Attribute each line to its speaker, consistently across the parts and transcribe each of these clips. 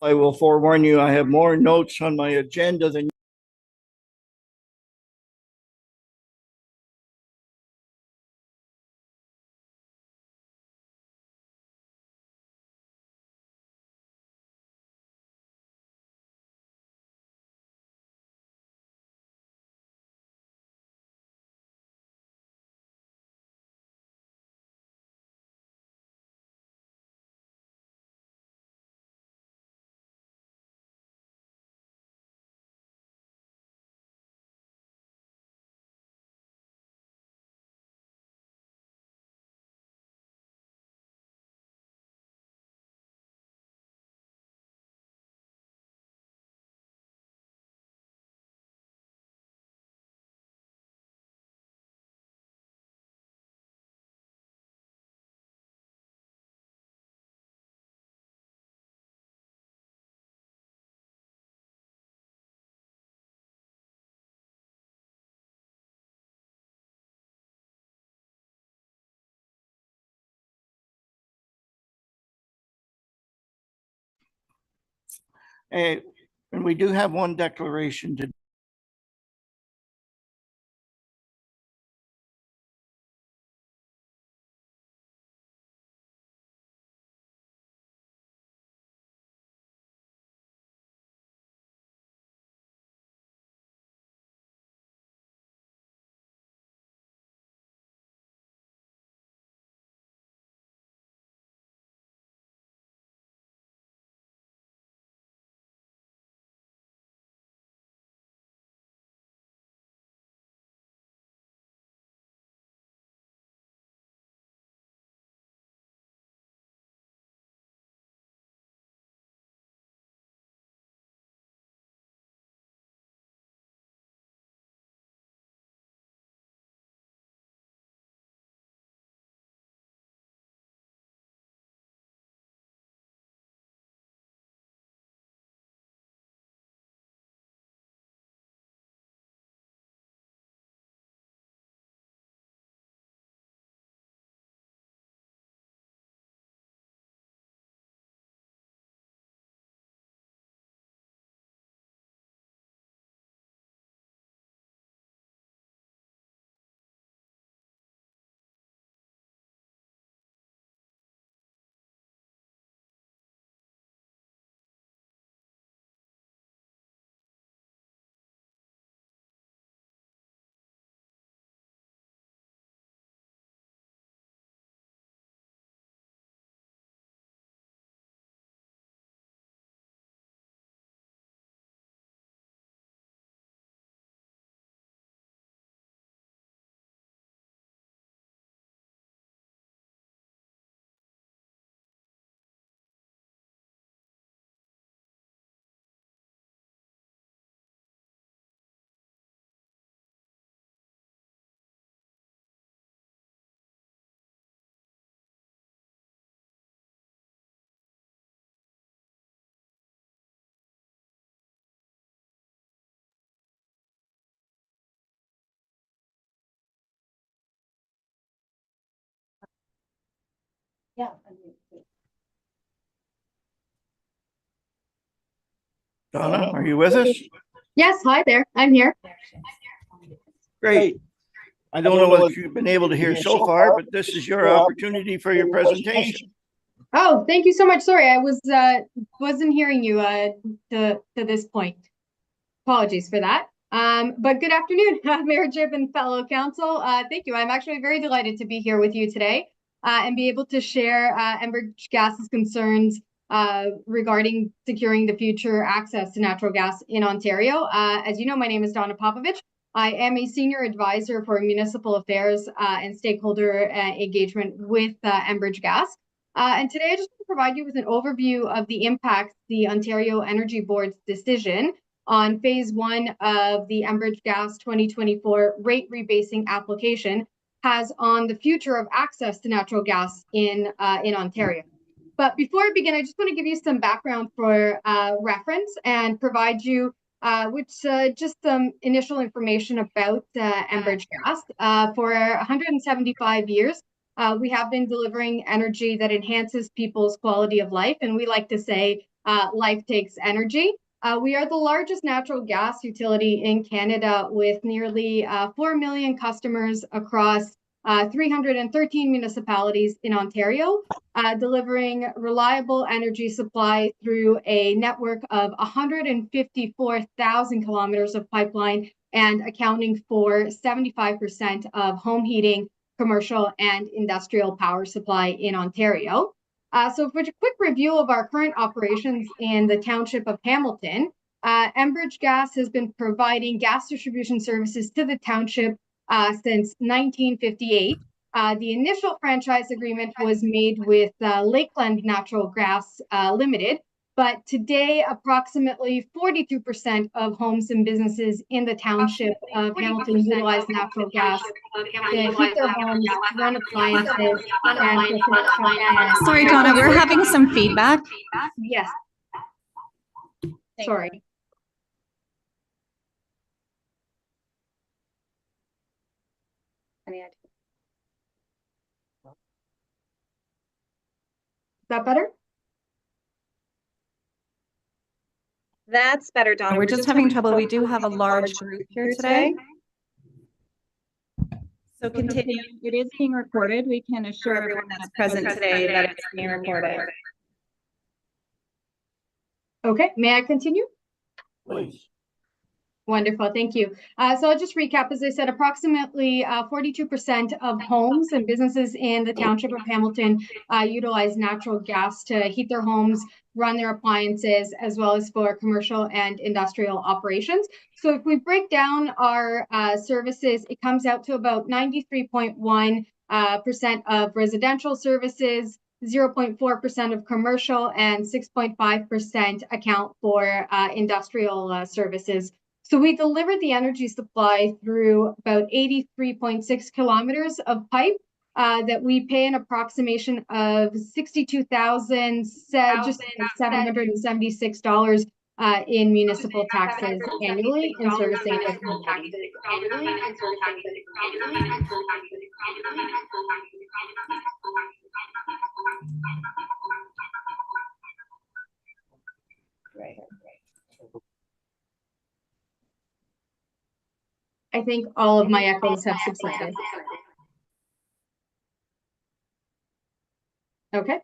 Speaker 1: I will forewarn you, I have more notes on my agenda than and we do have one declaration to
Speaker 2: Yeah.
Speaker 1: Donna, are you with us?
Speaker 2: Yes, hi there. I'm here.
Speaker 1: Great. I don't know what you've been able to hear so far, but this is your opportunity for your presentation.
Speaker 2: Oh, thank you so much. Sorry, I wasn't hearing you to this point. Apologies for that. But good afternoon, Mayor Jib and fellow council. Thank you. I'm actually very delighted to be here with you today and be able to share Enbridge Gas's concerns regarding securing the future access to natural gas in Ontario. As you know, my name is Donna Popovich. I am a senior advisor for municipal affairs and stakeholder engagement with Enbridge Gas. And today I just want to provide you with an overview of the impacts the Ontario Energy Board's decision on phase one of the Enbridge Gas 2024 rate rebasing application has on the future of access to natural gas in Ontario. But before I begin, I just want to give you some background for reference and provide you just some initial information about Enbridge Gas. For 175 years, we have been delivering energy that enhances people's quality of life, and we like to say Life Takes Energy. We are the largest natural gas utility in Canada with nearly 4 million customers across 313 municipalities in Ontario, delivering reliable energy supply through a network of 154,000 kilometers of pipeline and accounting for 75% of home heating, commercial, and industrial power supply in Ontario. So for a quick review of our current operations in the township of Hamilton, Enbridge Gas has been providing gas distribution services to the township since 1958. The initial franchise agreement was made with Lakeland Natural Gas Limited, but today approximately 42% of homes and businesses in the township of Hamilton utilize natural gas to heat their homes, run appliances, and
Speaker 3: sorry, Donna, we're having some feedback.
Speaker 2: Yes. Sorry. Is that better?
Speaker 3: That's better, Donna. We're just having trouble. We do have a large group here today. So continue. It is being recorded. We can assure everyone that's present today that it's being recorded.
Speaker 2: Okay, may I continue?
Speaker 1: Please.
Speaker 2: Wonderful, thank you. So I'll just recap. As I said, approximately 42% of homes and businesses in the township of Hamilton utilize natural gas to heat their homes, run their appliances, as well as for commercial and industrial operations. So if we break down our services, it comes out to about 93.1% of residential services, 0.4% of commercial, and 6.5% account for industrial services. So we deliver the energy supply through about 83.6 kilometers of pipe that we pay an approximation of $62,776 in municipal taxes annually in servicing the community. I think all of my echoes have subsided. Okay.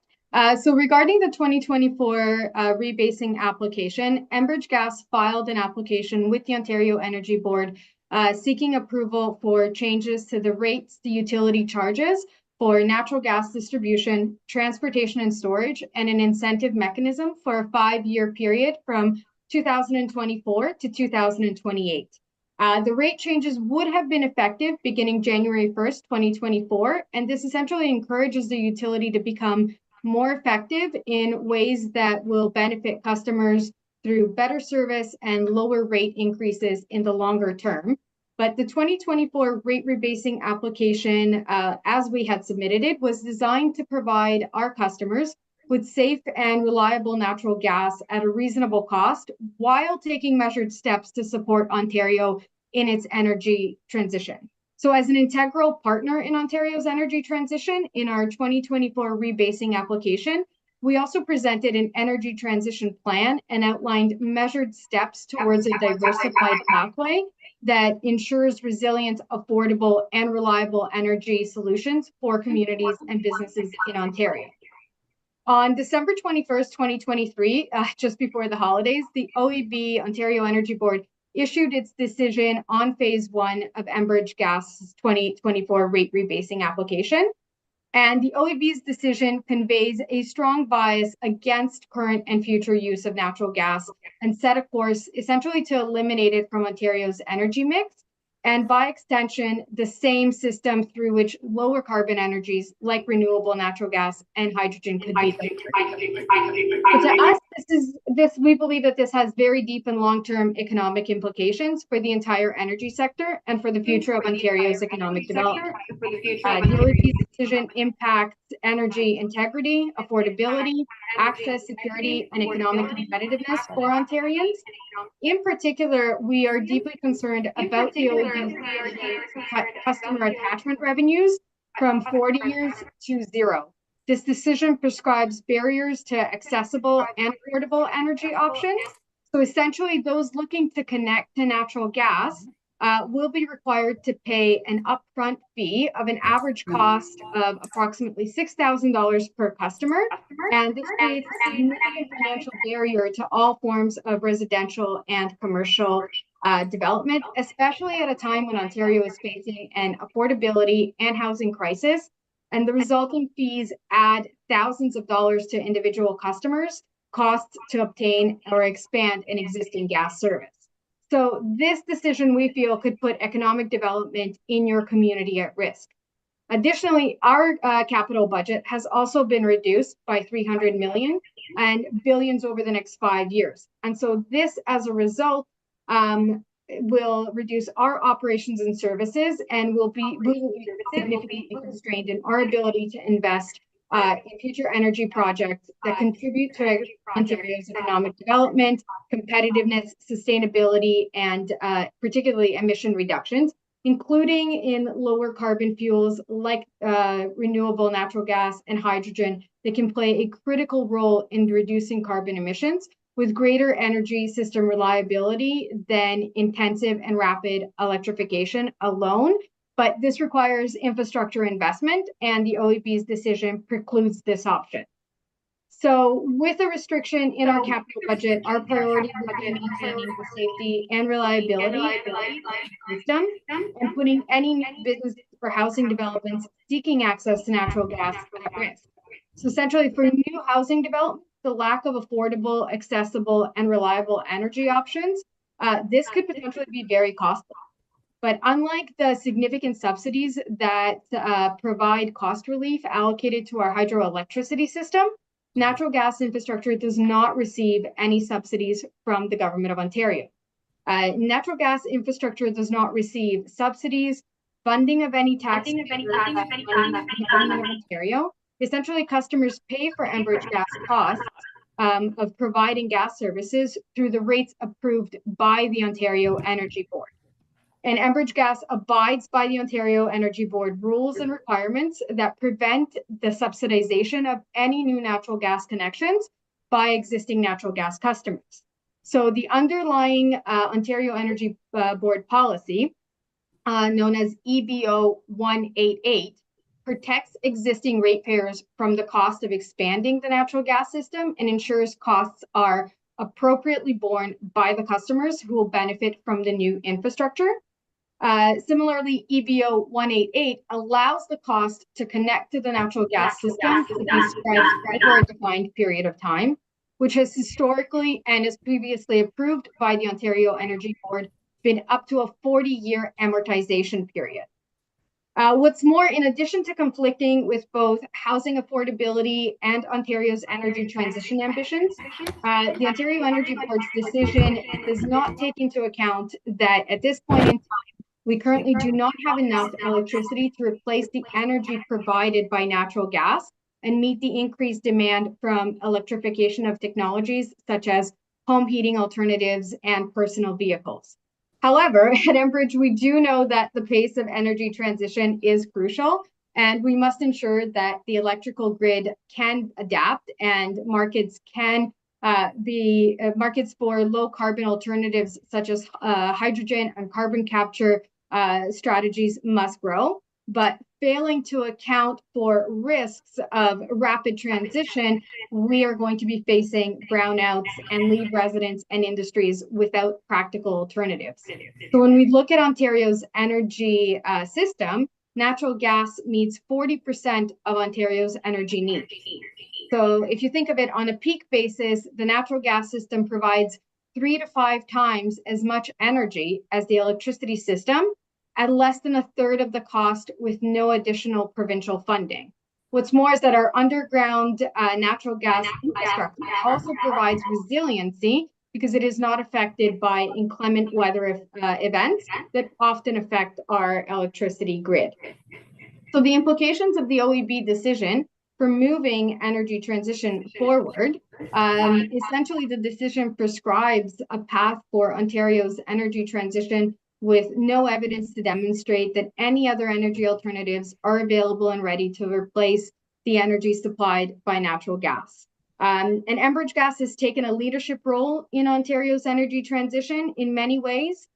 Speaker 2: So regarding the 2024 rebasing application, Enbridge Gas filed an application with the Ontario Energy Board seeking approval for changes to the rates the utility charges for natural gas distribution, transportation and storage, and an incentive mechanism for a 5-year period from 2024 to 2028. The rate changes would have been effective beginning January 1st, 2024, and this essentially encourages the utility to become more effective in ways that will benefit customers through better service and lower rate increases in the longer term. But the 2024 rate rebasing application, as we had submitted it, was designed to provide our customers with safe and reliable natural gas at a reasonable cost while taking measured steps to support Ontario in its energy transition. So as an integral partner in Ontario's energy transition, in our 2024 rebasing application, we also presented an energy transition plan and outlined measured steps towards a diversified pathway that ensures resilient, affordable, and reliable energy solutions for communities and businesses in Ontario. On December 21st, 2023, just before the holidays, the OEB, Ontario Energy Board, issued its decision on phase 1 of Enbridge Gas' 2024 rate rebasing application. And the OEB's decision conveys a strong bias against current and future use of natural gas and set a course essentially to eliminate it from Ontario's energy mix, and by extension, the same system through which lower carbon energies like renewable natural gas and hydrogen could be delivered. But to us, we believe that this has very deep and long-term economic implications for the entire energy sector and for the future of Ontario's economic development. The OEB's decision impacts energy integrity, affordability, access, security, and economic competitiveness for Ontarians. In particular, we are deeply concerned about the OEB's customer attachment revenues from 40 years to 0. This decision prescribes barriers to accessible and affordable energy options. So essentially, those looking to connect to natural gas will be required to pay an upfront fee of an average cost of approximately $6,000 per customer. And this creates a significant financial barrier to all forms of residential and commercial development, especially at a time when Ontario is facing an affordability and housing crisis. And the resulting fees add thousands of dollars to individual customers, costs to obtain or expand an existing gas service. So this decision, we feel, could put economic development in your community at risk. Additionally, our capital budget has also been reduced by $300 million and billions over the next 5 years. And so this, as a result, will reduce our operations and services, and we will be significantly constrained in our ability to invest in future energy projects that contribute to Ontario's economic development, competitiveness, sustainability, and particularly emission reductions, including in lower carbon fuels like renewable natural gas and hydrogen that can play a critical role in reducing carbon emissions with greater energy system reliability than intensive and rapid electrification alone. But this requires infrastructure investment, and the OEB's decision precludes this option. So with a restriction in our capital budget, our priority will be maintaining the safety and reliability of the system and putting any new business or housing developments seeking access to natural gas at risk. So essentially, for new housing development, the lack of affordable, accessible, and reliable energy options, this could potentially be very costly. But unlike the significant subsidies that provide cost relief allocated to our hydroelectricity system, natural gas infrastructure does not receive any subsidies from the Government of Ontario. Natural gas infrastructure does not receive subsidies, funding of any tax from the Government of Ontario. Essentially, customers pay for Enbridge gas costs of providing gas services through the rates approved by the Ontario Energy Board. And Enbridge Gas abides by the Ontario Energy Board rules and requirements that prevent the subsidization of any new natural gas connections by existing natural gas customers. So the underlying Ontario Energy Board policy, known as EBO 188, protects existing ratepayers from the cost of expanding the natural gas system and ensures costs are appropriately borne by the customers who will benefit from the new infrastructure. Similarly, EBO 188 allows the cost to connect to the natural gas system to be spread over a defined period of time, which has historically and is previously approved by the Ontario Energy Board been up to a 40-year amortization period. What's more, in addition to conflicting with both housing affordability and Ontario's energy transition ambitions, the Ontario Energy Board's decision does not take into account that at this point in time, we currently do not have enough electricity to replace the energy provided by natural gas and meet the increased demand from electrification of technologies such as home heating alternatives and personal vehicles. However, at Enbridge, we do know that the pace of energy transition is crucial, and we must ensure that the electrical grid can adapt and markets can markets for low carbon alternatives such as hydrogen and carbon capture strategies must grow. But failing to account for risks of rapid transition, we are going to be facing brownouts and leave residents and industries without practical alternatives. So when we look at Ontario's energy system, natural gas meets 40% of Ontario's energy needs. So if you think of it on a peak basis, the natural gas system provides 3 to 5 times as much energy as the electricity system, at less than a third of the cost with no additional provincial funding. What's more is that our underground natural gas infrastructure also provides resiliency because it is not affected by inclement weather events that often affect our electricity grid. So the implications of the OEB decision for moving energy transition forward, essentially the decision prescribes a path for Ontario's energy transition with no evidence to demonstrate that any other energy alternatives are available and ready to replace the energy supplied by natural gas. And Enbridge Gas has taken a leadership role in Ontario's energy transition in many ways,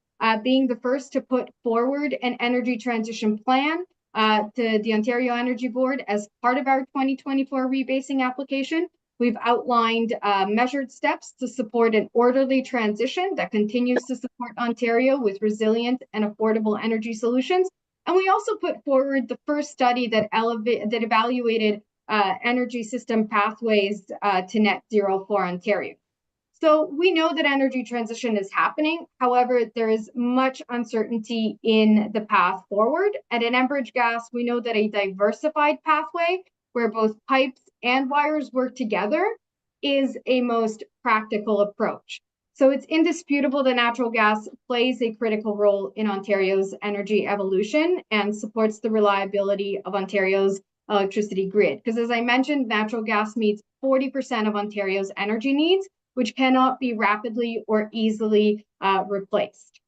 Speaker 2: being the first to put forward an energy transition plan to the Ontario Energy Board as part of our 2024 rebasing application. We've outlined measured steps to support an orderly transition that continues to support Ontario with resilient and affordable energy solutions. And we also put forward the first study that evaluated energy system pathways to net zero for Ontario. So we know that energy transition is happening. However, there is much uncertainty in the path forward. And in Enbridge Gas, we know that a diversified pathway where both pipes and wires work together is a most practical approach. So it's indisputable that natural gas plays a critical role in Ontario's energy evolution and supports the reliability of Ontario's electricity grid. Because as I mentioned, natural gas meets 40% of Ontario's energy needs, which cannot be rapidly or easily replaced.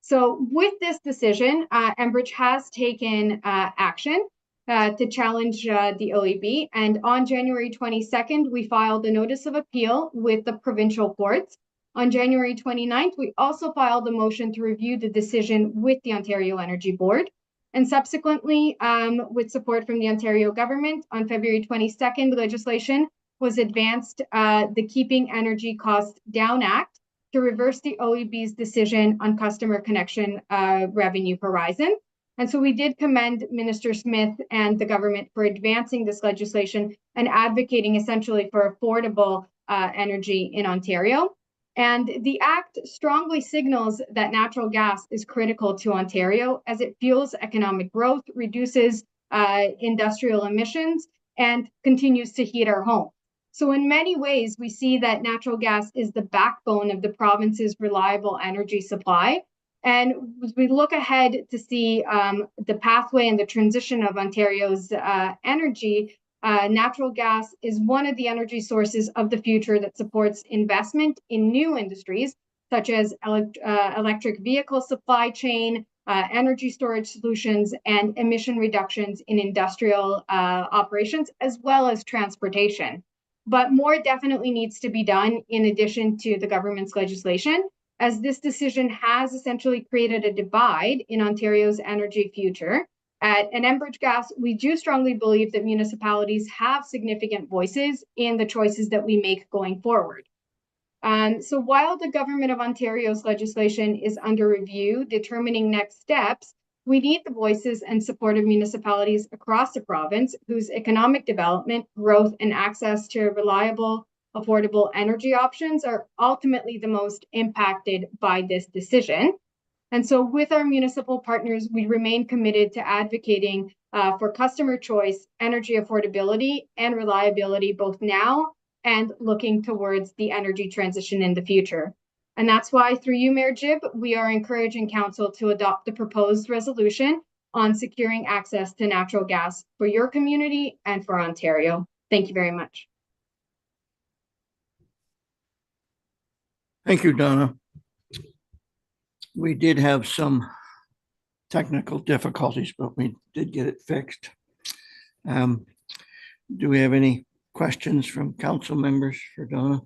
Speaker 2: So with this decision, Enbridge has taken action to challenge the OEB. And on January 22nd, we filed a notice of appeal with the provincial courts. On January 29th, we also filed a motion to review the decision with the Ontario Energy Board. And subsequently, with support from the Ontario government, on February 22nd, legislation was advanced, the Keeping Energy Costs Down Act, to reverse the OEB's decision on customer connection revenue horizon. And so we did commend Minister Smith and the government for advancing this legislation and advocating essentially for affordable energy in Ontario. And the act strongly signals that natural gas is critical to Ontario as it fuels economic growth, reduces industrial emissions, and continues to heat our homes. So in many ways, we see that natural gas is the backbone of the province's reliable energy supply. And as we look ahead to see the pathway and the transition of Ontario's energy, natural gas is one of the energy sources of the future that supports investment in new industries, such as electric vehicle supply chain, energy storage solutions, and emission reductions in industrial operations, as well as transportation. But more definitely needs to be done in addition to the government's legislation, as this decision has essentially created a divide in Ontario's energy future. At Enbridge Gas, we do strongly believe that municipalities have significant voices in the choices that we make going forward. So while the Government of Ontario's legislation is under review, determining next steps, we need the voices and support of municipalities across the province whose economic development, growth, and access to reliable, affordable energy options are ultimately the most impacted by this decision. And so with our municipal partners, we remain committed to advocating for customer choice, energy affordability, and reliability, both now and looking towards the energy transition in the future. And that's why, through you, Mayor Jibb, we are encouraging Council to adopt the proposed resolution on securing access to natural gas for your community and for Ontario. Thank you very much.
Speaker 1: Thank you, Donna. We did have some technical difficulties, but we did get it fixed. Do we have any questions from council members for Donna?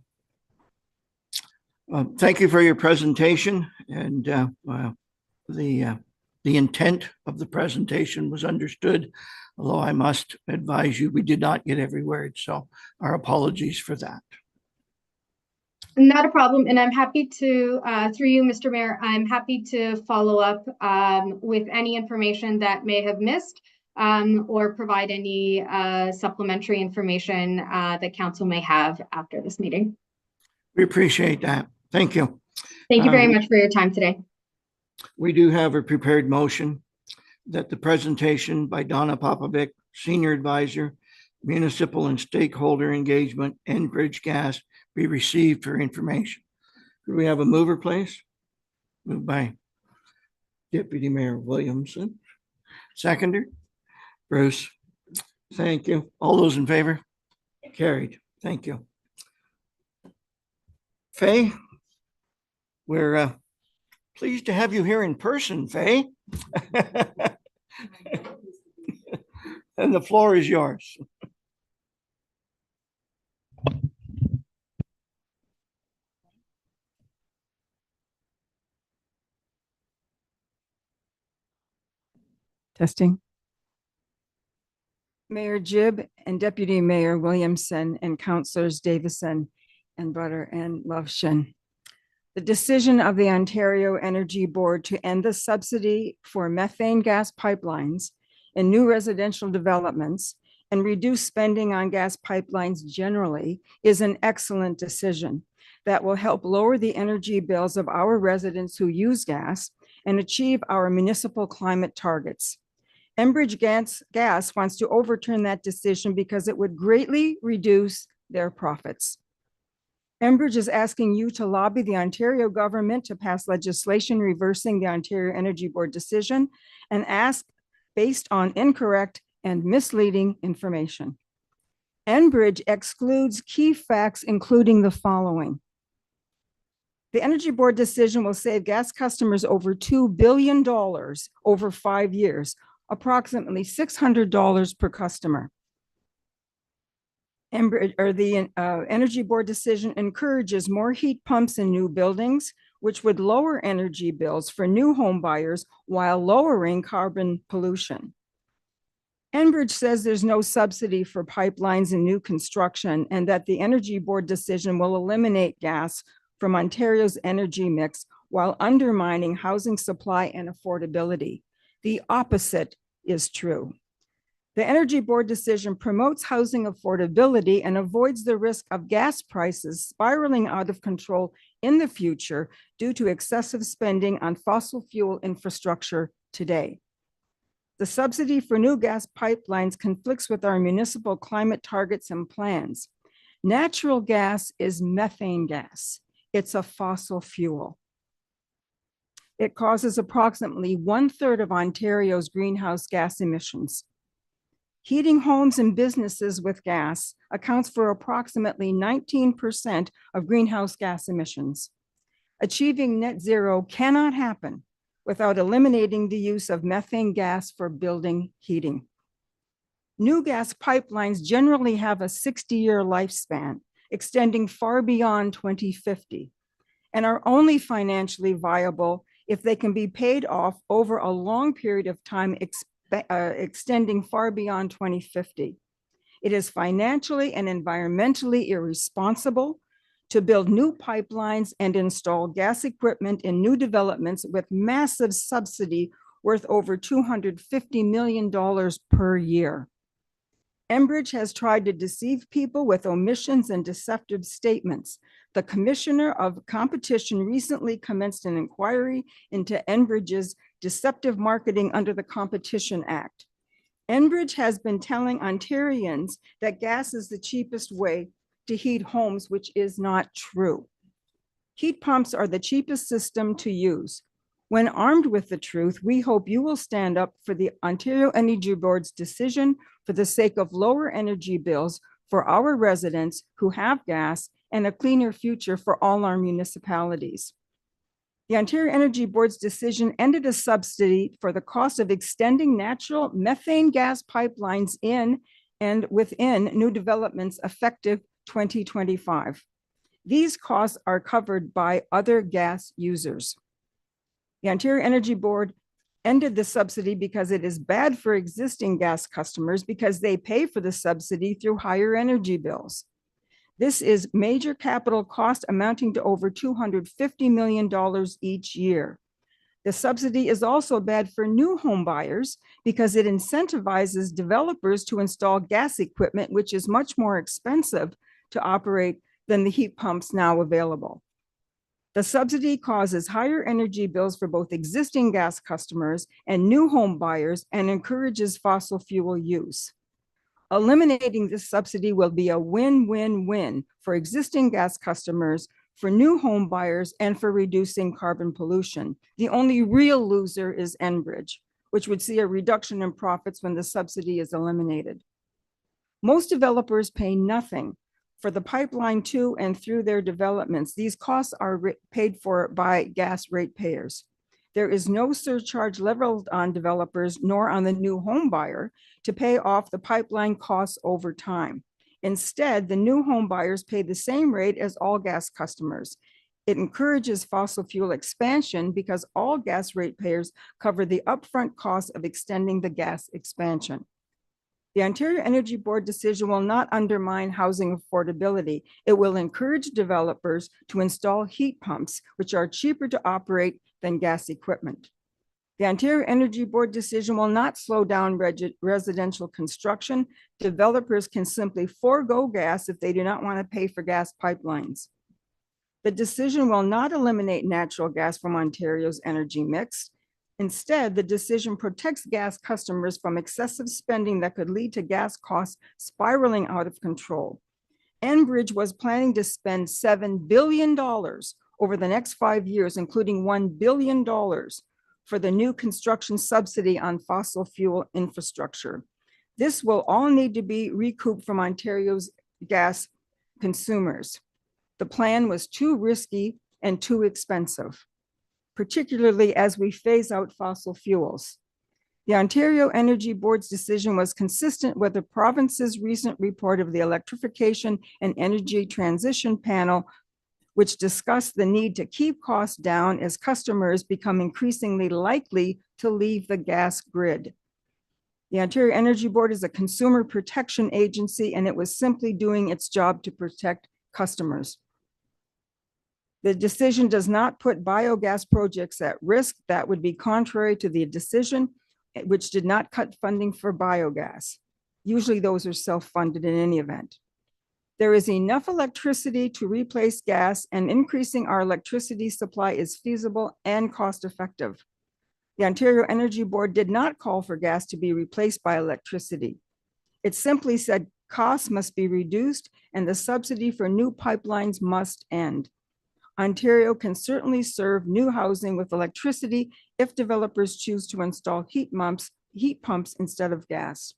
Speaker 1: Thank you for your presentation, and the intent of the presentation was understood, although I must advise you we did not get every word, so our apologies for that.
Speaker 2: Not a problem, and I'm happy to, through you, Mr. Mayor, I'm happy to follow up with any information that may have missed or provide any supplementary information that council may have after this meeting.
Speaker 1: We appreciate that. Thank you.
Speaker 2: Thank you very much for your time today.
Speaker 1: We do have a prepared motion that the presentation by Donna Popovic, Senior Advisor, Municipal and Stakeholder Engagement, Enbridge Gas, be received for information. Could we have a mover, please? Moved by Deputy Mayor Williamson. Seconder, Bruce. Thank you. All those in favor? Carried. Thank you. Faye, we're pleased to have you here in person, Faye. And the floor is yours.
Speaker 4: Testing. Mayor Jibb and Deputy Mayor Williamson and Councilors Davison and Butter and Lovshin. The decision of the Ontario Energy Board to end the subsidy for methane gas pipelines in new residential developments and reduce spending on gas pipelines generally is an excellent decision that will help lower the energy bills of our residents who use gas and achieve our municipal climate targets. Enbridge Gas wants to overturn that decision because it would greatly reduce their profits. Enbridge is asking you to lobby the Ontario government to pass legislation reversing the Ontario Energy Board decision and ask based on incorrect and misleading information. Enbridge excludes key facts, including the following. The Energy Board decision will save gas customers over $2 billion over 5 years, approximately $600 per customer. The Energy Board decision encourages more heat pumps in new buildings, which would lower energy bills for new home buyers while lowering carbon pollution. Enbridge says there's no subsidy for pipelines in new construction and that the Energy Board decision will eliminate gas from Ontario's energy mix while undermining housing supply and affordability. The opposite is true. The Energy Board decision promotes housing affordability and avoids the risk of gas prices spiraling out of control in the future due to excessive spending on fossil fuel infrastructure today. The subsidy for new gas pipelines conflicts with our municipal climate targets and plans. Natural gas is methane gas. It's a fossil fuel. It causes approximately 1/3 of Ontario's greenhouse gas emissions. Heating homes and businesses with gas accounts for approximately 19% of greenhouse gas emissions. Achieving net zero cannot happen without eliminating the use of methane gas for building heating. New gas pipelines generally have a 60-year lifespan, extending far beyond 2050, and are only financially viable if they can be paid off over a long period of time, extending far beyond 2050. It is financially and environmentally irresponsible to build new pipelines and install gas equipment in new developments with massive subsidy worth over $250 million per year. Enbridge has tried to deceive people with omissions and deceptive statements. The Commissioner of Competition recently commenced an inquiry into Enbridge's deceptive marketing under the Competition Act. Enbridge has been telling Ontarians that gas is the cheapest way to heat homes, which is not true. Heat pumps are the cheapest system to use. When armed with the truth, we hope you will stand up for the Ontario Energy Board's decision for the sake of lower energy bills for our residents who have gas and a cleaner future for all our municipalities. The Ontario Energy Board's decision ended a subsidy for the cost of extending natural methane gas pipelines in and within new developments effective 2025. These costs are covered by other gas users. The Ontario Energy Board ended the subsidy because it is bad for existing gas customers because they pay for the subsidy through higher energy bills. This is major capital cost amounting to over $250 million each year. The subsidy is also bad for new home buyers because it incentivizes developers to install gas equipment, which is much more expensive to operate than the heat pumps now available. The subsidy causes higher energy bills for both existing gas customers and new home buyers and encourages fossil fuel use. Eliminating this subsidy will be a win-win-win for existing gas customers, for new home buyers, and for reducing carbon pollution. The only real loser is Enbridge, which would see a reduction in profits when the subsidy is eliminated. Most developers pay nothing for the pipeline to and through their developments. These costs are paid for by gas ratepayers. There is no surcharge leveled on developers nor on the new home buyer to pay off the pipeline costs over time. Instead, the new home buyers pay the same rate as all gas customers. It encourages fossil fuel expansion because all gas ratepayers cover the upfront cost of extending the gas expansion. The Ontario Energy Board decision will not undermine housing affordability. It will encourage developers to install heat pumps, which are cheaper to operate than gas equipment. The Ontario Energy Board decision will not slow down residential construction. Developers can simply forego gas if they do not want to pay for gas pipelines. The decision will not eliminate natural gas from Ontario's energy mix. Instead, the decision protects gas customers from excessive spending that could lead to gas costs spiraling out of control. Enbridge was planning to spend $7 billion over the next 5 years, including $1 billion for the new construction subsidy on fossil fuel infrastructure. This will all need to be recouped from Ontario's gas consumers. The plan was too risky and too expensive, particularly as we phase out fossil fuels. The Ontario Energy Board's decision was consistent with the province's recent report of the Electrification and Energy Transition Panel, which discussed the need to keep costs down as customers become increasingly likely to leave the gas grid. The Ontario Energy Board is a consumer protection agency, and it was simply doing its job to protect customers. The decision does not put biogas projects at risk. That would be contrary to the decision, which did not cut funding for biogas. Usually those are self-funded in any event. There is enough electricity to replace gas, and increasing our electricity supply is feasible and cost-effective. The Ontario Energy Board did not call for gas to be replaced by electricity. It simply said costs must be reduced and the subsidy for new pipelines must end. Ontario can certainly serve new housing with electricity if developers choose to install heat pumps instead of gas.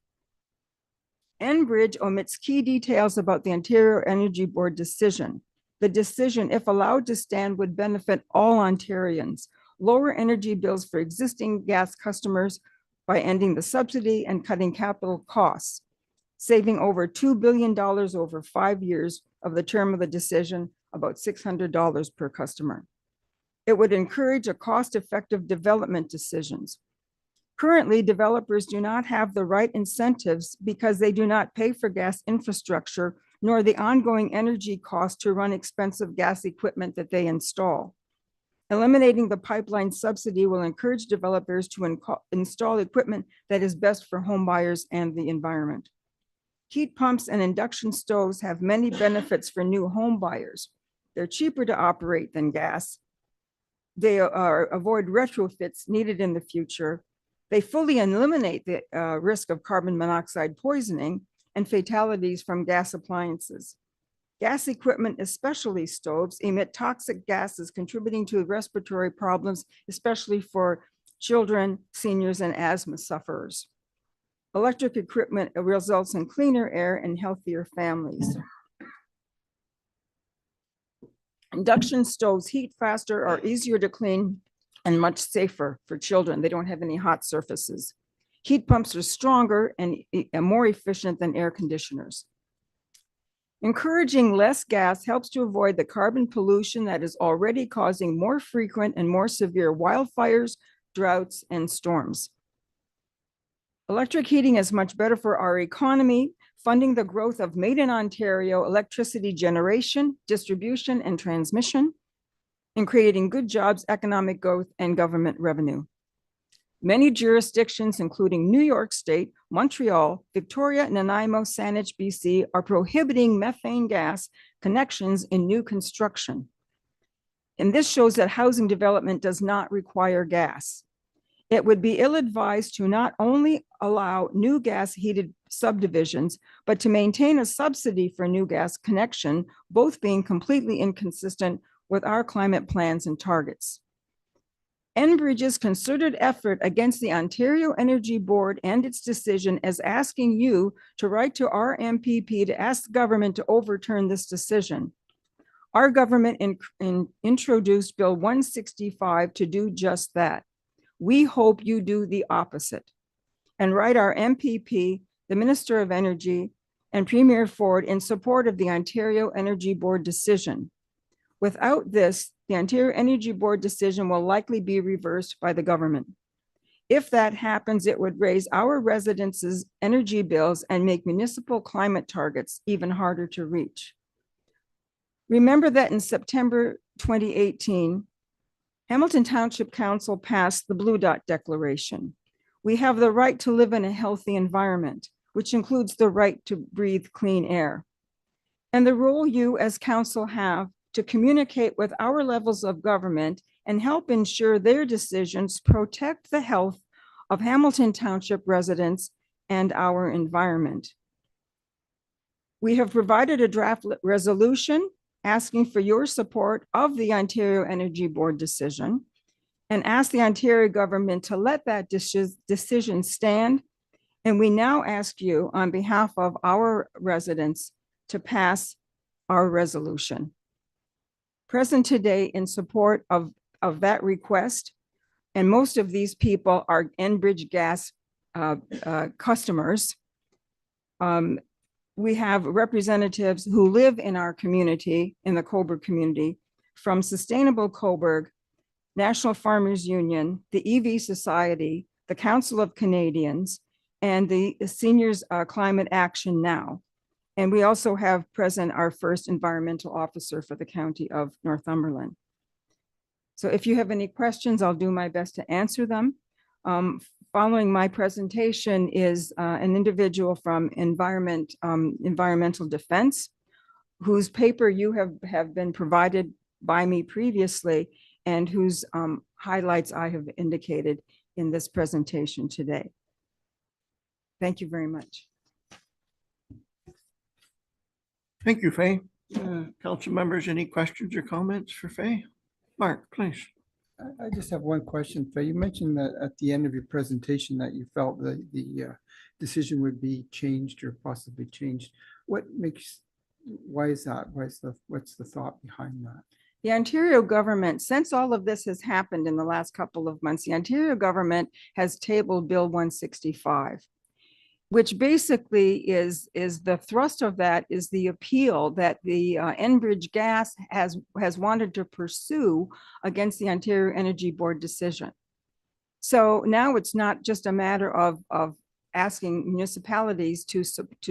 Speaker 4: Enbridge omits key details about the Ontario Energy Board decision. The decision, if allowed to stand, would benefit all Ontarians, lower energy bills for existing gas customers by ending the subsidy and cutting capital costs, saving over $2 billion over 5 years of the term of the decision, about $600 per customer. It would encourage a cost-effective development decisions. Currently, developers do not have the right incentives because they do not pay for gas infrastructure, nor the ongoing energy cost to run expensive gas equipment that they install. Eliminating the pipeline subsidy will encourage developers to install equipment that is best for home buyers and the environment. Heat pumps and induction stoves have many benefits for new home buyers. They're cheaper to operate than gas. They avoid retrofits needed in the future. They fully eliminate the risk of carbon monoxide poisoning and fatalities from gas appliances. Gas equipment, especially stoves, emit toxic gases contributing to respiratory problems, especially for children, seniors, and asthma sufferers. Electric equipment results in cleaner air and healthier families. Induction stoves heat faster, are easier to clean, and much safer for children. They don't have any hot surfaces. Heat pumps are stronger and more efficient than air conditioners. Encouraging less gas helps to avoid the carbon pollution that is already causing more frequent and more severe wildfires, droughts, and storms. Electric heating is much better for our economy, funding the growth of Made in Ontario electricity generation, distribution, and transmission, and creating good jobs, economic growth, and government revenue. Many jurisdictions, including New York State, Montreal, Victoria, Nanaimo, Saanich, BC, are prohibiting methane gas connections in new construction. And this shows that housing development does not require gas. It would be ill-advised to not only allow new gas heated subdivisions, but to maintain a subsidy for new gas connection, both being completely inconsistent with our climate plans and targets. Enbridge's concerted effort against the Ontario Energy Board and its decision is asking you to write to our MPP to ask the government to overturn this decision. Our government introduced Bill 165 to do just that. We hope you do the opposite and write our MPP, the Minister of Energy, and Premier Ford in support of the Ontario Energy Board decision. Without this, the Ontario Energy Board decision will likely be reversed by the government. If that happens, it would raise our residents' energy bills and make municipal climate targets even harder to reach. Remember that in September 2018, Hamilton Township Council passed the Blue Dot Declaration. We have the right to live in a healthy environment, which includes the right to breathe clean air. And the role you as council have to communicate with our levels of government and help ensure their decisions protect the health of Hamilton Township residents and our environment. We have provided a draft resolution asking for your support of the Ontario Energy Board decision and ask the Ontario government to let that decision stand. And we now ask you on behalf of our residents to pass our resolution. Present today in support of that request, and most of these people are Enbridge Gas customers. We have representatives who live in our community, in the Cobourg community, from Sustainable Cobourg, National Farmers Union, the EV Society, the Council of Canadians, and the Seniors Climate Action Now. And we also have present our first environmental officer for the County of Northumberland. So if you have any questions, I'll do my best to answer them. Following my presentation is an individual from Environmental Defense, whose paper you have been provided by me previously and whose highlights I have indicated in this presentation today. Thank you very much.
Speaker 1: Thank you, Faye. Council members, any questions or comments for Faye? Mark, please.
Speaker 5: I just have one question, Faye. You mentioned that at the end of your presentation that you felt the decision would be changed or possibly changed. Why is that? What's the thought behind that?
Speaker 4: The Ontario government, since all of this has happened in the last couple of months, the Ontario government has tabled Bill 165, which basically is the thrust of that is the appeal that the Enbridge Gas has wanted to pursue against the Ontario Energy Board decision. So now it's not just a matter of asking municipalities to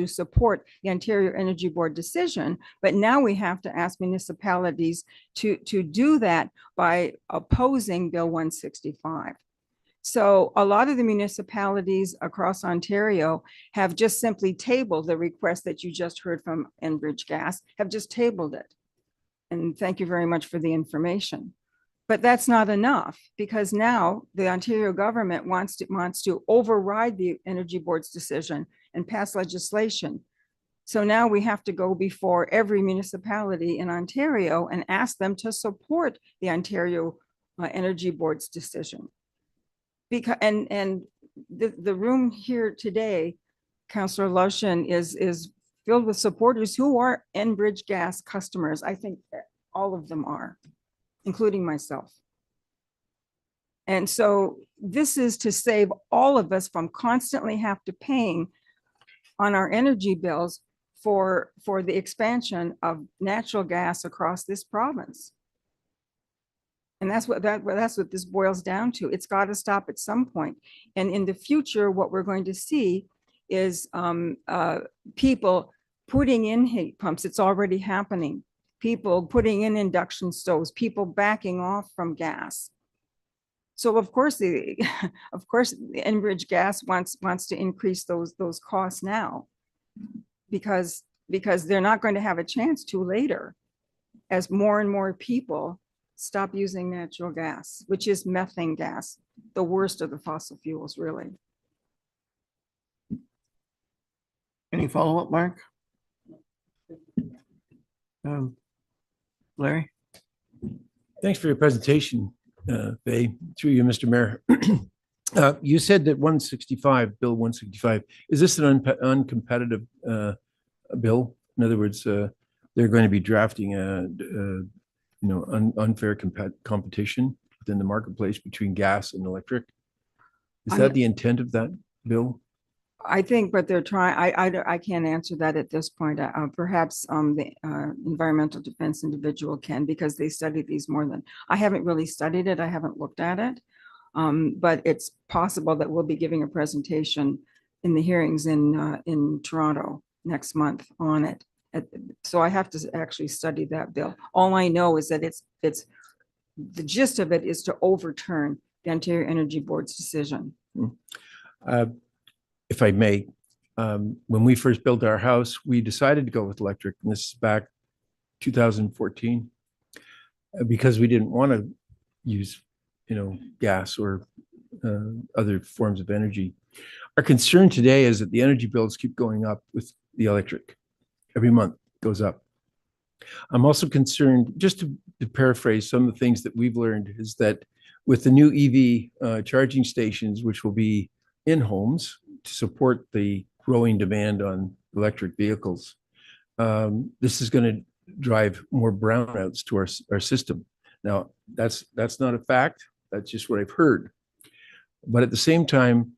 Speaker 4: support the Ontario Energy Board decision, but now we have to ask municipalities to do that by opposing Bill 165. So a lot of the municipalities across Ontario have just simply tabled the request that you just heard from Enbridge Gas, have just tabled it. And thank you very much for the information. But that's not enough, because now the Ontario government wants to override the Energy Board's decision and pass legislation. So now we have to go before every municipality in Ontario and ask them to support the Ontario Energy Board's decision. Because the room here today, Councillor Lushin, is filled with supporters who are Enbridge Gas customers. I think all of them are, including myself. And so this is to save all of us from constantly have to paying on our energy bills for the expansion of natural gas across this province. And that's what this boils down to. It's got to stop at some point. And in the future, what we're going to see is people putting in heat pumps. It's already happening. People putting in induction stoves, people backing off from gas. So of course the Enbridge Gas wants to increase those costs now because they're not going to have a chance to later as more and more people stop using natural gas, which is methane gas, the worst of the fossil fuels, really.
Speaker 1: Any follow-up, Mark? Larry?
Speaker 6: Thanks for your presentation, Faye, through you, Mr. Mayor. You said that 165, Bill 165, is this an uncompetitive bill? In other words, they're going to be drafting unfair competition within the marketplace between gas and electric. Is that the intent of that bill?
Speaker 4: I think, but they're trying, I can't answer that at this point. Perhaps the environmental defense individual can, because they study these more than, I haven't really studied it. I haven't looked at it. But it's possible that we'll be giving a presentation in the hearings in Toronto next month on it. So I have to actually study that bill. All I know is that it's the gist of it is to overturn the Ontario Energy Board's decision.
Speaker 6: If I may, when we first built our house, we decided to go with electric, and this is back 2014, because we didn't want to use, gas or other forms of energy. Our concern today is that the energy bills keep going up with the electric. Every month goes up. I'm also concerned, just to paraphrase some of the things that we've learned, is that with the new EV charging stations, which will be in homes to support the growing demand on electric vehicles, this is going to drive more brownouts to our system. Now, that's not a fact. That's just what I've heard. But at the same time,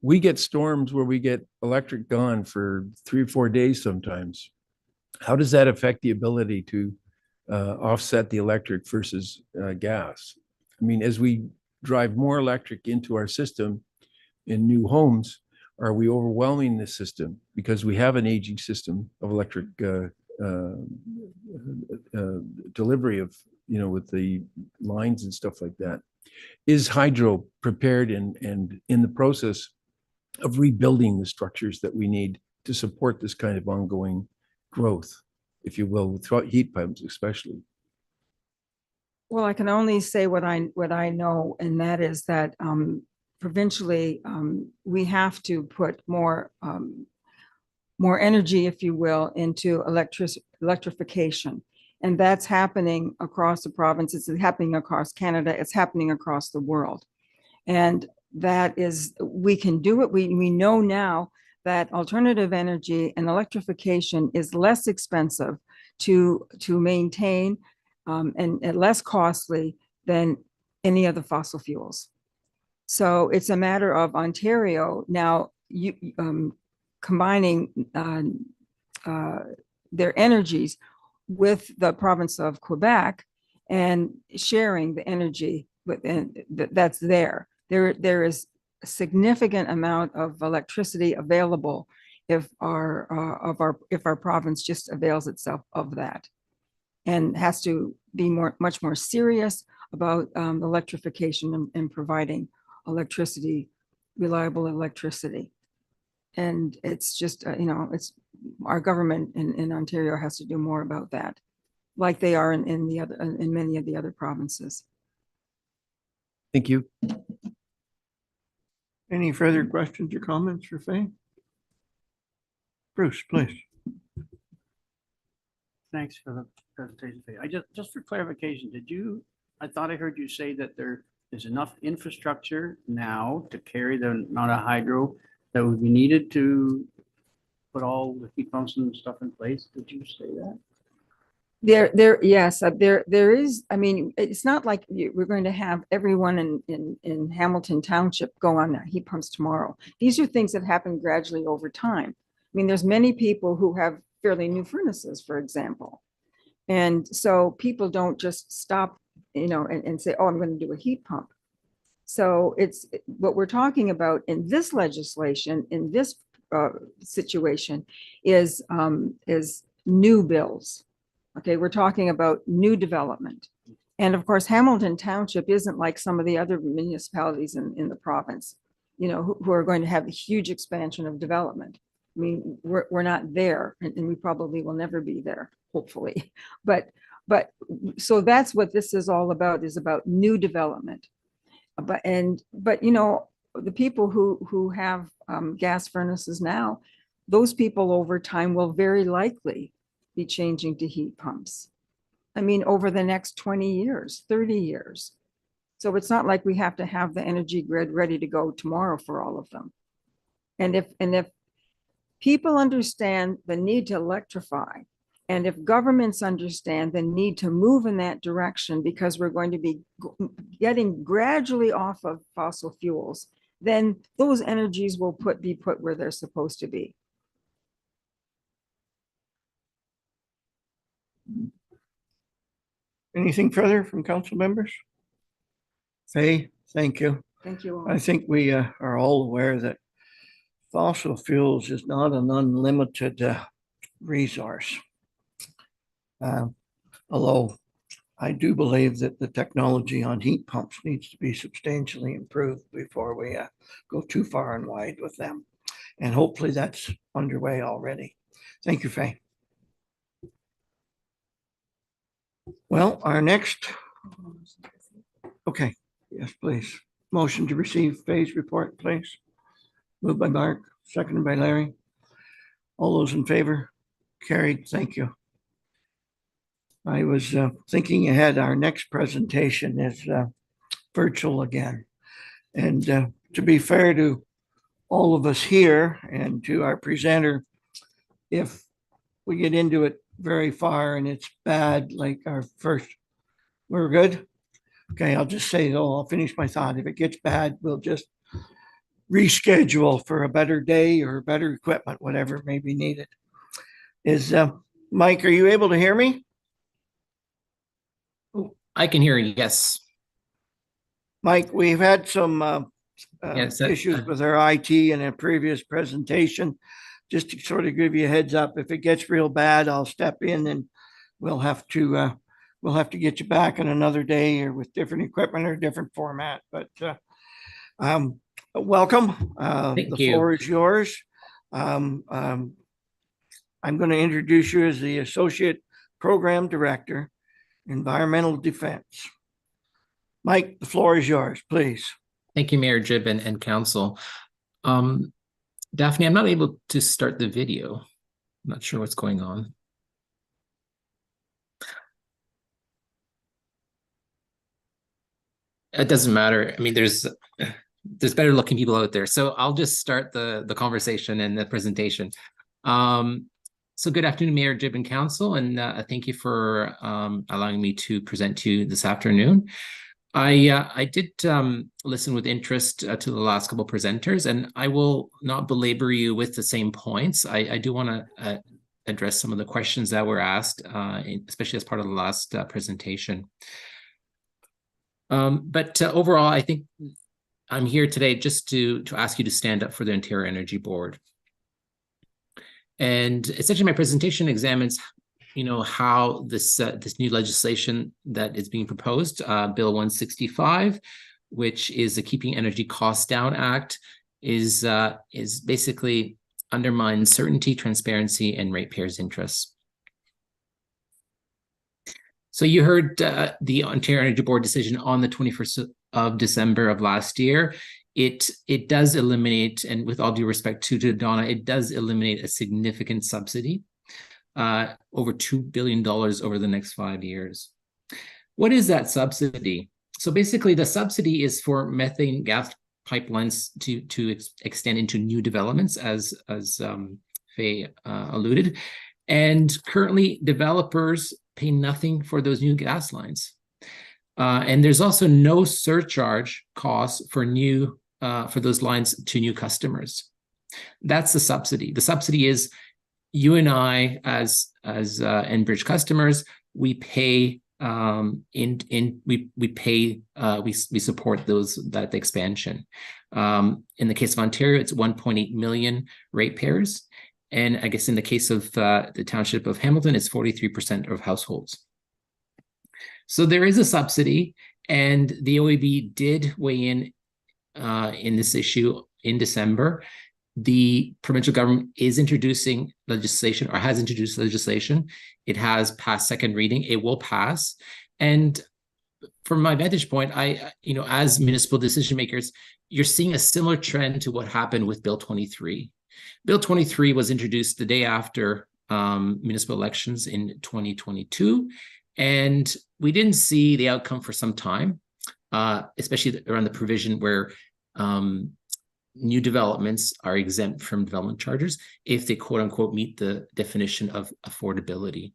Speaker 6: we get storms where we get electric gone for 3 or 4 days sometimes. How does that affect the ability to offset the electric versus gas? I mean, as we drive more electric into our system in new homes, are we overwhelming the system? Because we have an aging system of electric delivery of, with the lines and stuff like that. Is hydro prepared and in the process of rebuilding the structures that we need to support this kind of ongoing growth, if you will, with heat pumps especially?
Speaker 4: Well, I can only say what I know, and that is that provincially we have to put more energy, if you will, into electrification. And that's happening across the province. It's happening across Canada. It's happening across the world. And that is, we can do it. We know now that alternative energy and electrification is less expensive to maintain and less costly than any of the fossil fuels. So it's a matter of Ontario now combining their energies with the province of Quebec and sharing the energy that's there. There is a significant amount of electricity available if our province just avails itself of that, and has to be much more serious about electrification and providing electricity, reliable electricity. And it's just, it's our government in Ontario has to do more about that, like they are in many of the other provinces.
Speaker 6: Thank you.
Speaker 1: Any further questions or comments for Faye? Bruce, please.
Speaker 7: Thanks for the presentation, Faye. Just for clarification, I thought I heard you say that there is enough infrastructure now to carry the amount of hydro that would be needed to put all the heat pumps and stuff in place? Did you say that?
Speaker 4: Yes, there is. I mean, it's not like we're going to have everyone in Hamilton Township go on heat pumps tomorrow. These are things that happen gradually over time. I mean, there's many people who have fairly new furnaces, for example. And so people don't just stop, and say, oh, I'm going to do a heat pump. So it's what we're talking about in this legislation, in this situation, is new bills. Okay, we're talking about new development. And of course, Hamilton Township isn't like some of the other municipalities in the province, who are going to have a huge expansion of development. I mean, we're not there, and we probably will never be there, hopefully. But so that's what this is all about, is about new development. But the people who have gas furnaces now, those people over time will very likely be changing to heat pumps. I mean, over the next 20 years, 30 years. So it's not like we have to have the energy grid ready to go tomorrow for all of them. And if people understand the need to electrify, and if governments understand the need to move in that direction, because we're going to be getting gradually off of fossil fuels, then those energies will be put where they're supposed to be.
Speaker 1: Anything further from council members? Faye, thank you.
Speaker 4: Thank you all.
Speaker 1: I think we are all aware that fossil fuels is not an unlimited resource. Although I do believe that the technology on heat pumps needs to be substantially improved before we go too far and wide with them. And hopefully that's underway already. Thank you, Faye. Well, our next, okay, yes, please. Motion to receive Faye's report, please. Moved by Mark, seconded by Larry. All those in favor? Carried, thank you. I was thinking ahead, our next presentation is virtual again. And to be fair to all of us here and to our presenter, if we get into it very far and it's bad, like our first, we're good? Okay, I'll just say, though, I'll finish my thought. If it gets bad, we'll just reschedule for a better day or better equipment, whatever may be needed. Is Mike, are you able to hear me?
Speaker 8: I can hear you, yes.
Speaker 1: Mike, we've had some
Speaker 8: Yes,
Speaker 1: issues with our IT in a previous presentation. Just to sort of give you a heads up, if it gets real bad, I'll step in and we'll have to get you back in another day or with different equipment or different format. But welcome.
Speaker 8: Thank
Speaker 1: The
Speaker 8: you.
Speaker 1: floor is yours. I'm going to introduce you as the Associate Program Director, Environmental Defense. Mike, the floor is yours, please.
Speaker 8: Thank you, Mayor Jibb and Council. Daphne, I'm not able to start the video. I'm not sure what's going on. It doesn't matter. I mean, there's better looking people out there. So I'll just start the conversation and the presentation. So good afternoon, Mayor Jibb and Council, and thank you for allowing me to present to you this afternoon. I did listen with interest to the last couple presenters, and I will not belabor you with the same points. I do want to address some of the questions that were asked, especially as part of the last presentation. But overall, I think I'm here today just to ask you to stand up for the Ontario Energy Board. And essentially, my presentation examines, how this new legislation that is being proposed, Bill 165, which is the Keeping Energy Costs Down Act, is basically undermines certainty, transparency, and ratepayers' interests. So you heard the Ontario Energy Board decision on the 21st of December of last year. It does eliminate, and with all due respect to Donna, it does eliminate a significant subsidy, over $2 billion over the next 5 years. What is that subsidy? So basically, the subsidy is for methane gas pipelines to extend into new developments, as Faye alluded. And currently, developers pay nothing for those new gas lines. And there's also no surcharge costs for those lines to new customers. That's the subsidy. The subsidy is you and I, as Enbridge customers, we pay we support that expansion. In the case of Ontario, it's 1.8 million ratepayers. And I guess in the case of the township of Hamilton, it's 43% of households. So there is a subsidy, and the OEB did weigh in this issue in December. The provincial government is introducing legislation, or has introduced legislation. It has passed second reading. It will pass. And from my vantage point, as municipal decision makers, you're seeing a similar trend to what happened with Bill 23. Bill 23 was introduced the day after municipal elections in 2022, and we didn't see the outcome for some time, especially around the provision where new developments are exempt from development charges if they quote unquote meet the definition of affordability.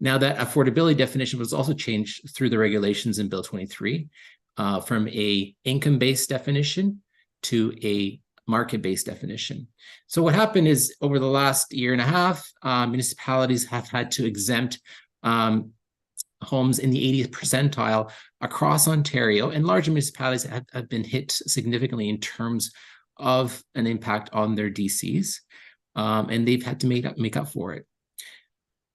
Speaker 8: Now, that affordability definition was also changed through the regulations in Bill 23 from a income-based definition to a market-based definition. So what happened is over the last year and a half, municipalities have had to exempt homes in the 80th percentile across Ontario, and larger municipalities have been hit significantly in terms of an impact on their DCs, and they've had to make up for it.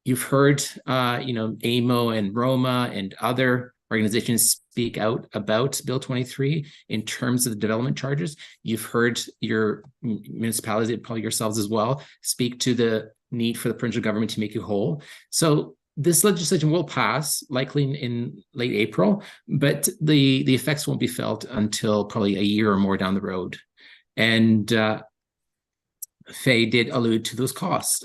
Speaker 8: You've heard, AMO and Roma and other organizations speak out about Bill 23 in terms of the development charges. You've heard your municipalities, and probably yourselves as well, speak to the need for the provincial government to make you whole. So this legislation will pass likely in late April, but the effects won't be felt until probably a year or more down the road. And Faye did allude to those costs.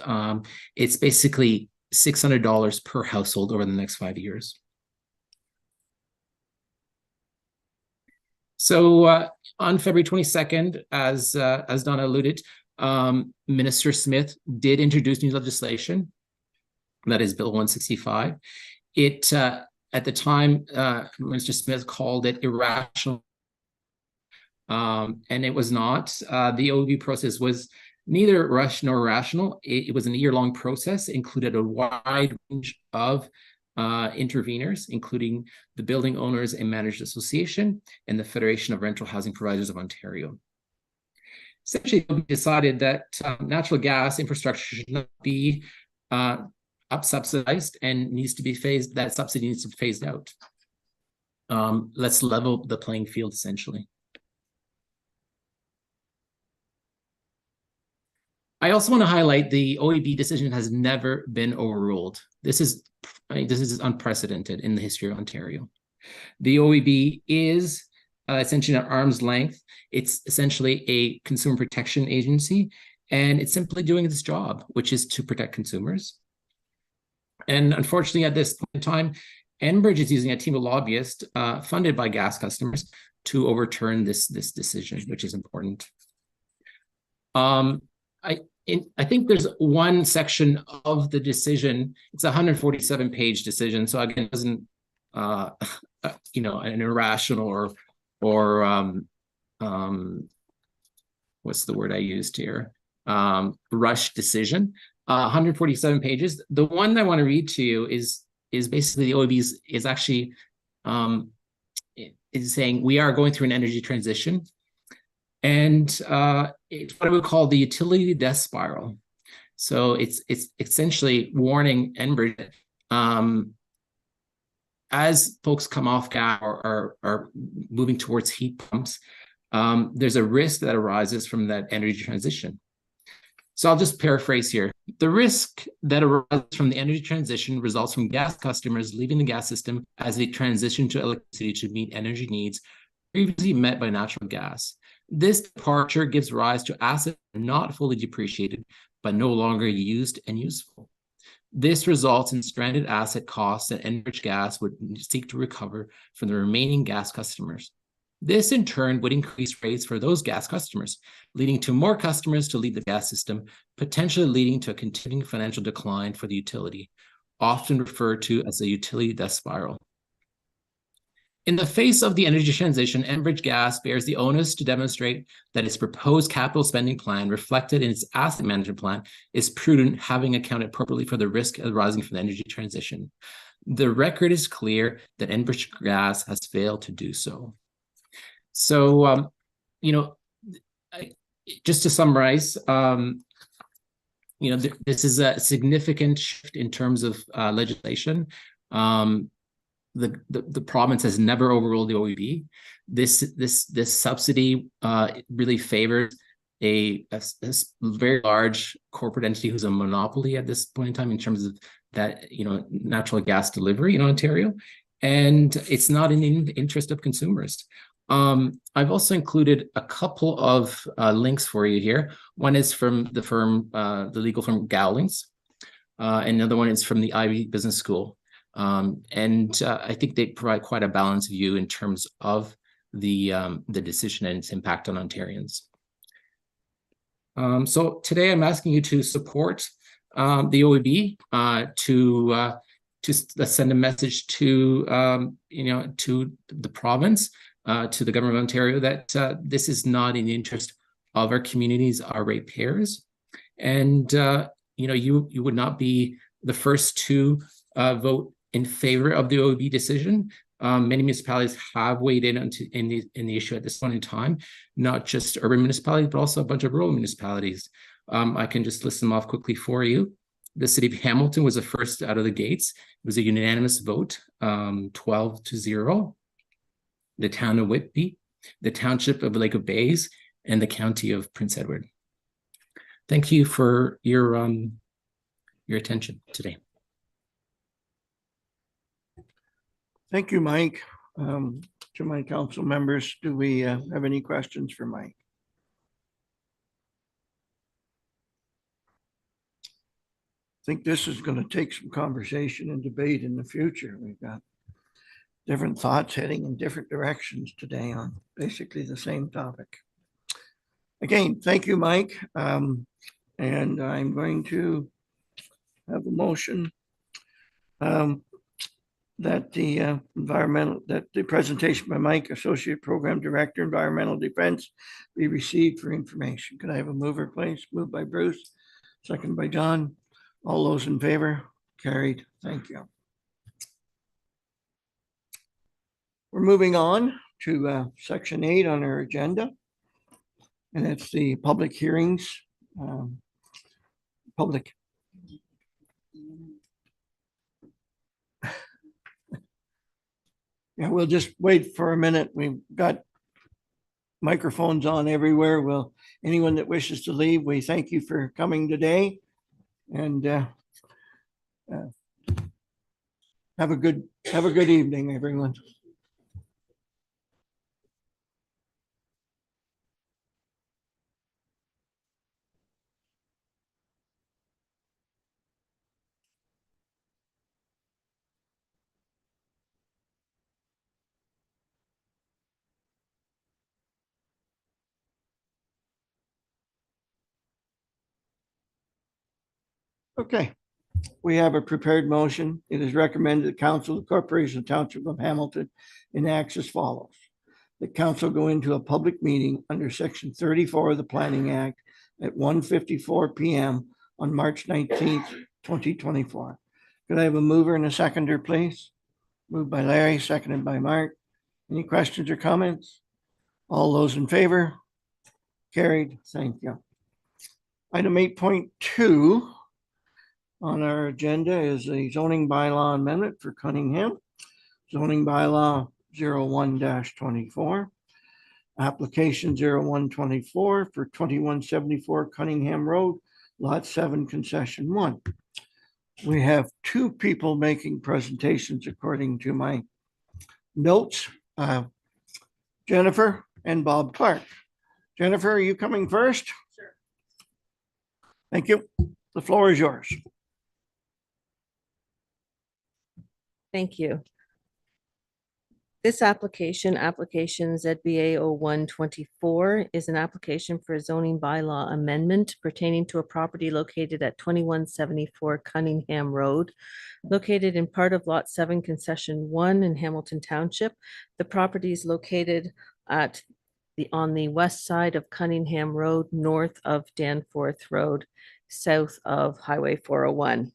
Speaker 8: It's basically $600 per household over the next 5 years. So on February 22nd, as Donna alluded, Minister Smith did introduce new legislation. That is Bill 165. It, at the time, Minister Smith called it irrational, and it was not. The OEB process was neither rushed nor irrational. It was a year-long process, included a wide range of interveners, including the Building Owners and Managers Association and the Federation of Rental Housing Providers of Ontario. Essentially, we decided that natural gas infrastructure should not be up-subsidized and needs to be phased. That subsidy needs to be phased out. Let's level the playing field, essentially. I also want to highlight the OEB decision has never been overruled. This is unprecedented in the history of Ontario. The OEB is essentially at arm's length. It's essentially a consumer protection agency, and it's simply doing its job, which is to protect consumers. And unfortunately, at this point in time, Enbridge is using a team of lobbyists funded by gas customers to overturn this decision, which is important. I think there's one section of the decision. It's a 147-page decision, so again, it wasn't an irrational or what's the word I used here? Rushed decision. 147 pages. The one I want to read to you is basically the OEB is actually is saying we are going through an energy transition, and it's what I would call the utility death spiral. So it's essentially warning Enbridge as folks come off gas or are moving towards heat pumps. There's a risk that arises from that energy transition. So I'll just paraphrase here. The risk that arises from the energy transition results from gas customers leaving the gas system as they transition to electricity to meet energy needs previously met by natural gas. This departure gives rise to assets not fully depreciated, but no longer used and useful. This results in stranded asset costs that Enbridge Gas would seek to recover from the remaining gas customers. This, in turn, would increase rates for those gas customers, leading to more customers to leave the gas system, potentially leading to a continuing financial decline for the utility, often referred to as the utility death spiral. In the face of the energy transition, Enbridge Gas bears the onus to demonstrate that its proposed capital spending plan, reflected in its asset management plan, is prudent, having accounted appropriately for the risk arising from the energy transition. The record is clear that Enbridge Gas has failed to do so. So, just to summarize, this is a significant shift in terms of legislation. The province has never overruled the OEB. This subsidy really favors a very large corporate entity who's a monopoly at this point in time in terms of that natural gas delivery in Ontario, and it's not in the interest of consumers. I've also included a couple of links for you here. One is from the firm, the legal firm Gowlings. Another one is from the Ivey Business School. And I think they provide quite a balanced view in terms of the decision and its impact on Ontarians. So today I'm asking you to support the OEB to send a message to to the province to the government of Ontario that this is not in the interest of our communities, our ratepayers. And, you would not be the first to vote in favor of the OEB decision. Many municipalities have weighed in in the issue at this point in time, not just urban municipalities, but also a bunch of rural municipalities. I can just list them off quickly for you. The city of Hamilton was the first out of the gates. It was a unanimous vote, 12-0. The town of Whitby, the township of Lake of Bays, and the county of Prince Edward. Thank you for your attention today.
Speaker 1: Thank you, Mike. To my council members, do we have any questions for Mike? I think this is going to take some conversation and debate in the future. We've got different thoughts heading in different directions today on basically the same topic. Again, thank you, Mike. And I'm going to have a motion that the presentation by Mike, Associate Program Director, Environmental Defense, be received for information. Could I have a mover, please? Moved by Bruce, second by John. All those in favor? Carried. Thank you. We're moving on to section 8 on our agenda, and it's the public hearings. Yeah, we'll just wait for a minute. We've got microphones on everywhere. Well, anyone that wishes to leave, we thank you for coming today, and have a good evening, everyone. Okay, we have a prepared motion. It is recommended the Council of the Corporation of Township of Hamilton enacts as follows. The council go into a public meeting under section 34 of the Planning Act at 1:54 p.m. on March 19th, 2024. Could I have a mover and a seconder, please? Moved by Larry, seconded by Mark. Any questions or comments? All those in favor? Carried. Thank you. Item 8.2 on our agenda is a zoning bylaw amendment for Cunningham. Zoning bylaw 01-24. Application 0124 for 2174 Cunningham Road, Lot 7, Concession 1. We have two people making presentations according to my notes, Jennifer and Bob Clark. Jennifer, are you coming first? Sure. Thank you. The floor is yours.
Speaker 9: Thank you. This application ZBA 0124, is an application for a zoning bylaw amendment pertaining to a property located at 2174 Cunningham Road, located in part of Lot 7, Concession 1 in Hamilton Township. The property is located on the west side of Cunningham Road, north of Danforth Road, south of Highway 401.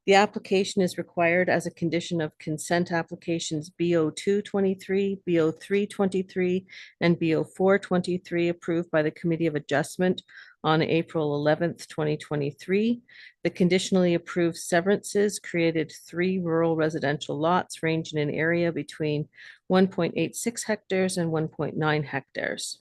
Speaker 9: The application is required as a condition of consent applications BO223, BO323, and BO423 approved by the Committee of Adjustment on April 11th, 2023. The conditionally approved severances created 3 rural residential lots ranging in area between 1.86 hectares and 1.9 hectares.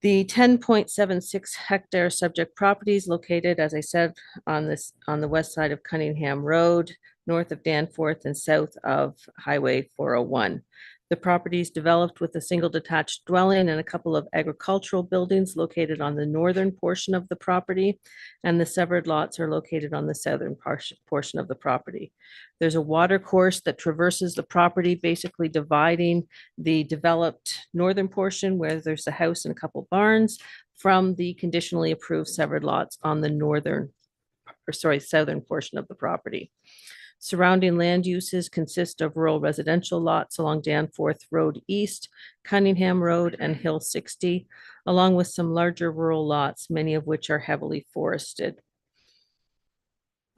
Speaker 9: The 10.76 hectare subject property is located, as I said, on the west side of Cunningham Road, north of Danforth and south of Highway 401. The property is developed with a single detached dwelling and a couple of agricultural buildings located on the northern portion of the property, and the severed lots are located on the southern portion of the property. There's a water course that traverses the property, basically dividing the developed northern portion where there's a house and a couple barns from the conditionally approved severed lots on the southern portion of the property. Surrounding land uses consist of rural residential lots along Danforth Road East, Cunningham Road, and Hill 60, along with some larger rural lots, many of which are heavily forested.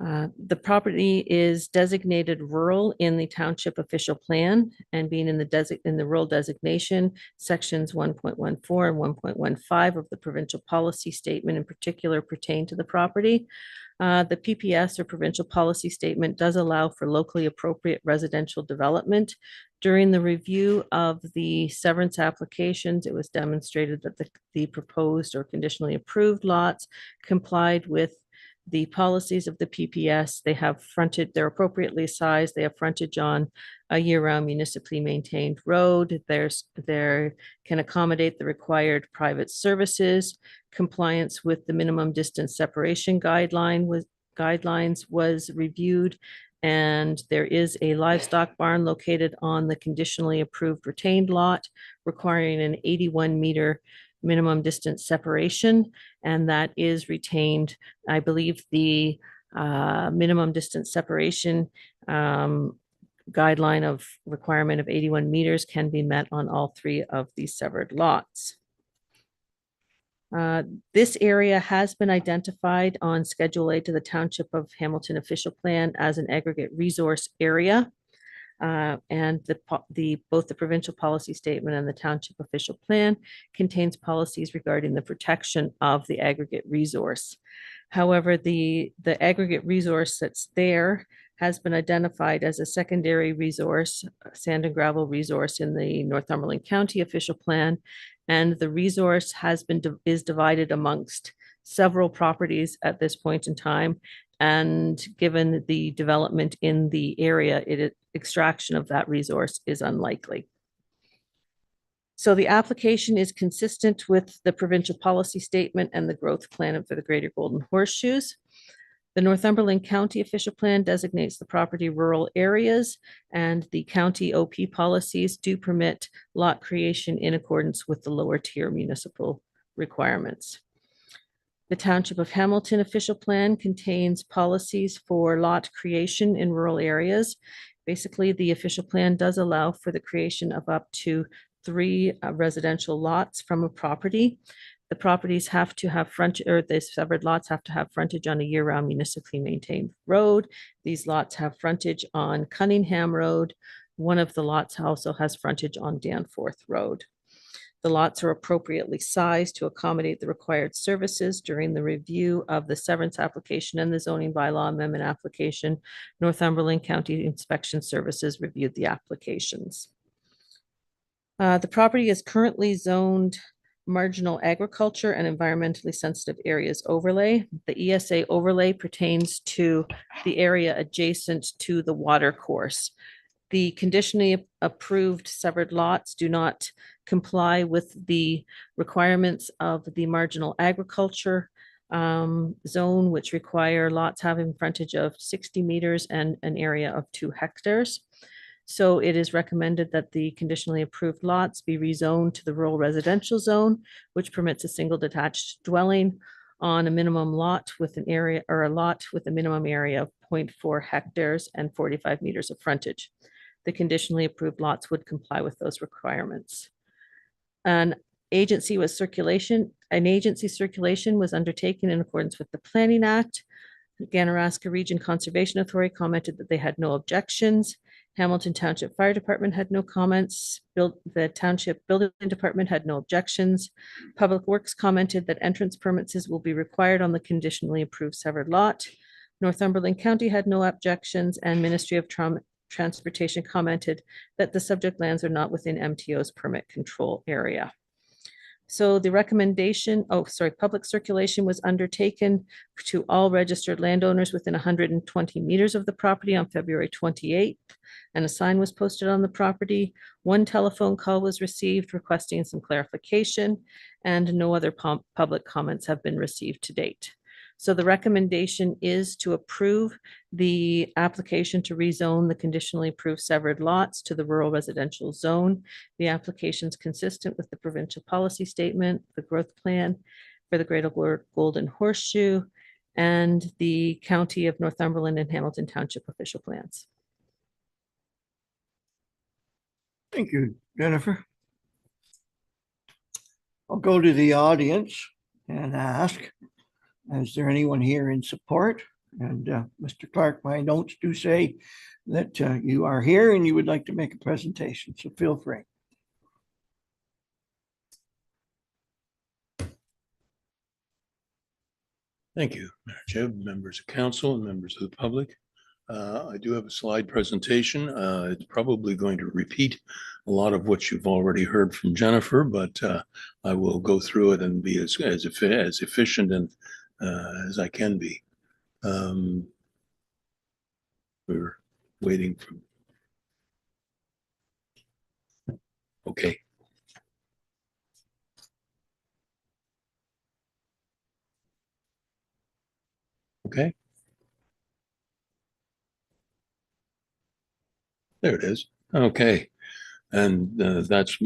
Speaker 9: The property is designated rural in the township official plan, and being in the rural designation, sections 1.14 and 1.15 of the provincial policy statement in particular pertain to the property. The PPS or provincial policy statement does allow for locally appropriate residential development. During the review of the severance applications, it was demonstrated that the proposed or conditionally approved lots complied with the policies of the PPS. They have fronted, they're appropriately sized, they have frontage on a year-round municipally maintained road. There can accommodate the required private services. Compliance with the minimum distance separation guidelines was reviewed. And there is a livestock barn located on the conditionally approved retained lot, requiring an 81-meter minimum distance separation, and that is retained. I believe the minimum distance separation guideline of requirement of 81 meters can be met on all three of these severed lots. This area has been identified on Schedule A to the Township of Hamilton official plan as an aggregate resource area. And both the provincial policy statement and the township official plan contains policies regarding the protection of the aggregate resource. However, the aggregate resource that's there has been identified as a secondary resource, sand and gravel resource in the Northumberland County official plan. And the resource is divided amongst several properties at this point in time. And given the development in the area, extraction of that resource is unlikely. So the application is consistent with the provincial policy statement and the growth plan for the Greater Golden Horseshoes. The Northumberland County official plan designates the property rural areas, and the county OP policies do permit lot creation in accordance with the lower tier municipal requirements. The Township of Hamilton official plan contains policies for lot creation in rural areas. Basically, the official plan does allow for the creation of up to 3 residential lots from a property. The properties have to have the severed lots have to have frontage on a year-round municipally maintained road. These lots have frontage on Cunningham Road. One of the lots also has frontage on Danforth Road. The lots are appropriately sized to accommodate the required services. During the review of the severance application and the zoning bylaw amendment application, Northumberland County Inspection Services reviewed the applications. The property is currently zoned marginal agriculture and environmentally sensitive areas overlay. The ESA overlay pertains to the area adjacent to the water course. The conditionally approved severed lots do not comply with the requirements of the marginal agriculture zone, which require lots having frontage of 60 meters and an area of 2 hectares. So it is recommended that the conditionally approved lots be rezoned to the rural residential zone, which permits a single detached dwelling on a minimum lot with an area or a lot with a minimum area of 0.4 hectares and 45 meters of frontage. The conditionally approved lots would comply with those requirements. An agency circulation was undertaken in accordance with the Planning Act. The Ganaraska Region Conservation Authority commented that they had no objections. Hamilton Township Fire Department had no comments. The Township Building Department had no objections. Public Works commented that entrance permits will be required on the conditionally approved severed lot. Northumberland County had no objections, and Ministry of Transportation commented that the subject lands are not within MTO's permit control area. So the recommendation, public circulation was undertaken to all registered landowners within 120 meters of the property on February 28th, and a sign was posted on the property. 1 telephone call was received requesting some clarification, and no other public comments have been received to date. So the recommendation is to approve the application to rezone the conditionally approved severed lots to the rural residential zone. The application is consistent with the provincial policy statement, the growth plan for the Greater Golden Horseshoe, and the County of Northumberland and Hamilton Township official plans.
Speaker 1: Thank you, Jennifer. I'll go to the audience and ask, is there anyone here in support? And Mr. Clark, my notes do say that you are here and you would like to make a presentation, so feel free.
Speaker 10: Thank you, Mayor Jeb, members of council and members of the public. I do have a slide presentation. It's probably going to repeat a lot of what you've already heard from Jennifer, but I will go through it and be as efficient and as I can be. We're waiting for. Okay. Okay. There it is. Okay. And that's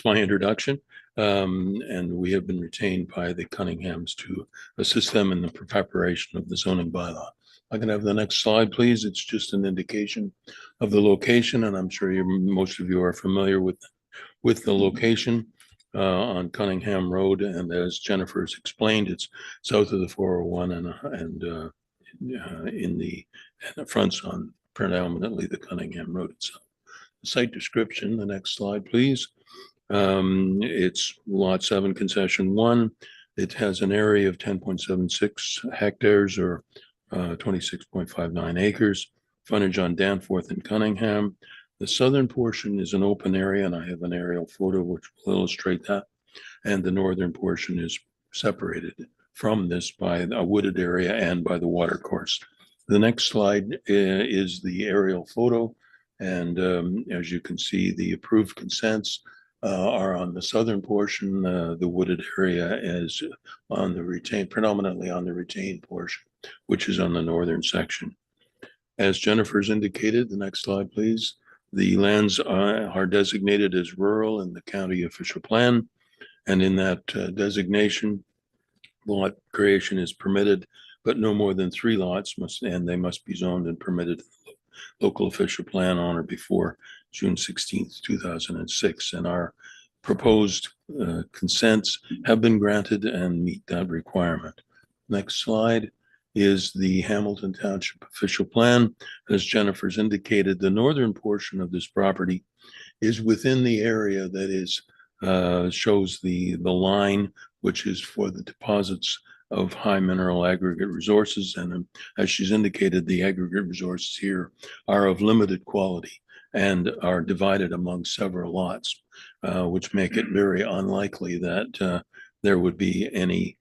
Speaker 10: my introduction. And we have been retained by the Cunninghams to assist them in the preparation of the zoning bylaw. I can have the next slide, please. It's just an indication of the location, and I'm sure most of you are familiar with the location on Cunningham Road. And as Jennifer has explained, it's south of the 401 and in the fronts on predominantly the Cunningham Road itself. The site description, the next slide, please. It's Lot 7, Concession 1. It has an area of 10.76 hectares or 26.59 acres, frontage on Danforth and Cunningham. The southern portion is an open area, and I have an aerial photo which will illustrate that. And the northern portion is separated from this by a wooded area and by the water course. The next slide is the aerial photo. And as you can see, the approved consents are on the southern portion. The wooded area is on the retained, predominantly on the retained portion, which is on the northern section. As Jennifer's indicated, the next slide, please. The lands are designated as rural in the county official plan. And in that designation, lot creation is permitted, but no more than 3 lots and they must be zoned and permitted local official plan on or before June 16th, 2006. And our proposed consents have been granted and meet that requirement. Next slide is the Hamilton Township official plan. As Jennifer's indicated, the northern portion of this property is within the area that is shows the line, which is for the deposits of high mineral aggregate resources. And as she's indicated, the aggregate resources here are of limited quality and are divided among several lots, which make it very unlikely that there would be any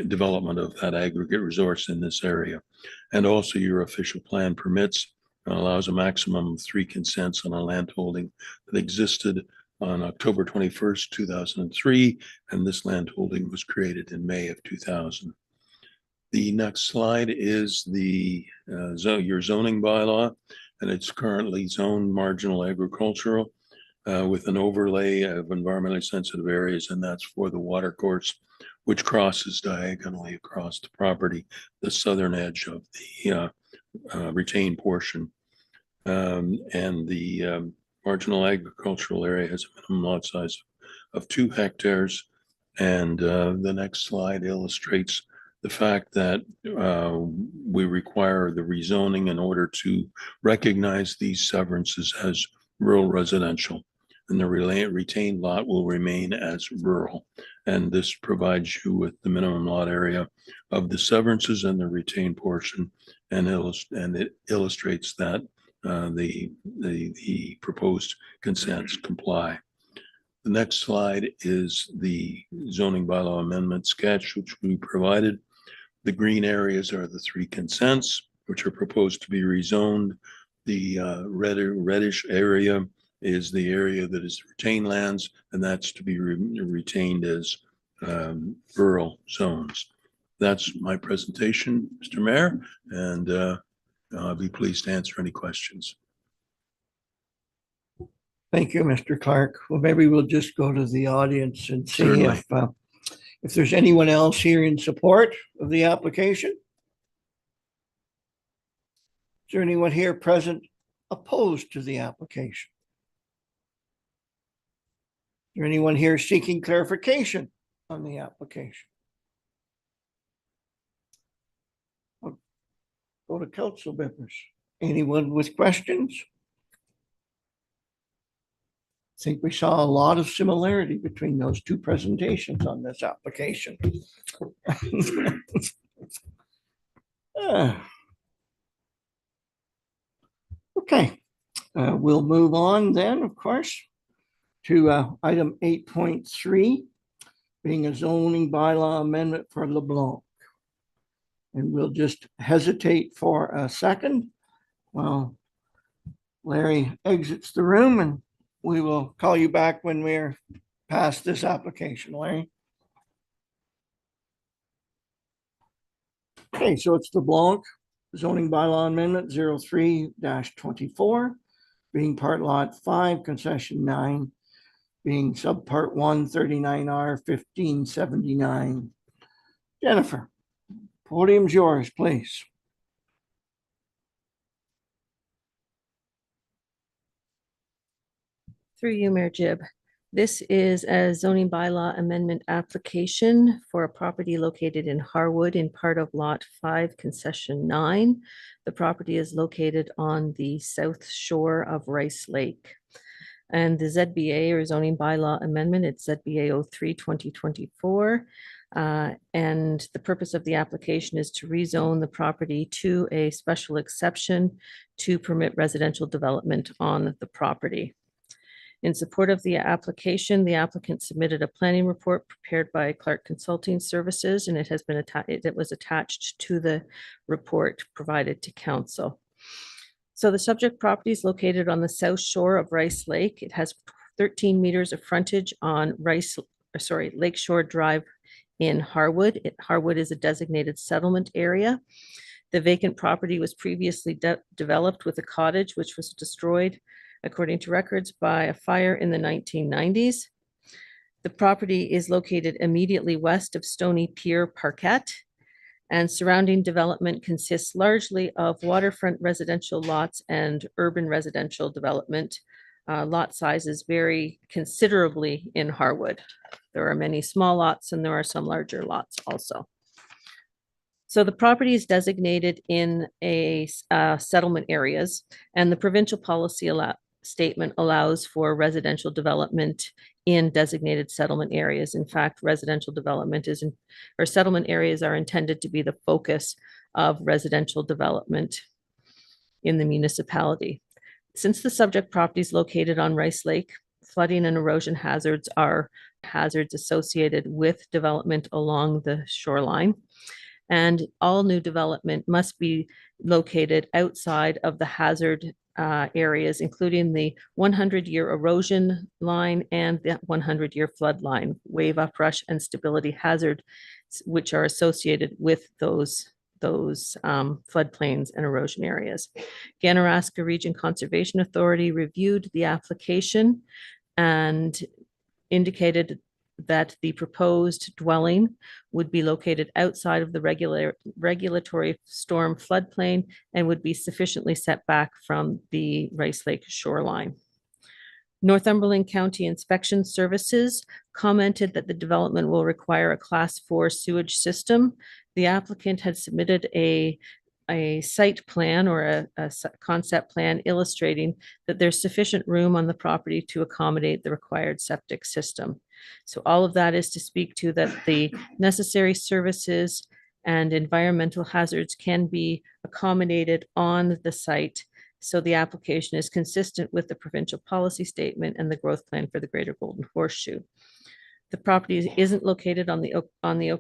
Speaker 10: development of that aggregate resource in this area. And also your official plan permits and allows a maximum of 3 consents on a land holding that existed on October 21st, 2003, and this land holding was created in May of 2000. The next slide is the your zoning bylaw, and it's currently zoned marginal agricultural with an overlay of environmentally sensitive areas, and that's for the water course, which crosses diagonally across the property, the southern edge of the retained portion. And the marginal agricultural area has a minimum lot size of 2 hectares. And the next slide illustrates the fact that we require the rezoning in order to recognize these severances as rural residential. And the retained lot will remain as rural. And this provides you with the minimum lot area of the severances and the retained portion, and it illustrates that the proposed consents comply. The next slide is the zoning bylaw amendment sketch, which we provided. The green areas are the 3 consents, which are proposed to be rezoned. The reddish area is the area that is retained lands, and that's to be retained as rural zones. That's my presentation, Mr. Mayor, and I'll be pleased to answer any questions.
Speaker 1: Thank you, Mr. Clark. Well, maybe we'll just go to the audience and see
Speaker 10: Certainly.
Speaker 1: if If there's anyone else here in support of the application? Is there anyone here present opposed to the application? Is there anyone here seeking clarification on the application? I'll go to council members. Anyone with questions? I think we saw a lot of similarity between those two presentations on this application. Okay, we'll move on then, of course, to item 8.3, being a zoning bylaw amendment for LeBlanc. And we'll just hesitate for a second while Larry exits the room, and we will call you back when we're past this application, Larry. Okay, so it's LeBlanc zoning bylaw amendment 03-24, being part lot 5, concession 9, being subpart 1, 39R 1579. Jennifer, podium's yours, please.
Speaker 9: Through you, Mayor Jib. This is a zoning bylaw amendment application for a property located in Harwood in part of Lot 5, Concession 9. The property is located on the south shore of Rice Lake. And the ZBA, or zoning bylaw amendment, it's ZBA 03-2024. And the purpose of the application is to rezone the property to a special exception to permit residential development on the property. In support of the application, the applicant submitted a planning report prepared by Clark Consulting Services, and it has been it was attached to the report provided to council. So the subject property is located on the south shore of Rice Lake. It has 13 meters of frontage on Lakeshore Drive in Harwood. Harwood is a designated settlement area. The vacant property was previously developed with a cottage, which was destroyed according to records, by a fire in the 1990s. The property is located immediately west of Stony Pier Parquet, and surrounding development consists largely of waterfront residential lots and urban residential development. Lot sizes vary considerably in Harwood. There are many small lots and there are some larger lots also. So the property is designated in a settlement areas, and the provincial policy statement allows for residential development in designated settlement areas. In fact, residential development or settlement areas are intended to be the focus of residential development in the municipality. Since the subject property is located on Rice Lake, flooding and erosion hazards are hazards associated with development along the shoreline. And all new development must be located outside of the hazard areas, including the 100-year erosion line and the 100-year flood line, wave uprush and stability hazard, which are associated with those floodplains and erosion areas. Ganaraska Region Conservation Authority reviewed the application and indicated that the proposed dwelling would be located outside of the regulatory storm floodplain and would be sufficiently set back from the Rice Lake shoreline. Northumberland County Inspection Services commented that the development will require a Class 4 sewage system. The applicant had submitted a site plan or a concept plan illustrating that there's sufficient room on the property to accommodate the required septic system. So all of that is to speak to that the necessary services and environmental hazards can be accommodated on the site. So the application is consistent with the provincial policy statement and the growth plan for the Greater Golden Horseshoe. The property isn't located on the Oak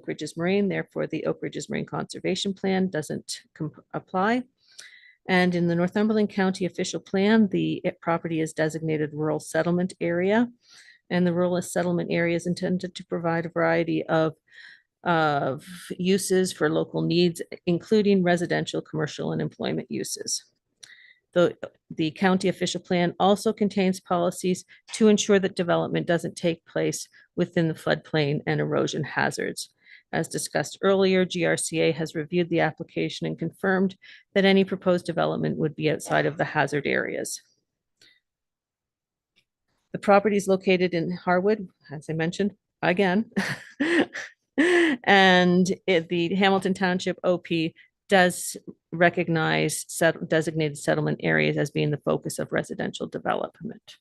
Speaker 9: Ridges Moraine, therefore the Oak Ridges Moraine Conservation Plan doesn't apply. And in the Northumberland County official plan, the property is designated rural settlement area. And the rural settlement area is intended to provide a variety of uses for local needs, including residential, commercial, and employment uses. The county official plan also contains policies to ensure that development doesn't take place within the floodplain and erosion hazards. As discussed earlier, GRCA has reviewed the application and confirmed that any proposed development would be outside of the hazard areas. The property is located in Harwood, as I mentioned, again. And the Hamilton Township OP does recognize designated settlement areas as being the focus of residential development.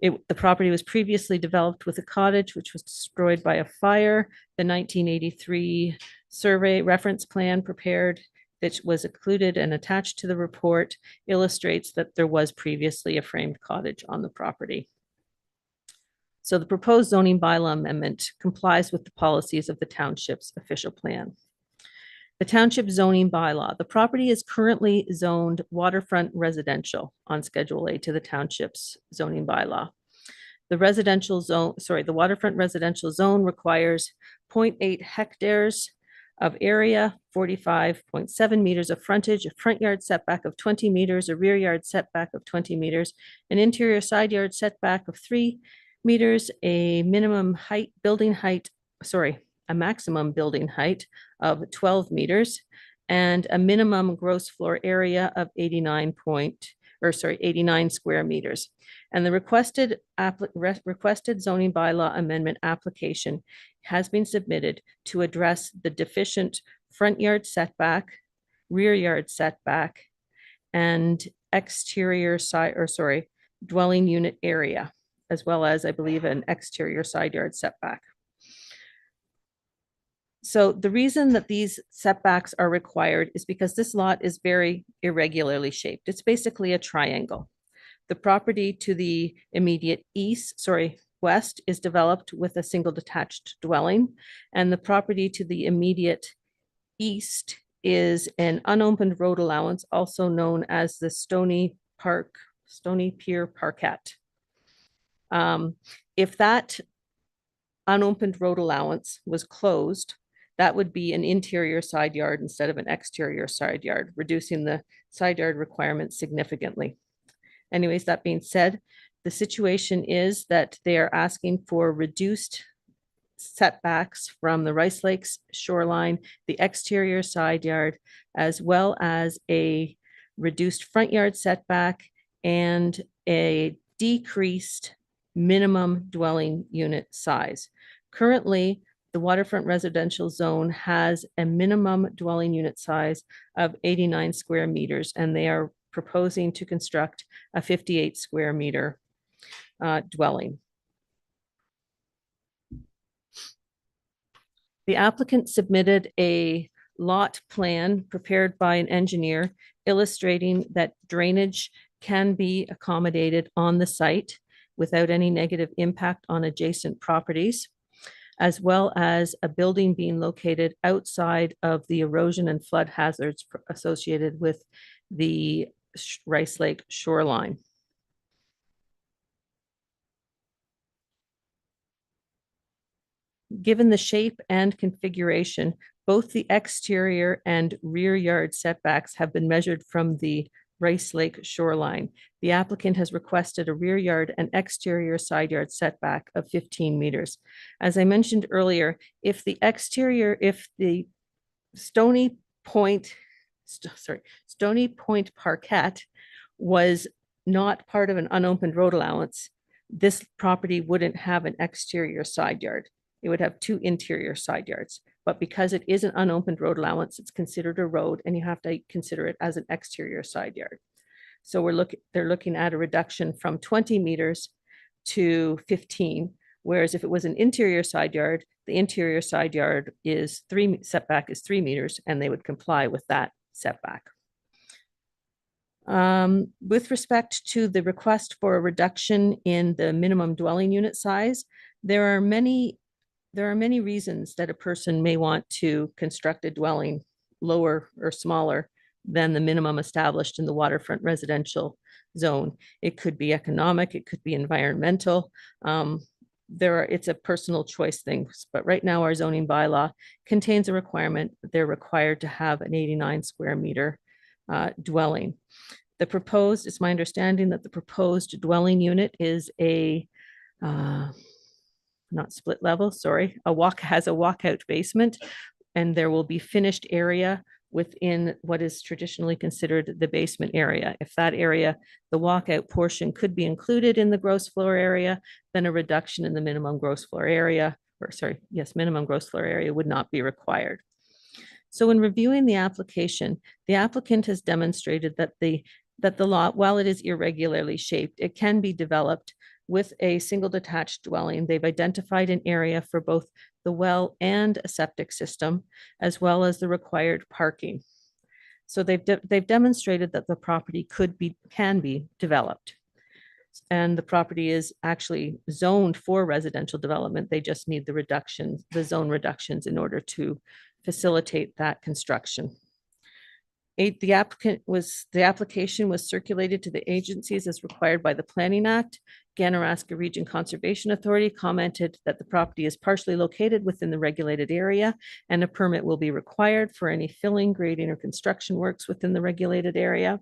Speaker 9: The property was previously developed with a cottage, which was destroyed by a fire. The 1983 survey reference plan prepared that was included and attached to the report illustrates that there was previously a framed cottage on the property. So the proposed zoning bylaw amendment complies with the policies of the township's official plan. The township zoning bylaw, the property is currently zoned waterfront residential on Schedule A to the township's zoning bylaw. The waterfront residential zone requires 0.8 hectares of area, 45.7 meters of frontage, a front yard setback of 20 meters, a rear yard setback of 20 meters, an interior side yard setback of 3 meters, a maximum building height of 12 meters, and a minimum gross floor area of 89 square meters. And the requested zoning bylaw amendment application has been submitted to address the deficient front yard setback, rear yard setback, and dwelling unit area, as well as, I believe, an exterior side yard setback. So the reason that these setbacks are required is because this lot is very irregularly shaped. It's basically a triangle. The property to the immediate west is developed with a single detached dwelling, and the property to the immediate east is an unopened road allowance, also known as the Stony Pier Parkette. If that unopened road allowance was closed, that would be an interior side yard instead of an exterior side yard, reducing the side yard requirement significantly. Anyways, that being said, the situation is that they are asking for reduced setbacks from the Rice Lakes shoreline, the exterior side yard, as well as a reduced front yard setback and a decreased minimum dwelling unit size. Currently, the waterfront residential zone has a minimum dwelling unit size of 89 square meters, and they are proposing to construct a 58 square meter dwelling. The applicant submitted a lot plan prepared by an engineer illustrating that drainage can be accommodated on the site without any negative impact on adjacent properties, as well as a building being located outside of the erosion and flood hazards associated with the Rice Lake shoreline. Given the shape and configuration, both the exterior and rear yard setbacks have been measured from the Rice Lake shoreline. The applicant has requested a rear yard and exterior side yard setback of 15 meters. As I mentioned earlier, if the Stony Point Parkette was not part of an unopened road allowance, this property wouldn't have an exterior side yard. It would have two interior side yards. But because it is an unopened road allowance, it's considered a road and you have to consider it as an exterior side yard. So they're looking at a reduction from 20 meters to 15, whereas if it was an interior side yard, the interior side yard setback is 3 meters, and they would comply with that setback. With respect to the request for a reduction in the minimum dwelling unit size, there are many reasons that a person may want to construct a dwelling lower or smaller than the minimum established in the waterfront residential zone. It could be economic, it could be environmental. It's a personal choice thing, but right now our zoning bylaw contains a requirement that they're required to have an 89 square meter dwelling. It's my understanding that the proposed dwelling unit is a, not split level, sorry, has a walkout basement, and there will be finished area within what is traditionally considered the basement area. If that area, the walkout portion could be included in the gross floor area, then a reduction in the minimum gross floor area, minimum gross floor area would not be required. So in reviewing the application, the applicant has demonstrated that the lot, while it is irregularly shaped, it can be developed with a single detached dwelling. They've identified an area for both the well and a septic system, as well as the required parking. So they've demonstrated that the property can be developed. And the property is actually zoned for residential development. They just need the zone reductions in order to facilitate that construction. The application was circulated to the agencies as required by the Planning Act. Ganaraska Region Conservation Authority commented that the property is partially located within the regulated area and a permit will be required for any filling, grading, or construction works within the regulated area.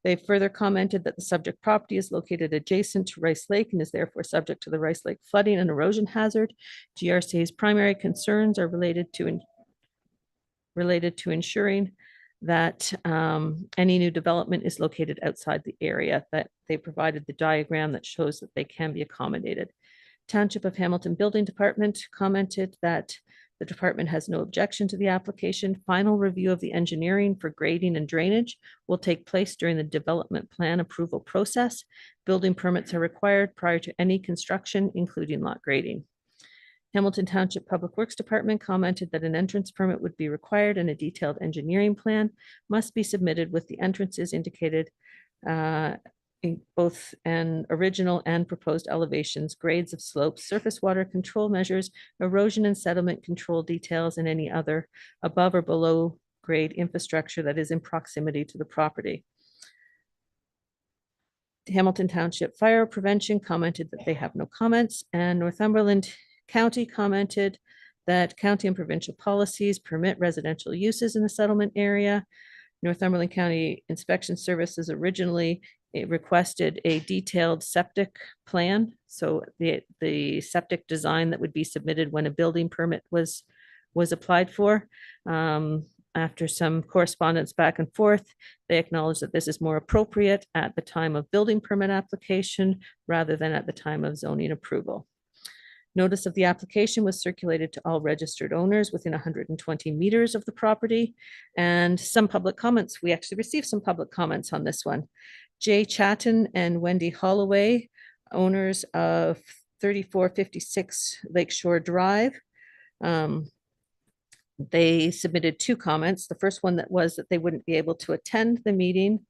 Speaker 9: They further commented that the subject property is located adjacent to Rice Lake and is therefore subject to the Rice Lake flooding and erosion hazard. GRC's primary concerns are related to ensuring that any new development is located outside the area, that they provided the diagram that shows that they can be accommodated. Township of Hamilton Building Department commented that the department has no objection to the application. Final review of the engineering for grading and drainage will take place during the development plan approval process. Building permits are required prior to any construction, including lot grading. Hamilton Township Public Works Department commented that an entrance permit would be required and a detailed engineering plan must be submitted with the entrances indicated in both an original and proposed elevations, grades of slopes, surface water control measures, erosion and settlement control details, and any other above or below grade infrastructure that is in proximity to the property. Hamilton Township Fire Prevention commented that they have no comments, and Northumberland County commented that county and provincial policies permit residential uses in the settlement area. Northumberland County Inspection Services originally requested a detailed septic plan. So the septic design that would be submitted when a building permit was applied for. After some correspondence back and forth, they acknowledged that this is more appropriate at the time of building permit application rather than at the time of zoning approval. Notice of the application was circulated to all registered owners within 120 meters of the property, and some public comments. We actually received some public comments on this one. Jay Chatton and Wendy Holloway, owners of 3456 Lakeshore Drive. They submitted two comments. The first one was that they wouldn't be able to attend the meeting.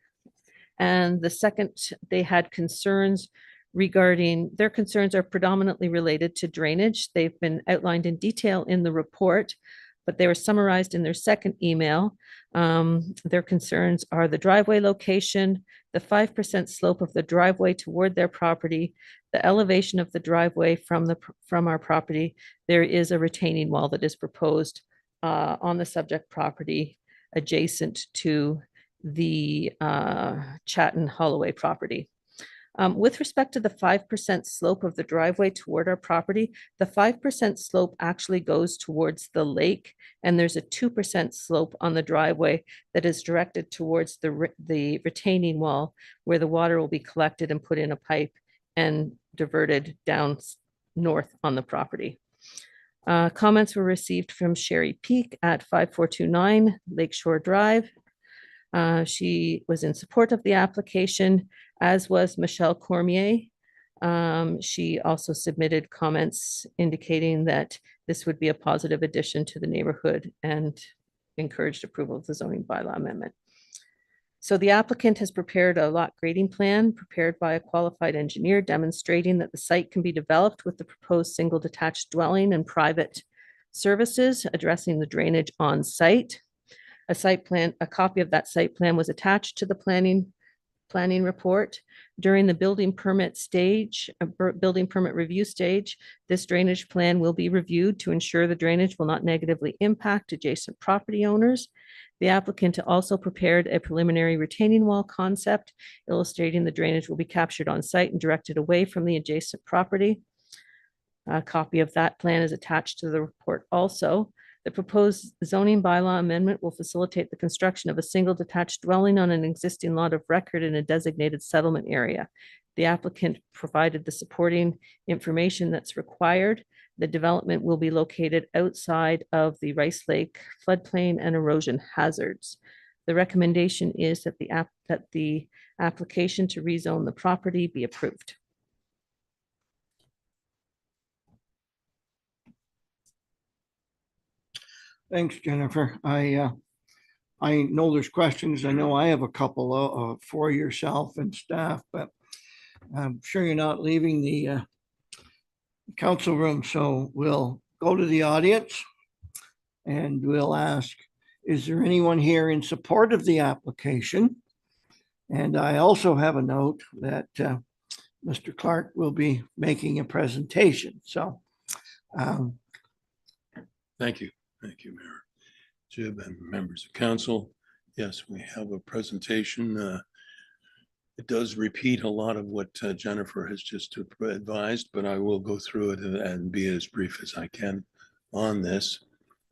Speaker 9: And the second, they had concerns regarding, their concerns are predominantly related to drainage. They've been outlined in detail in the report, but they were summarized in their second email. Their concerns are the driveway location, the 5% slope of the driveway toward their property, the elevation of the driveway from our property. There is a retaining wall that is proposed on the subject property adjacent to the Chatton Holloway property. With respect to the 5% slope of the driveway toward our property, the 5% slope actually goes towards the lake, and there's a 2% slope on the driveway that is directed towards the retaining wall, where the water will be collected and put in a pipe and diverted down north on the property. Comments were received from Sherry Peak at 5429 Lakeshore Drive. She was in support of the application, as was Michelle Cormier. She also submitted comments indicating that this would be a positive addition to the neighborhood and encouraged approval of the zoning bylaw amendment. So the applicant has prepared a lot grading plan prepared by a qualified engineer demonstrating that the site can be developed with the proposed single detached dwelling and private services addressing the drainage on site. A site plan, a copy of that site plan was attached to the planning report. During the building permit stage, building permit review stage, this drainage plan will be reviewed to ensure the drainage will not negatively impact adjacent property owners. The applicant also prepared a preliminary retaining wall concept illustrating the drainage will be captured on site and directed away from the adjacent property. A copy of that plan is attached to the report also. The proposed zoning bylaw amendment will facilitate the construction of a single detached dwelling on an existing lot of record in a designated settlement area. The applicant provided the supporting information that's required. The development will be located outside of the Rice Lake floodplain and erosion hazards. The recommendation is that the application to rezone the property be approved.
Speaker 1: Thanks, Jennifer. I know there's questions. I know I have a couple for yourself and staff, but I'm sure you're not leaving the council room, so we'll go to the audience and we'll ask, is there anyone here in support of the application? And I also have a note that Mr. Clark will be making a presentation. So
Speaker 10: Thank you. Thank you, Mayor Jib and members of council. Yes, we have a presentation. It does repeat a lot of what Jennifer has just advised, but I will go through it and be as brief as I can on this.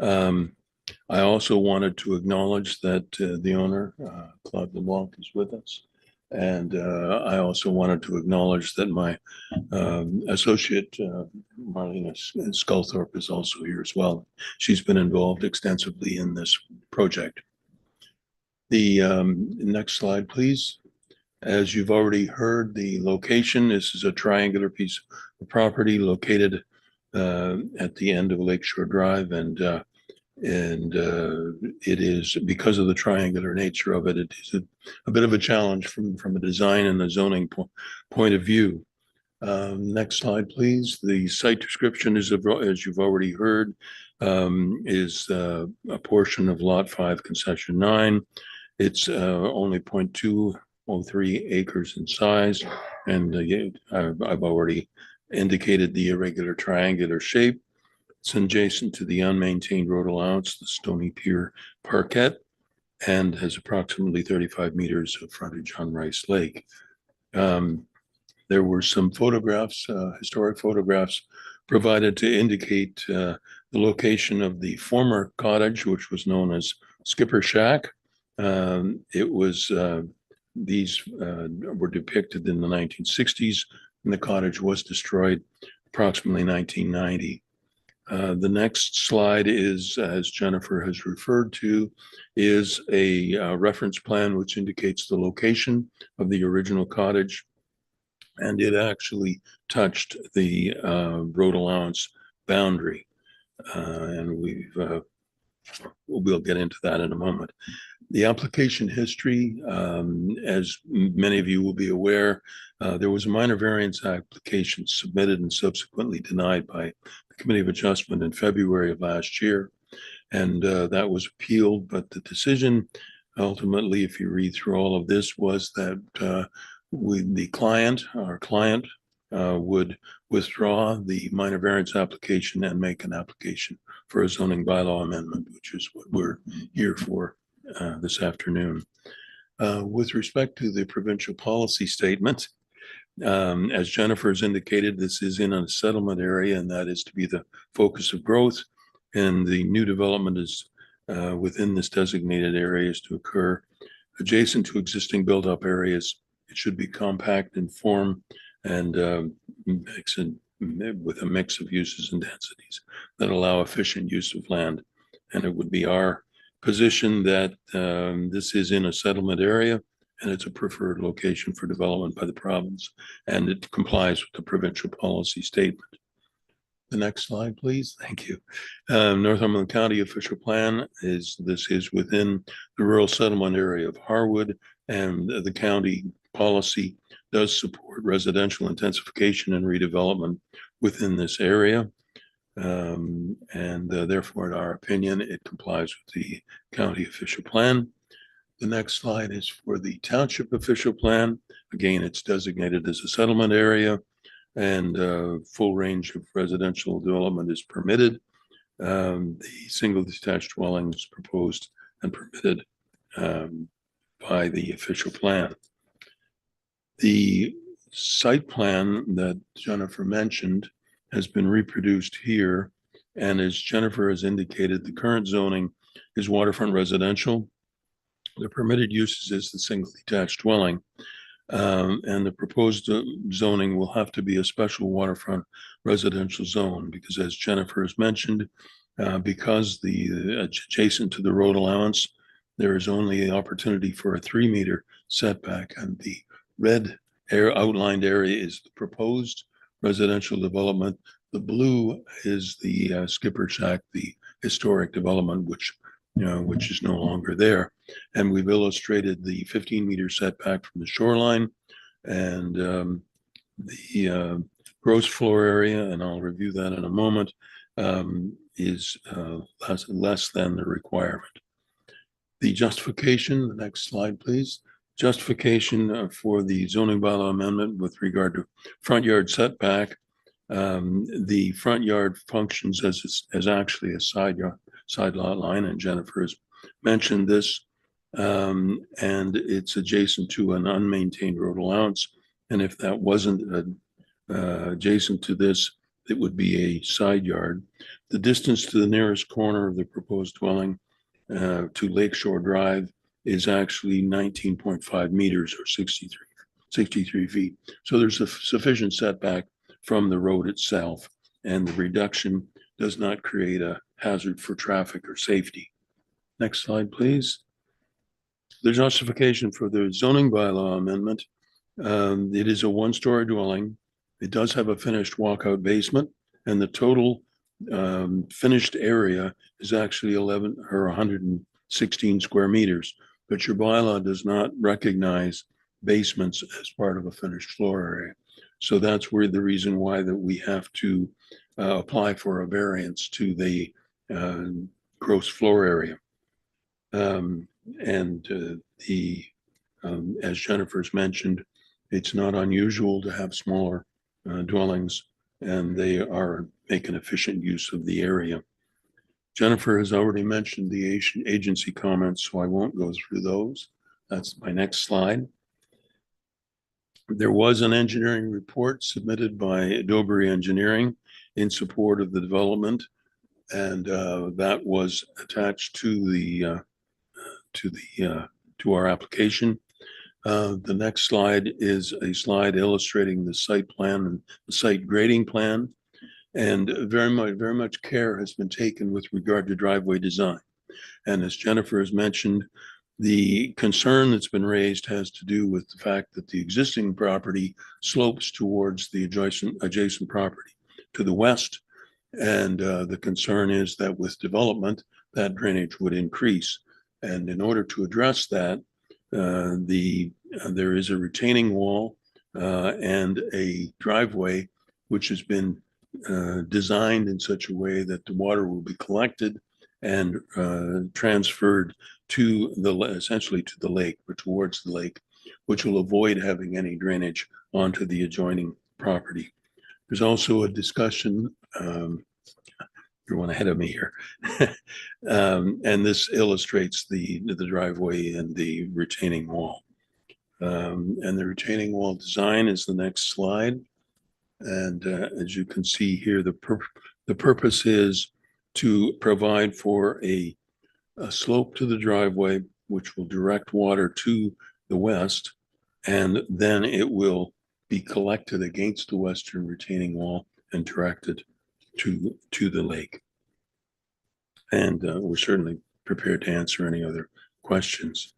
Speaker 10: I also wanted to acknowledge that the owner, Claude LeBlanc, is with us. And I also wanted to acknowledge that my associate, Marlena Sculthorpe, is also here as well. She's been involved extensively in this project. The next slide, please. As you've already heard, the location, this is a triangular piece of property located at the end of Lakeshore Drive, and it is, because of the triangular nature of it, it is a bit of a challenge from a design and the zoning point of view. Next slide, please. The site description is, as you've already heard, is a portion of Lot 5, Concession 9. It's only 0.203 acres in size, and I've already indicated the irregular triangular shape. It's adjacent to the unmaintained road allowance, the Stony Pier Parquet, and has approximately 35 meters of frontage on Rice Lake. There were some photographs, historic photographs, provided to indicate the location of the former cottage, which was known as Skipper Shack. These were depicted in the 1960s, and the cottage was destroyed approximately 1990. The next slide is, as Jennifer has referred to, is a reference plan which indicates the location of the original cottage, and it actually touched the road allowance boundary, and we'll get into that in a moment. The application history, as many of you will be aware, there was a minor variance application submitted and subsequently denied by the Committee of Adjustment in February of last year. And that was appealed, but the decision ultimately, if you read through all of this, was that our client would withdraw the minor variance application and make an application for a zoning bylaw amendment, which is what we're here for this afternoon. With respect to the provincial policy statement, as Jennifer has indicated, this is in a settlement area, and that is to be the focus of growth. And the new development is within this designated area is to occur adjacent to existing built-up areas. It should be compact in form and with a mix of uses and densities that allow efficient use of land. And it would be our position that this is in a settlement area and it's a preferred location for development by the province, and it complies with the provincial policy statement. The next slide, please. Thank you. Northumberland County official plan is within the rural settlement area of Harwood, and the county policy does support residential intensification and redevelopment within this area. Therefore, in our opinion, it complies with the county official plan. The next slide is for the township official plan. Again, it's designated as a settlement area, and full range of residential development is permitted. The single detached dwelling is proposed and permitted by the official plan. The site plan that Jennifer mentioned has been reproduced here. And as Jennifer has indicated, the current zoning is waterfront residential. The permitted uses is the single detached dwelling. And the proposed zoning will have to be a special waterfront residential zone because, as Jennifer has mentioned, because the adjacent to the road allowance, there is only an opportunity for a 3-meter setback, and the red outlined area is the proposed residential development. The blue is the Skipper Shack, the historic development, which is no longer there. And we've illustrated the 15-meter setback from the shoreline and the gross floor area, and I'll review that in a moment, is less than the requirement. The justification, the next slide, please. Justification for the zoning bylaw amendment with regard to front yard setback. The front yard functions as actually a side lot line, and Jennifer has mentioned this, and it's adjacent to an unmaintained road allowance. And if that wasn't adjacent to this, it would be a side yard. The distance to the nearest corner of the proposed dwelling to Lakeshore Drive is actually 19.5 meters or 63 feet. So there's a sufficient setback from the road itself, and the reduction does not create a hazard for traffic or safety. Next slide, please. The justification for the zoning bylaw amendment. It is a 1-story dwelling. It does have a finished walkout basement, and the total finished area is actually 116 square meters. But your bylaw does not recognize basements as part of a finished floor area. So that's where the reason why that we have to apply for a variance to the gross floor area. As Jennifer's mentioned, it's not unusual to have smaller dwellings, and they are making efficient use of the area. Jennifer has already mentioned the agency comments, so I won't go through those. That's my next slide. There was an engineering report submitted by Dobry Engineering in support of the development, and that was attached to our application. The next slide is a slide illustrating the site plan and the site grading plan. And very much care has been taken with regard to driveway design. And as Jennifer has mentioned, the concern that's been raised has to do with the fact that the existing property slopes towards the adjacent property to the west. And the concern is that with development, that drainage would increase. And in order to address that, there is a retaining wall and a driveway which has been designed in such a way that the water will be collected and transferred to essentially to the lake or towards the lake, which will avoid having any drainage onto the adjoining property. There's also a discussion, you're one ahead of me here, and this illustrates the driveway and the retaining wall. And the retaining wall design is the next slide. And as you can see here, the purpose is to provide for a slope to the driveway, which will direct water to the west, and then it will be collected against the western retaining wall and directed to the lake. And we're certainly prepared to answer any other questions.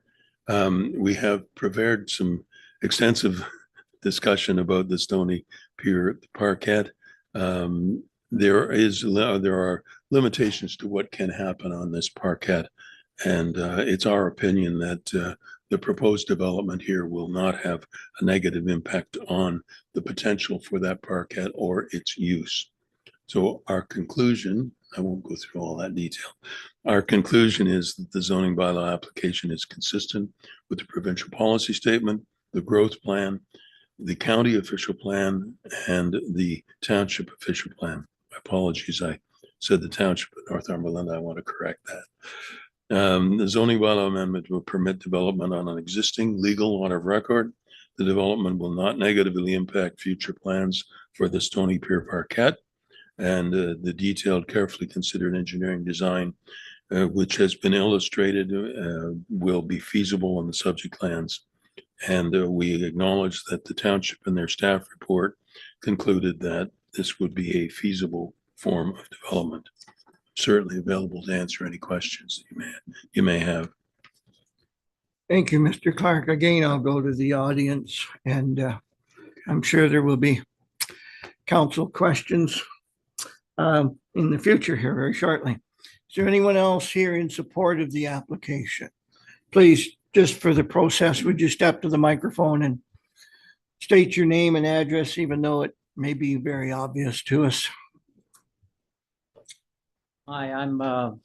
Speaker 10: We have prepared some extensive discussion about the Stony Pier Parkette. There are limitations to what can happen on this parkette, and it's our opinion that the proposed development here will not have a negative impact on the potential for that parkette or its use. So our conclusion, I won't go through all that detail. Our conclusion is that the zoning bylaw application is consistent with the provincial policy statement, the growth plan, the county official plan, and the township official plan. Apologies, I said the township of Northumberland. I want to correct that. The zoning bylaw amendment will permit development on an existing legal lot of record. The development will not negatively impact future plans for the Stony Pier Parquet. And the detailed, carefully considered engineering design, which has been illustrated, will be feasible on the subject lands. And we acknowledge that the township in their staff report concluded that this would be a feasible form of development. Certainly available to answer any questions that you may have.
Speaker 1: Thank you, Mr. Clark. Again, I'll go to the audience, and I'm sure there will be council questions in the future here very shortly. Is there anyone else here in support of the application? Please, just for the process, would you step to the microphone and state your name and address, even though it may be very obvious to us?
Speaker 7: Hi, I'm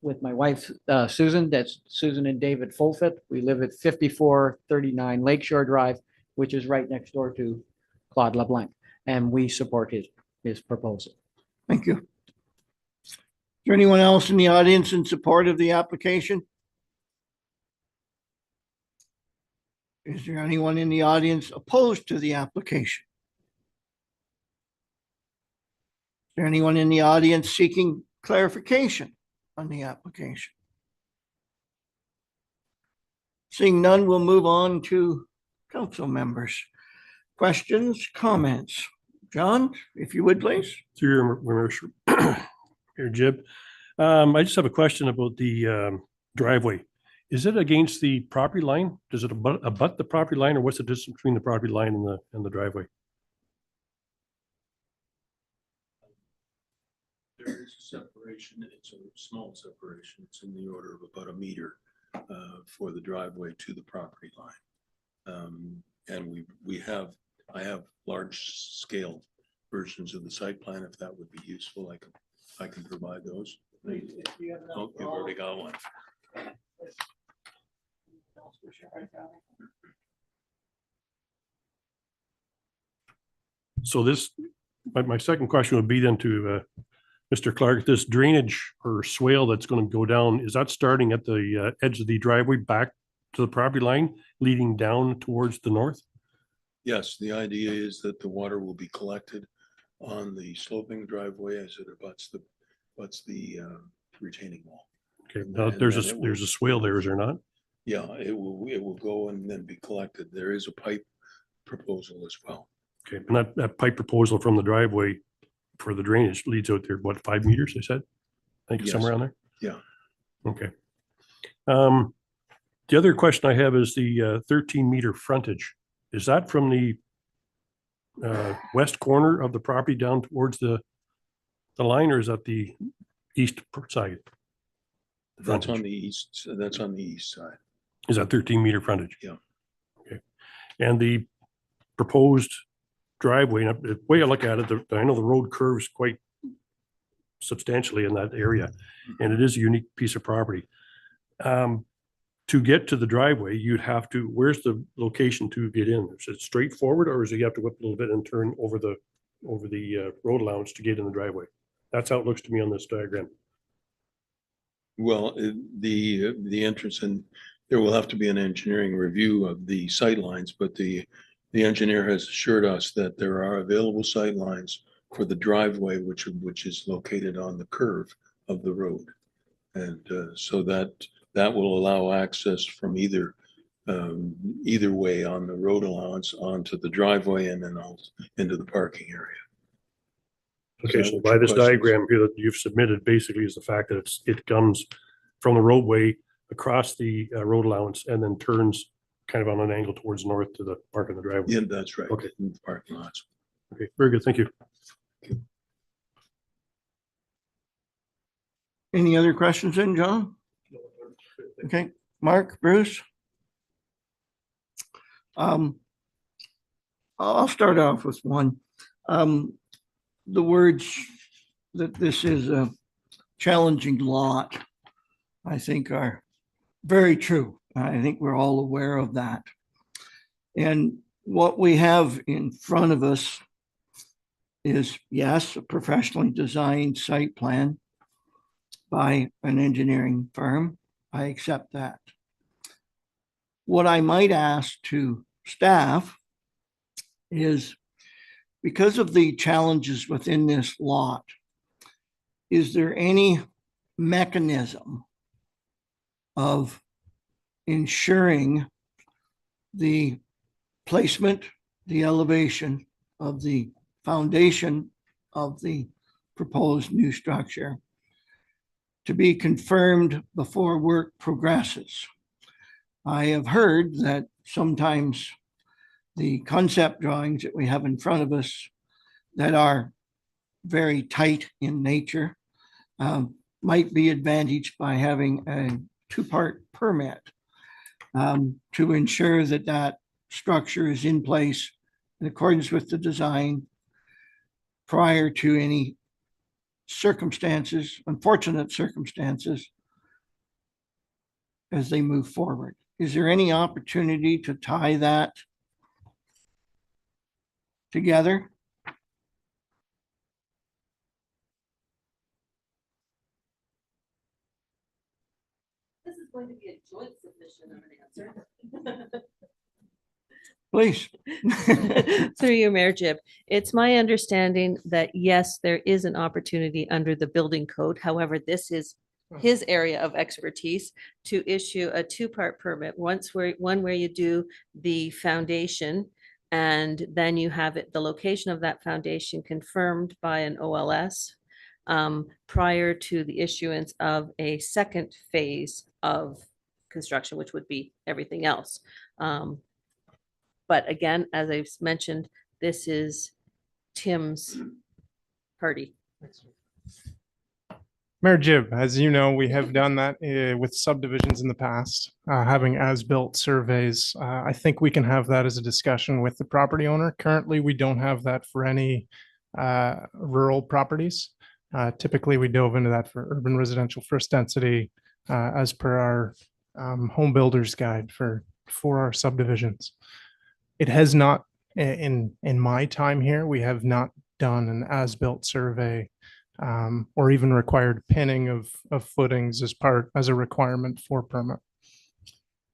Speaker 7: with my wife, Susan. That's Susan and David Fulfit. We live at 5439 Lakeshore Drive, which is right next door to Claude LeBlanc, and we support his proposal.
Speaker 1: Thank you. Is there anyone else in the audience in support of the application? Is there anyone in the audience opposed to the application? Is there anyone in the audience seeking clarification on the application? Seeing none, we'll move on to council members. Questions, comments? John, if you would, please.
Speaker 11: Through your Jib. I just have a question about the driveway. Is it against the property line? Does it abut the property line, or what's the distance between the property line and the driveway?
Speaker 10: There is a separation. It's a small separation. It's in the order of about a meter for the driveway to the property line. And I have large scale versions of the site plan. If that would be useful, I can provide those. Oh, you've already got one.
Speaker 11: So this, my second question would be then to Mr. Clark, this drainage or swale that's going to go down, is that starting at the edge of the driveway back to the property line, leading down towards the north?
Speaker 10: Yes, the idea is that the water will be collected on the sloping driveway as it abuts the retaining wall.
Speaker 11: Okay, now there's a swale there, is there not?
Speaker 10: Yeah, it will go and then be collected. There is a pipe proposal as well.
Speaker 11: Okay, and that pipe proposal from the driveway for the drainage leads out there, what, 5 meters, they said? I think it's somewhere around there?
Speaker 10: Yeah.
Speaker 11: Okay. The other question I have is the 13-meter frontage. Is that from the west corner of the property down towards the line, or is that the east side?
Speaker 10: That's on the east side.
Speaker 11: Is that 13-meter frontage?
Speaker 10: Yeah.
Speaker 11: Okay. And the proposed driveway, and the way I look at it, I know the road curves quite substantially in that area, and it is a unique piece of property. To get to the driveway, you'd have to, where's the location to get in? Is it straightforward, or is it you have to whip a little bit and turn over the road allowance to get in the driveway? That's how it looks to me on this diagram.
Speaker 10: Well, the entrance, and there will have to be an engineering review of the sight lines, but the engineer has assured us that there are available sight lines for the driveway, which is located on the curve of the road. And so that will allow access from either way on the road allowance onto the driveway and then into the parking area.
Speaker 11: Okay, so by this diagram here that you've submitted basically is the fact that it comes from the roadway across the road allowance and then turns kind of on an angle towards north to the park in the driveway.
Speaker 10: Yeah, that's right.
Speaker 11: Okay.
Speaker 10: In the parking lots.
Speaker 11: Okay, very good. Thank you.
Speaker 1: Any other questions then, John? Okay, Mark, Bruce? I'll start off with one. The words that this is a challenging lot, I think, are very true. I think we're all aware of that. And what we have in front of us is, yes, a professionally designed site plan by an engineering firm. I accept that. What I might ask to staff is, because of the challenges within this lot, is there any mechanism of ensuring the placement, the elevation of the foundation of the proposed new structure to be confirmed before work progresses? I have heard that sometimes the concept drawings that we have in front of us that are very tight in nature might be advantaged by having a two-part permit to ensure that that structure is in place in accordance with the design prior to any circumstances, unfortunate circumstances, as they move forward. Is there any opportunity to tie that together?
Speaker 9: This is going to be a joint submission of an answer.
Speaker 1: Please.
Speaker 9: Through you, Mayor Jib. It's my understanding that yes, there is an opportunity under the building code. However, this is his area of expertise to issue a two-part permit. One where you do the foundation, and then you have it, the location of that foundation confirmed by an OLS prior to the issuance of a second phase of construction, which would be everything else. But again, as I've mentioned, this is Tim's party.
Speaker 12: Mayor Jib, as you know, we have done that with subdivisions in the past, having as-built surveys. I think we can have that as a discussion with the property owner. Currently, we don't have that for any rural properties. Typically, we dove into that for urban residential first density as per our home builders guide for our subdivisions. It has not, in my time here, we have not done an as-built survey or even required pinning of footings as a requirement for permit.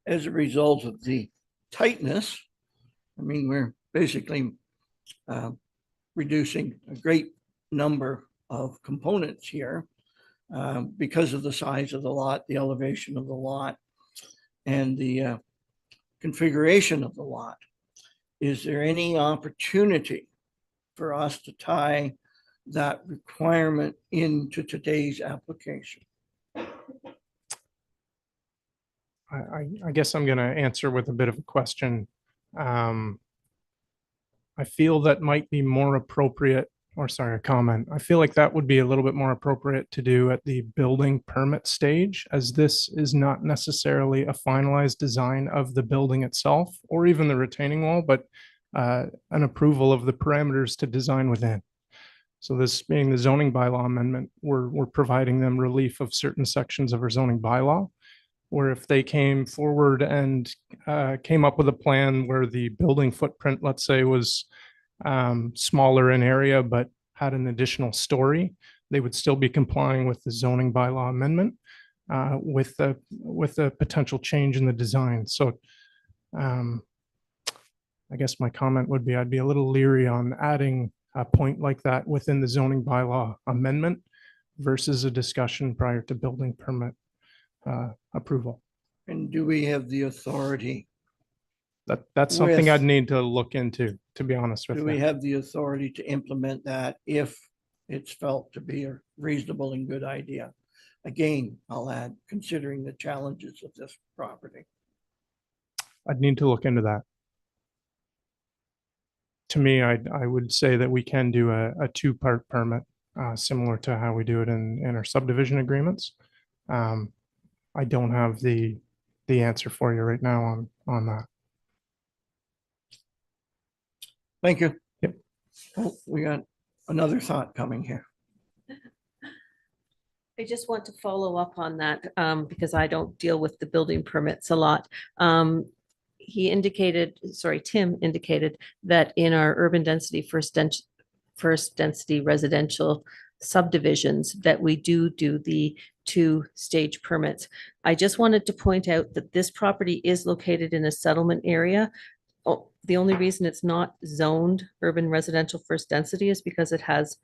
Speaker 1: As a result of the tightness, I mean, we're basically reducing a great number of components here because of the size of the lot, the elevation of the lot, and the configuration of the lot. Is there any opportunity for us to tie that requirement into today's application?
Speaker 12: I guess I'm going to answer with a bit of a question. I feel that might be more appropriate, or sorry, a comment. I feel like that would be a little bit more appropriate to do at the building permit stage, as this is not necessarily a finalized design of the building itself or even the retaining wall, but an approval of the parameters to design within. So this being the zoning bylaw amendment, we're providing them relief of certain sections of our zoning bylaw, where if they came forward and came up with a plan where the building footprint, let's say, was smaller in area, but had an additional story, they would still be complying with the zoning bylaw amendment with a potential change in the design. So I guess my comment would be, I'd be a little leery on adding a point like that within the zoning bylaw amendment versus a discussion prior to building permit approval.
Speaker 1: And do we have the authority?
Speaker 12: That's something
Speaker 1: With-
Speaker 12: I'd need to look into, to be honest with
Speaker 1: Do we
Speaker 12: you.
Speaker 1: have the authority to implement that if it's felt to be a reasonable and good idea? Again, I'll add, considering the challenges of this property.
Speaker 12: I'd need to look into that. To me, I would say that we can do a two-part permit, similar to how we do it in our subdivision agreements. I don't have the answer for you right now on that.
Speaker 1: Thank you.
Speaker 12: Yep.
Speaker 1: Oh, we got another thought coming here.
Speaker 9: I just want to follow up on that because I don't deal with the building permits a lot. Tim indicated that in our urban density first density residential subdivisions that we do the 2-stage permits. I just wanted to point out that this property is located in a settlement area. Oh, the only reason it's not zoned urban residential first density is because it has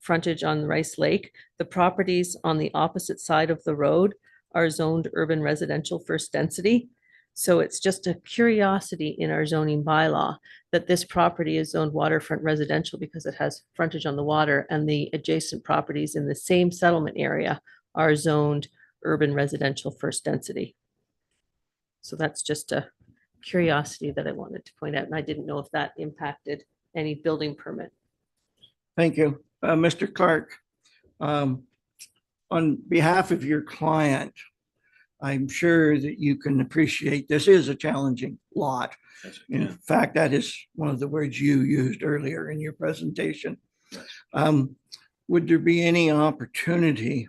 Speaker 9: frontage on Rice Lake. The properties on the opposite side of the road are zoned urban residential first density. So it's just a curiosity in our zoning bylaw that this property is zoned waterfront residential because it has frontage on the water, and the adjacent properties in the same settlement area are zoned urban residential first density. So that's just a curiosity that I wanted to point out, and I didn't know if that impacted any building permit.
Speaker 1: Thank you. Mr. Clark, on behalf of your client, I'm sure that you can appreciate this is a challenging lot.
Speaker 10: Yes, I
Speaker 1: In
Speaker 10: can.
Speaker 1: fact, that is one of the words you used earlier in your presentation. Would there be any opportunity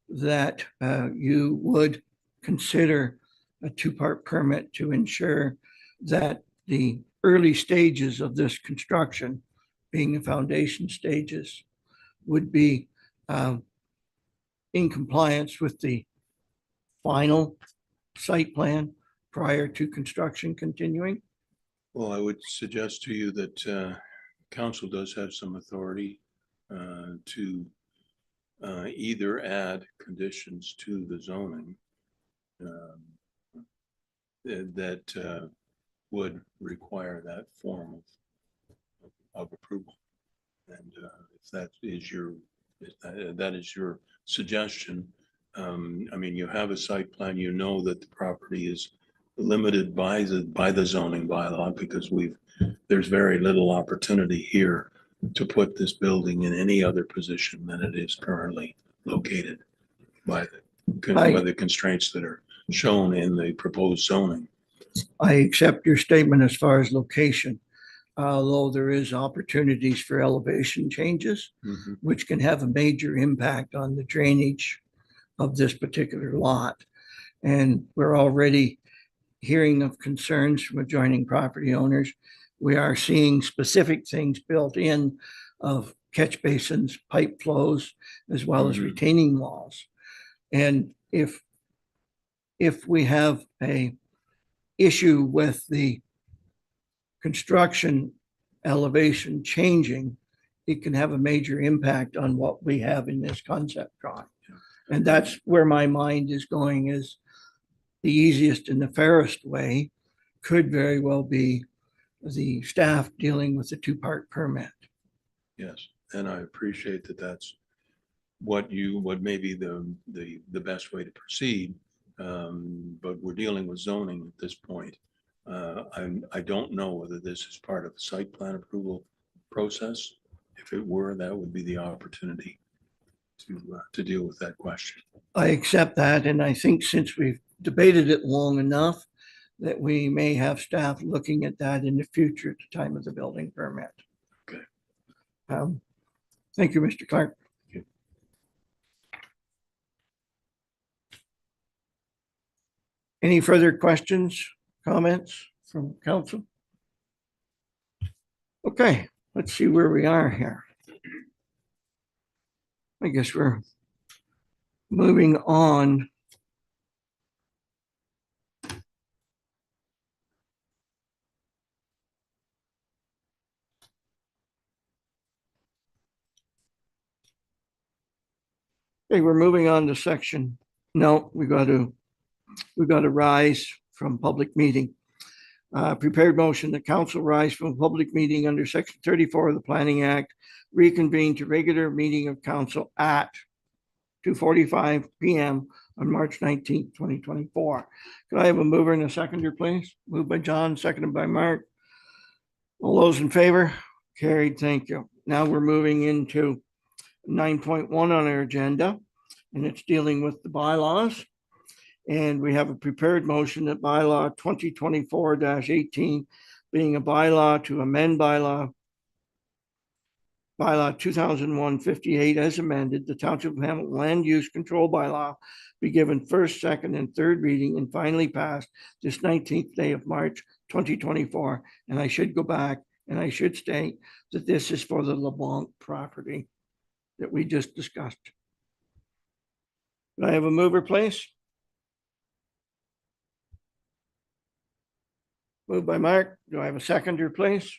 Speaker 1: that you would consider a two-part permit to ensure that the early stages of this construction, being the foundation stages, would be in compliance with the final site plan prior to construction continuing?
Speaker 10: Well, I would suggest to you that council does have some authority to either add conditions to the zoning that would require that form of approval. And if that is your suggestion, I mean, you have a site plan, you know that the property is limited by the zoning bylaw, because there's very little opportunity here to put this building in any other position than it is currently located by the constraints that are shown in the proposed zoning.
Speaker 1: I accept your statement as far as location, although there is opportunities for elevation changes, which can have a major impact on the drainage of this particular lot. And we're already hearing of concerns from adjoining property owners. We are seeing specific things built in of catch basins, pipe flows, as well as retaining walls. And if we have a issue with the construction elevation changing, it can have a major impact on what we have in this concept drawing. And that's where my mind is going, is the easiest and the fairest way could very well be the staff dealing with the two-part permit.
Speaker 10: Yes, and I appreciate that that's what may be the best way to proceed. But we're dealing with zoning at this point. I don't know whether this is part of the site plan approval process. If it were, that would be the opportunity to deal with that question.
Speaker 1: I accept that, and I think since we've debated it long enough, that we may have staff looking at that in the future at the time of the building permit.
Speaker 10: Okay.
Speaker 1: Thank you, Mr. Clark.
Speaker 10: Thank you.
Speaker 1: Any further questions, comments from council? Okay, let's see where we are here. I guess we're moving on. Okay, we're moving on to section. No, we got to rise from public meeting. Prepared motion that council rise from a public meeting under section 34 of the Planning Act, reconvene to regular meeting of council at 2:45 p.m. on March 19th, 2024. Could I have a mover and a seconder, please? Moved by John, seconded by Mark. All those in favor? Carried, thank you. Now we're moving into 9.1 on our agenda, and it's dealing with the bylaws. And we have a prepared motion that bylaw 2024-18 being a bylaw to amend bylaw 2001-58 as amended, the Township of Hamilton Land Use Control Bylaw be given first, second, and third reading and finally passed this 19th day of March 2024. And I should go back and I should state that this is for the LeBlanc property that we just discussed. Do I have a mover, please? Moved by Mark. Do I have a seconder, please?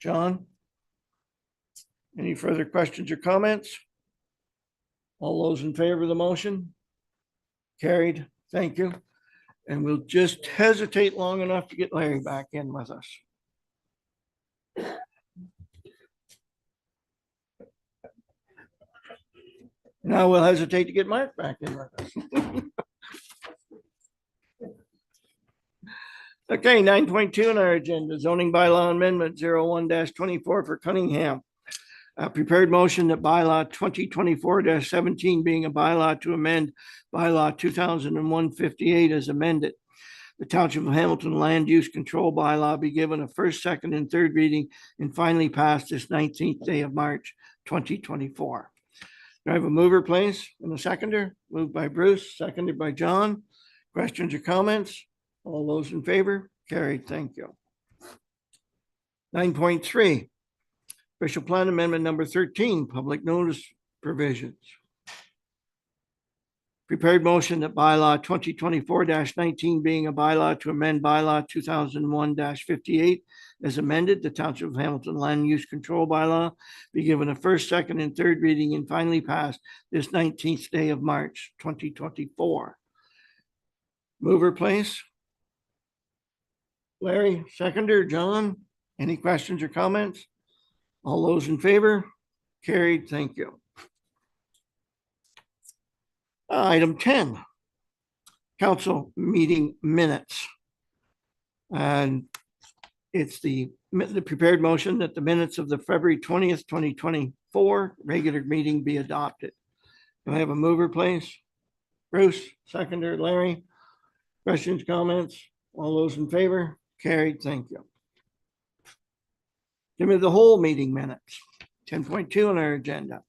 Speaker 1: John? Any further questions or comments? All those in favor of the motion? Carried. Thank you. And we'll just hesitate long enough to get Larry back in with us. Now we'll hesitate to get Mark back in with us. Okay, 9.2 on our agenda, zoning bylaw amendment 01-24 for Cunningham. Prepared motion that bylaw 2024-17 being a bylaw to amend bylaw 2001-58 as amended. The Township of Hamilton Land Use Control Bylaw be given a first, second, and third reading and finally passed this 19th day of March 2024. Do I have a mover, please, and a seconder? Moved by Bruce, seconded by John. Questions or comments? All those in favor? Carried. Thank you. 9.3, Special Plan Amendment number 13, Public Notice Provisions. Prepared motion that bylaw 2024-19 being a bylaw to amend bylaw 2001-58 as amended, the Township of Hamilton Land Use Control Bylaw be given a first, second, and third reading and finally passed this 19th day of March 2024. Mover, please. Larry, seconder. John, any questions or comments? All those in favor? Carried. Thank you. Item 10, council meeting minutes. And it's the prepared motion that the minutes of the February 20th, 2024 regular meeting be adopted. Do I have a mover, please? Bruce, seconder. Larry, questions, comments? All those in favor? Carried. Thank you. Give me the whole meeting minutes. 10.2 on our agenda.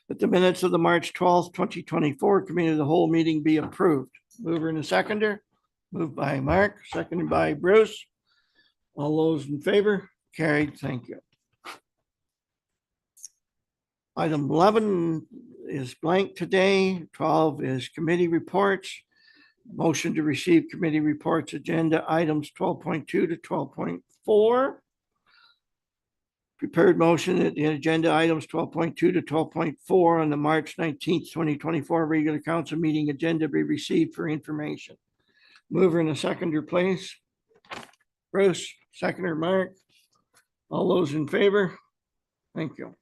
Speaker 1: That the minutes of the March 12th, 2024 committee of the whole meeting be approved. Mover and a seconder. Moved by Mark, seconded by Bruce. All those in favor? Carried. Thank you. Item 11 is blank today. 12 is committee reports. Motion to receive committee reports, agenda items 12.2 to 12.4. Prepared motion that the agenda items 12.2 to 12.4 on the March 19th, 2024 regular council meeting agenda be received for information. Mover and a seconder, please. Bruce, seconder, Mark. All those in favor? Thank you.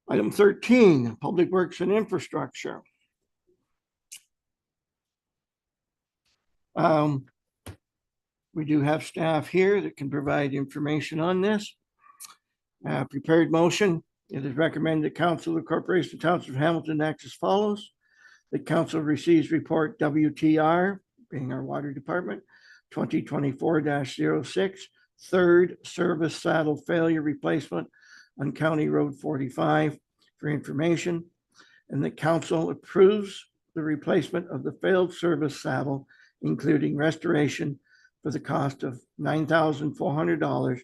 Speaker 1: Item 13, Public Works and Infrastructure. We do have staff here that can provide information on this. Prepared motion. It is recommended that Council of the Corporation of Township of Hamilton acts as follows. The council receives report WTR, being our water department, 2024-06, third service saddle failure replacement on County Road 45 for information. And the council approves the replacement of the failed service saddle, including restoration for the cost of $9,400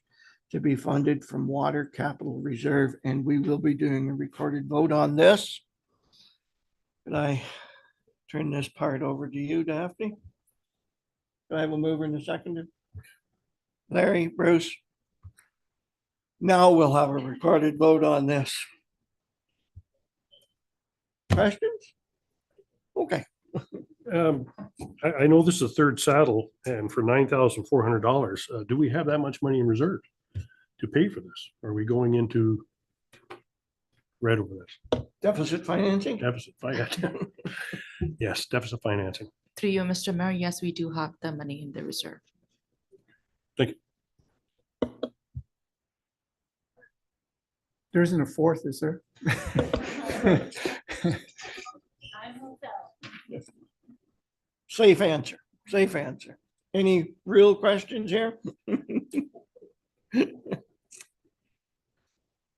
Speaker 1: to be funded from Water Capital Reserve. And we will be doing a recorded vote on this. Could I turn this part over to you, Daphne? Do I have a mover and a seconder? Larry, Bruce? Now we'll have a recorded vote on this. Questions? Okay.
Speaker 11: I know this is a third saddle and for $9,400, do we have that much money in reserve to pay for this? Are we going into red over this?
Speaker 1: Deficit financing?
Speaker 11: Deficit financing. Yes, deficit financing.
Speaker 13: Through you, Mr. Mayor, yes, we do have the money in the reserve.
Speaker 11: Thank you.
Speaker 5: There isn't a fourth, is there?
Speaker 1: Safe answer, safe answer. Any real questions here?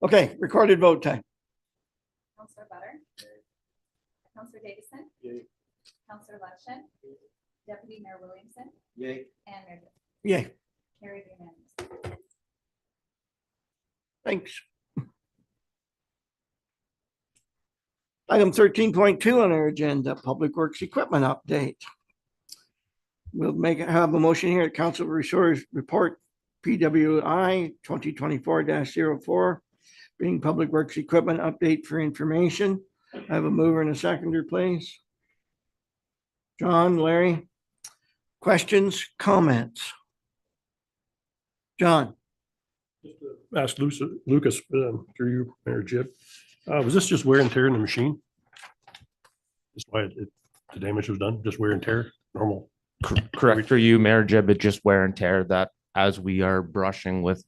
Speaker 1: Okay, recorded vote time.
Speaker 3: Councillor Butter. Councillor Davison. Yay. Councillor Lushin. Deputy Mayor Williamson.
Speaker 1: Yay.
Speaker 3: And Mayor Gibbs.
Speaker 1: Yay,
Speaker 3: Carried unanimously.
Speaker 1: thanks. Item 13.2 on our agenda, Public Works Equipment Update. We'll have a motion here at Council Resource Report PWI 2024-04, being Public Works Equipment Update for information. I have a mover and a seconder, please. John, Larry, questions, comments? John?
Speaker 11: Ask Lucas, through you, Mayor Jib. Was this just wear and tear in the machine? That's why the damage was done, just wear and tear, normal?
Speaker 14: Correct for you, Mayor Jib, it just wear and tear that as we are brushing with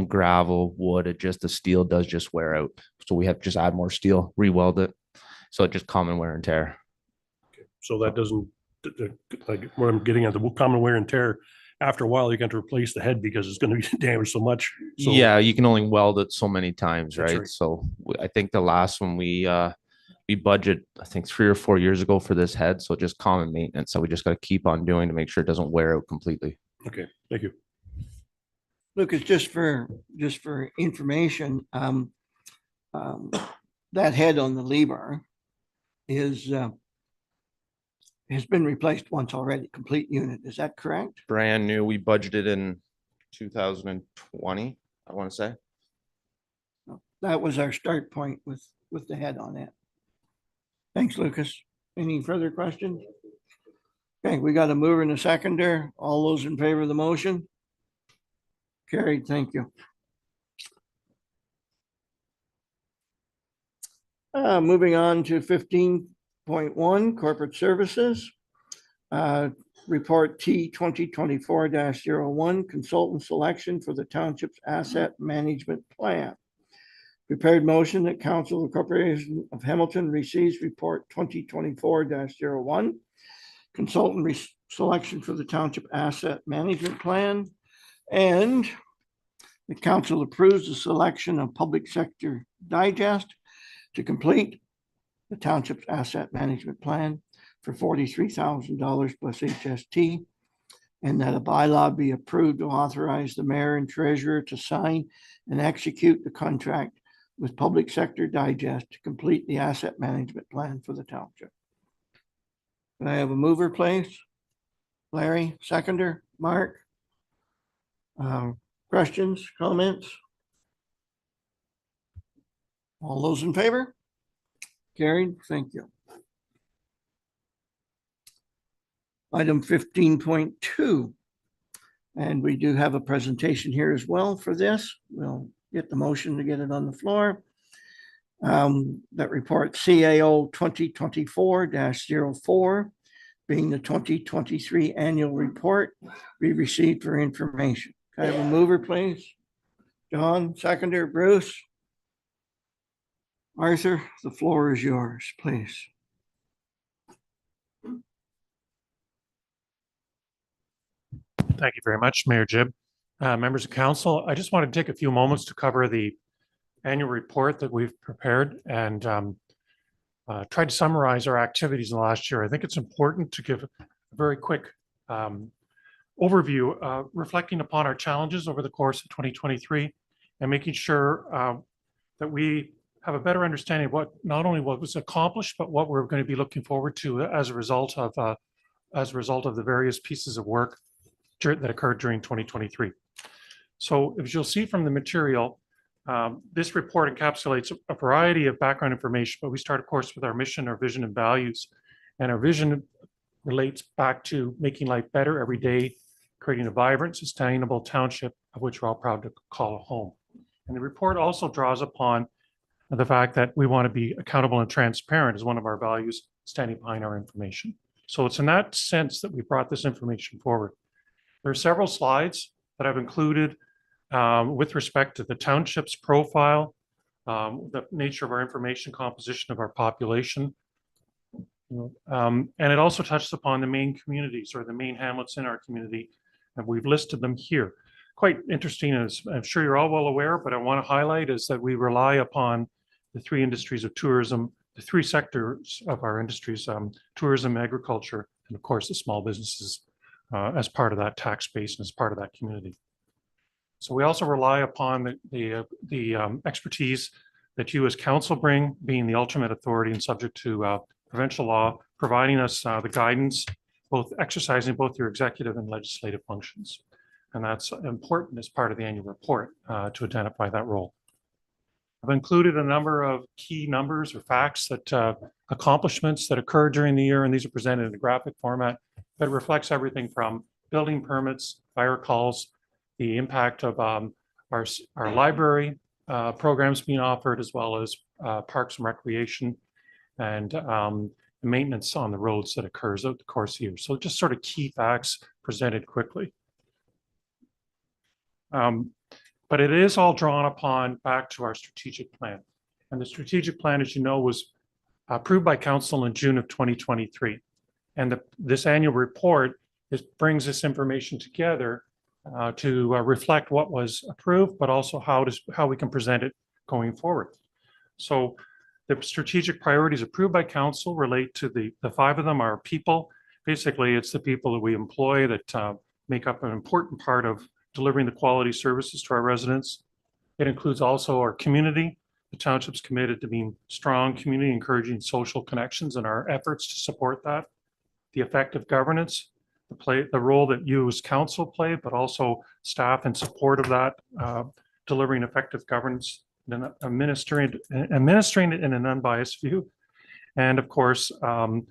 Speaker 14: gravel, wood, the steel does just wear out. So we have to just add more steel, re-weld it. So it just common wear and tear.
Speaker 11: So that doesn't, like what I'm getting at, the common wear and tear, after a while, you got to replace the head because it's going to be damaged so much. So,
Speaker 14: yeah, you can only weld it so many times,
Speaker 11: That's
Speaker 14: right?
Speaker 11: right.
Speaker 14: So I think the last one we budget, I think 3 or 4 years ago for this head. So just common maintenance. So we just got to keep on doing to make sure it doesn't wear out completely.
Speaker 11: Okay, thank you.
Speaker 1: Lucas, just for information, that head on the lever has been replaced once already, complete unit. Is that correct?
Speaker 14: Brand new. We budgeted in 2020, I want to say.
Speaker 1: That was our start point with the head on it. Thanks, Lucas. Any further questions? Okay, we got a mover and a seconder. All those in favor of the motion? Carried, thank you. Moving on to 15.1, corporate services. Report T 2024-01, consultant selection for the township's asset management plan. Prepared motion that Council of the Corporation of Hamilton receives report 2024-01, consultant selection for the township asset management plan, and the council approves the selection of Public Sector Digest to complete the township's asset management plan for $43,000 plus HST, and that a bylaw be approved to authorize the mayor and treasurer to sign and execute the contract with Public Sector Digest to complete the asset management plan for the township. Can I have a mover, please? Larry, seconder, Mark? Questions, comments? All those in favor? Carried, thank you. Item 15.2. And we do have a presentation here as well for this. We'll get the motion to get it on the floor. That report CAO 2024-04, being the 2023 annual report, be received for information. Can I have a mover, please? John, seconder, Bruce? Arthur, the floor is yours, please.
Speaker 11: Thank you very much, Mayor Jib. Members of council, I just want to take a few moments to cover the annual report that we've prepared and try to summarize our activities in the last year. I think it's important to give a very quick overview, reflecting upon our challenges over the course of 2023 and making sure that we have a better understanding of what not only what was accomplished, but what we're going to be looking forward to as a result of the various pieces of work that occurred during 2023. So as you'll see from the material, this report encapsulates a variety of background information, but we start, of course, with our mission, our vision, and values. And our vision relates back to making life better every day, creating a vibrant, sustainable township of which we're all proud to call a home. And the report also draws upon the fact that we want to be accountable and transparent as one of our values, standing behind our information. So it's in that sense that we brought this information forward. There are several slides that I've included with respect to the township's profile, the nature of our information composition of our population. And it also touches upon the main communities or the main hamlets in our community, and we've listed them here. Quite interesting, as I'm sure you're all well aware, but I want to highlight is that we rely upon the three industries of tourism, the three sectors of our industries, tourism, agriculture, and of course the small businesses as part of that tax base and as part of that community. So we also rely upon the expertise that you as council bring, being the ultimate authority and subject to provincial law, providing us the guidance, both exercising both your executive and legislative functions. And that's important as part of the annual report to identify that role. I've included a number of key numbers or facts that accomplishments that occurred during the year, and these are presented in a graphic format that reflects everything from building permits, fire calls, the impact of our library programs being offered, as well as parks and recreation, and maintenance on the roads that occurs out the course of the year. So just sort of key facts presented quickly. But it is all drawn upon back to our strategic plan. And the strategic plan, as you know, was approved by council in June of 2023. And this annual report brings this information together to reflect what was approved, but also how we can present it going forward. So the strategic priorities approved by council relate to the 5 of them are people. Basically, it's the people that we employ that make up an important part of delivering the quality services to our residents. It includes also our community. The township's committed to being strong community, encouraging social connections and our efforts to support that. The effective governance, the role that you as council play, but also staff in support of that, delivering effective governance, and administering it in an unbiased view. And of course, a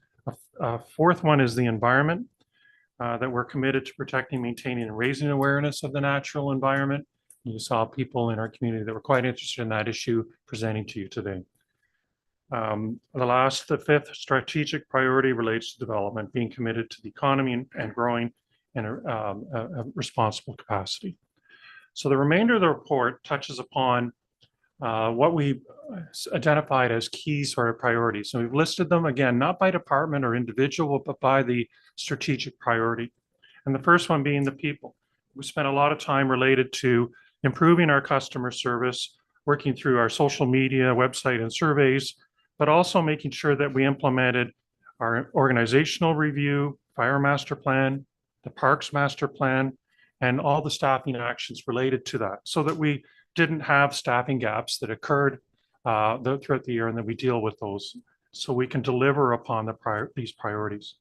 Speaker 11: 4th one is the environment, that we're committed to protecting, maintaining, and raising awareness of the natural environment. You saw people in our community that were quite interested in that issue presenting to you today. The 5th strategic priority relates to development, being committed to the economy and growing in a responsible capacity. So the remainder of the report touches upon what we identified as key sort of priorities. So we've listed them again, not by department or individual, but by the strategic priority. And the first one being the people. We spent a lot of time related to improving our customer service, working through our social media, website, and surveys, but also making sure that we implemented our organizational review, fire master plan, the parks master plan, and all the staffing actions related to that, so that we didn't have staffing gaps that occurred throughout the year, and that we deal with those so we can deliver upon these priorities.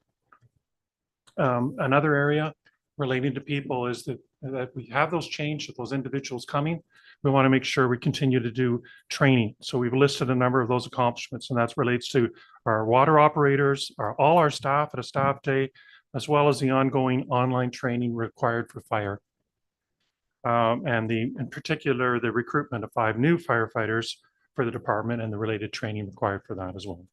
Speaker 11: Another area relating to people is that we have those change with those individuals coming. We want to make sure we continue to do training. So we've listed a number of those accomplishments, and that relates to our water operators, all our staff at a staff day, as well as the ongoing online training required for fire. And in particular, the recruitment of 5 new firefighters for the department and the related training required for that as well.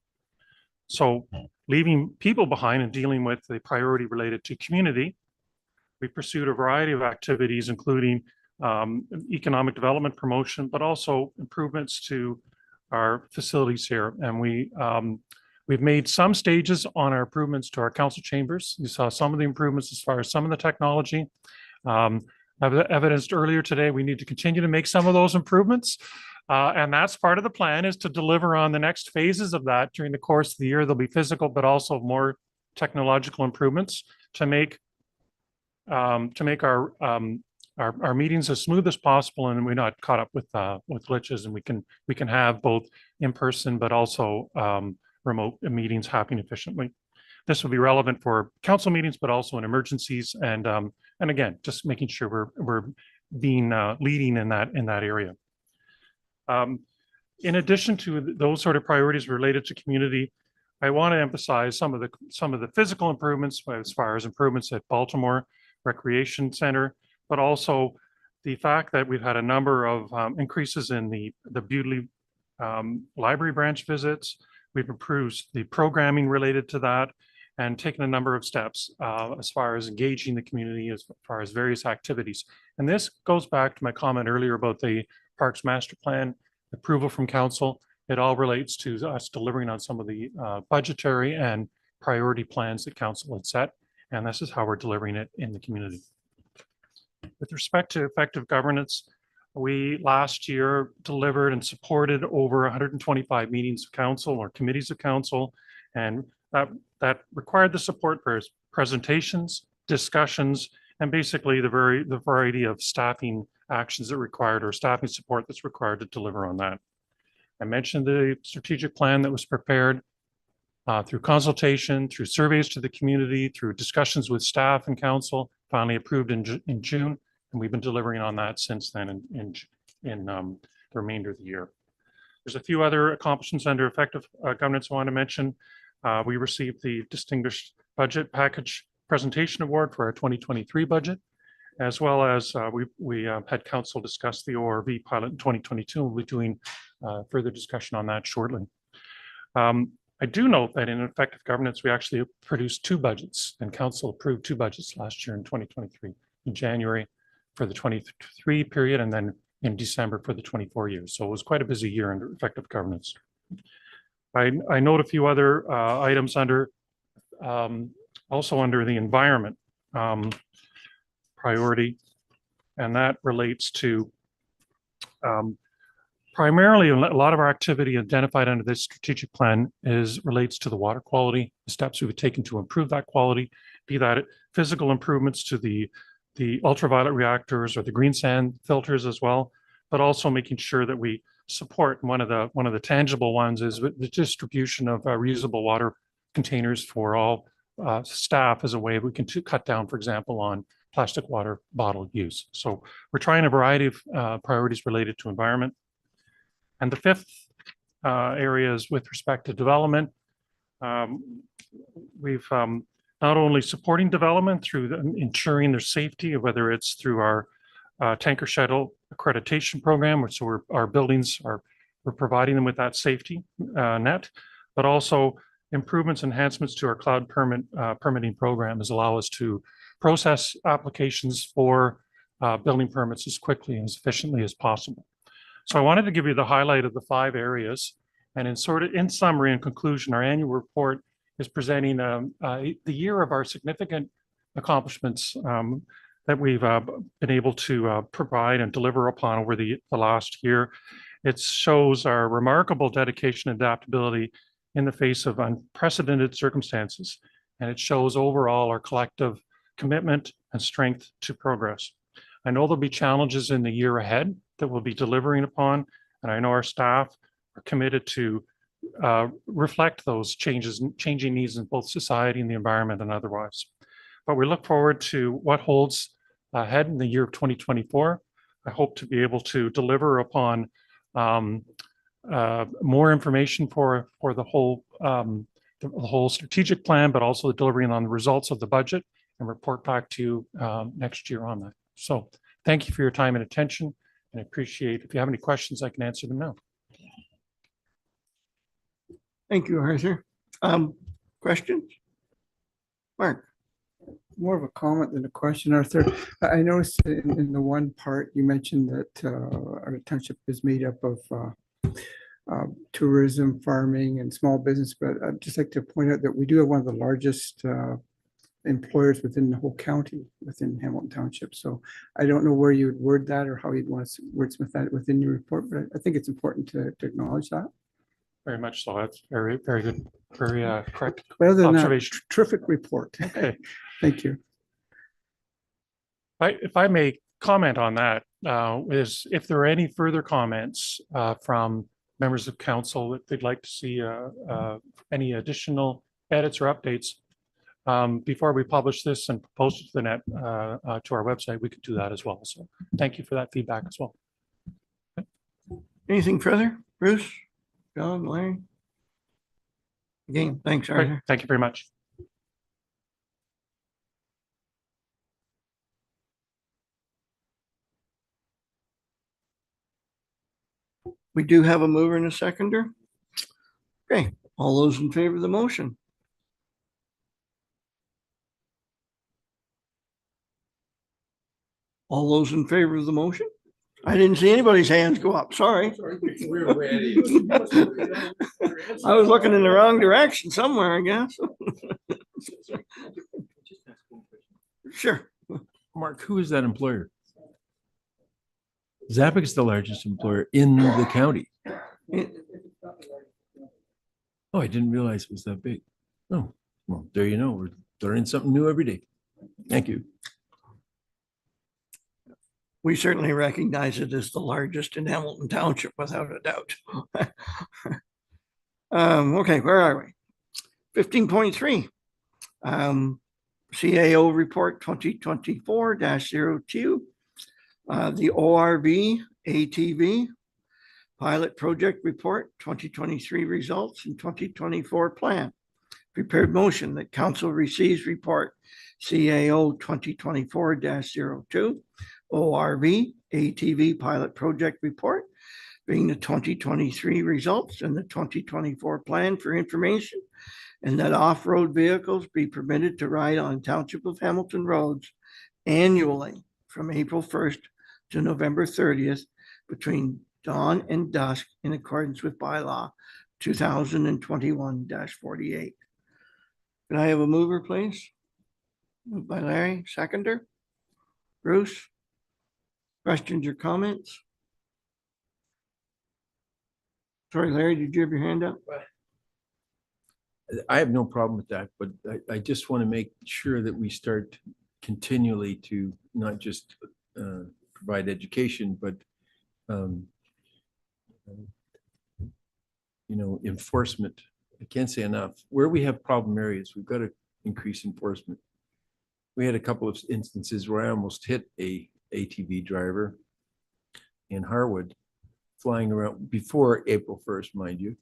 Speaker 11: So leaving people behind and dealing with the priority related to community, we pursued a variety of activities, including economic development promotion, but also improvements to our facilities here. And we've made some stages on our improvements to our council chambers. You saw some of the improvements as far as some of the technology. I've evidenced earlier today, we need to continue to make some of those improvements. And that's part of the plan, is to deliver on the next phases of that during the course of the year. There'll be physical, but also more technological improvements to make our meetings as smooth as possible, and we're not caught up with glitches, and we can have both in person, but also remote meetings happening efficiently. This will be relevant for council meetings, but also in emergencies, and again, just making sure we're being leading in that area. In addition to those sort of priorities related to community, I want to emphasize some of the physical improvements as far as improvements at Baltimore Recreation Center, but also the fact that we've had a number of increases in the Bewdley Library branch visits. We've improved the programming related to that, and taken a number of steps as far as engaging the community as far as various activities. And this goes back to my comment earlier about the Parks Master Plan approval from council. It all relates to us delivering on some of the budgetary and priority plans that council had set. And this is how we're delivering it in the community. With respect to effective governance, we last year delivered and supported over 125 meetings of council or committees of council, and that required the support for presentations, discussions, and basically the variety of staffing actions that required, or staffing support that's required to deliver on that. I mentioned the strategic plan that was prepared through consultation, through surveys to the community, through discussions with staff and council, finally approved in June. And we've been delivering on that since then in the remainder of the year. There's a few other accomplishments under effective governance I want to mention. We received the Distinguished Budget Package Presentation Award for our 2023 budget, as well as we had council discuss the ORV pilot in 2022. We'll be doing further discussion on that shortly. I do note that in effective governance, we actually produced 2 budgets, and council approved 2 budgets last year in 2023, in January for the 23 period, and then in December for the 24 years. So it was quite a busy year under effective governance. I note a few other items under also under the environment priority, and that relates to primarily a lot of our activity identified under this strategic plan relates to the water quality, the steps we've taken to improve that quality, be that physical improvements to the ultraviolet reactors or the green sand filters as well, but also making sure that we support one of the tangible ones is the distribution of reusable water containers for all staff as a way we can cut down, for example, on plastic water bottle use. So we're trying a variety of priorities related to environment. And the 5th area is with respect to development. We've not only supporting development through ensuring their safety, whether it's through our tanker shuttle accreditation program, so our buildings we're providing them with that safety net, but also improvements, enhancements to our cloud permitting program has allowed us to process applications for building permits as quickly and as efficiently as possible. So I wanted to give you the highlight of the 5 areas, and in summary and conclusion, our annual report is presenting the year of our significant accomplishments that we've been able to provide and deliver upon over the last year. It shows our remarkable dedication and adaptability in the face of unprecedented circumstances, and it shows overall our collective commitment and strength to progress. I know there'll be challenges in the year ahead that we'll be delivering upon, and I know our staff are committed to reflect those changing needs in both society and the environment and otherwise. But we look forward to what holds ahead in the year of 2024. I hope to be able to deliver upon more information for the whole strategic plan, but also delivering on the results of the budget and report back to you next year on that. So thank you for your time and attention, and I appreciate if you have any questions, I can answer them now.
Speaker 1: Thank you, Arthur. Questions? Mark?
Speaker 5: More of a comment than a question, Arthur. I noticed in the one part you mentioned that our township is made up of tourism, farming, and small business, but I'd just like to point out that we do have one of the largest employers within the whole county, within Hamilton Township. So I don't know where you would word that or how you'd want to wordsmith that within your report, but I think it's important to acknowledge that.
Speaker 11: Very much so. That's very, very good, very correct
Speaker 5: Other than
Speaker 11: observation.
Speaker 5: that, terrific report.
Speaker 11: Okay.
Speaker 5: Thank you.
Speaker 11: If I may comment on that, is if there are any further comments from members of council that they'd like to see any additional edits or updates before we publish this and post it to the net to our website, we could do that as well. So thank you for that feedback as well.
Speaker 1: Anything further? Bruce? John? Larry? Again, thanks,
Speaker 11: Great.
Speaker 1: Arthur.
Speaker 11: Thank you very much.
Speaker 1: We do have a mover and a seconder. Okay, all those in favor of the motion? All those in favor of the motion? I didn't see anybody's hands go up, sorry. I was looking in the wrong direction somewhere, I guess. Sure.
Speaker 6: Mark, who is that employer? Zappic is the largest employer in the county. Oh, I didn't realize it was that big. Oh, well, there you know, we're learning something new every day. Thank you.
Speaker 1: we certainly recognize it as the largest in Hamilton Township without a doubt. Okay, where are we? 15.3. CAO report 2024-02. The ORV ATV pilot project report 2023 results and 2024 plan. Prepared motion that council receives report CAO 2024-02 ORV ATV pilot project report being the 2023 results and the 2024 plan for information, and that off-road vehicles be permitted to ride on Township of Hamilton roads annually from April 1st to November 30th between dawn and dusk in accordance with bylaw 2021-48. Can I have a mover, please? Moved by Larry, seconder. Bruce? Questions or comments? Sorry, Larry, did you have your hand up?
Speaker 6: I have no problem with that, but I just want to make sure that we start continually to not just provide education, but enforcement. I can't say enough. Where we have problem areas, we've got to increase enforcement. We had a couple of instances where I almost hit a ATV driver in Harwood, flying around before April 1st, mind you,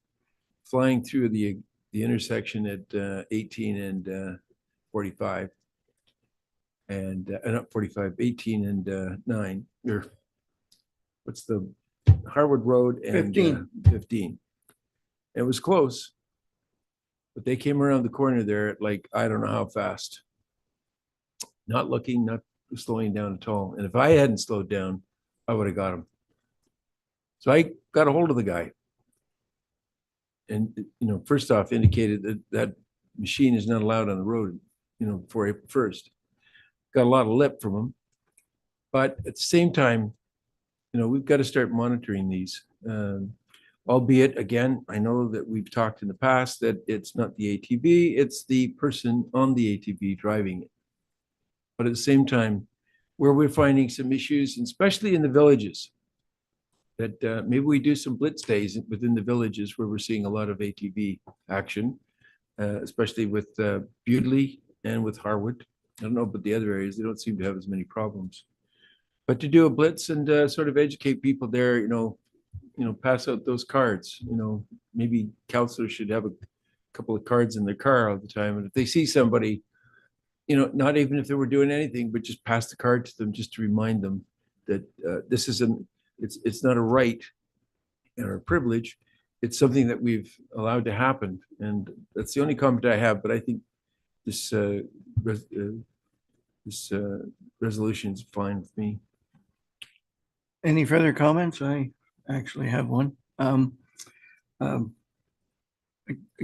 Speaker 6: flying through the intersection at 18 and 45 and not 45, 18 and 9, or what's the Harwood Road and 15. It was close, but they came around the corner there at like, I don't know how fast. Not looking, not slowing down at all. And if I hadn't slowed down, I would have got him. So I got a hold of the guy. And, first off, indicated that that machine is not allowed on the road, before April 1st. Got a lot of lip from him. But at the same time, we've got to start monitoring these. Albeit, again, I know that we've talked in the past that it's not the ATV, it's the person on the ATV driving it. But at the same time, where we're finding some issues, and especially in the villages, that maybe we do some blitz days within the villages where we're seeing a lot of ATV action, especially with Bewdley and with Harwood. I don't know about the other areas, they don't seem to have as many problems. But to do a blitz and sort of educate people there, pass out those cards, maybe counselors should have a couple of cards in their car all the time. And if they see somebody, not even if they were doing anything, but just pass the card to them just to remind them that this isn't, it's not a right or a privilege. It's something that we've allowed to happen. And that's the only comment I have, but I think this resolution is fine with me.
Speaker 1: Any further comments? I actually have one. A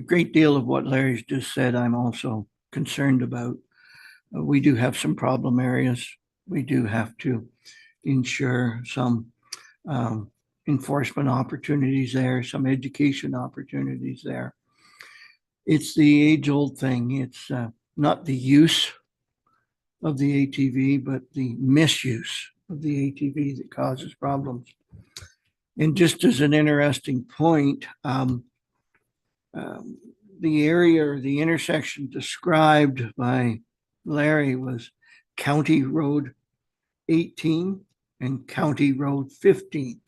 Speaker 1: great deal of what Larry's just said, I'm also concerned about. We do have some problem areas. We do have to ensure some enforcement opportunities there, some education opportunities there. It's the age-old thing. It's not the use of the ATV, but the misuse of the ATV that causes problems. And just as an interesting point, the area or the intersection described by Larry was County Road 18 and County Road 15.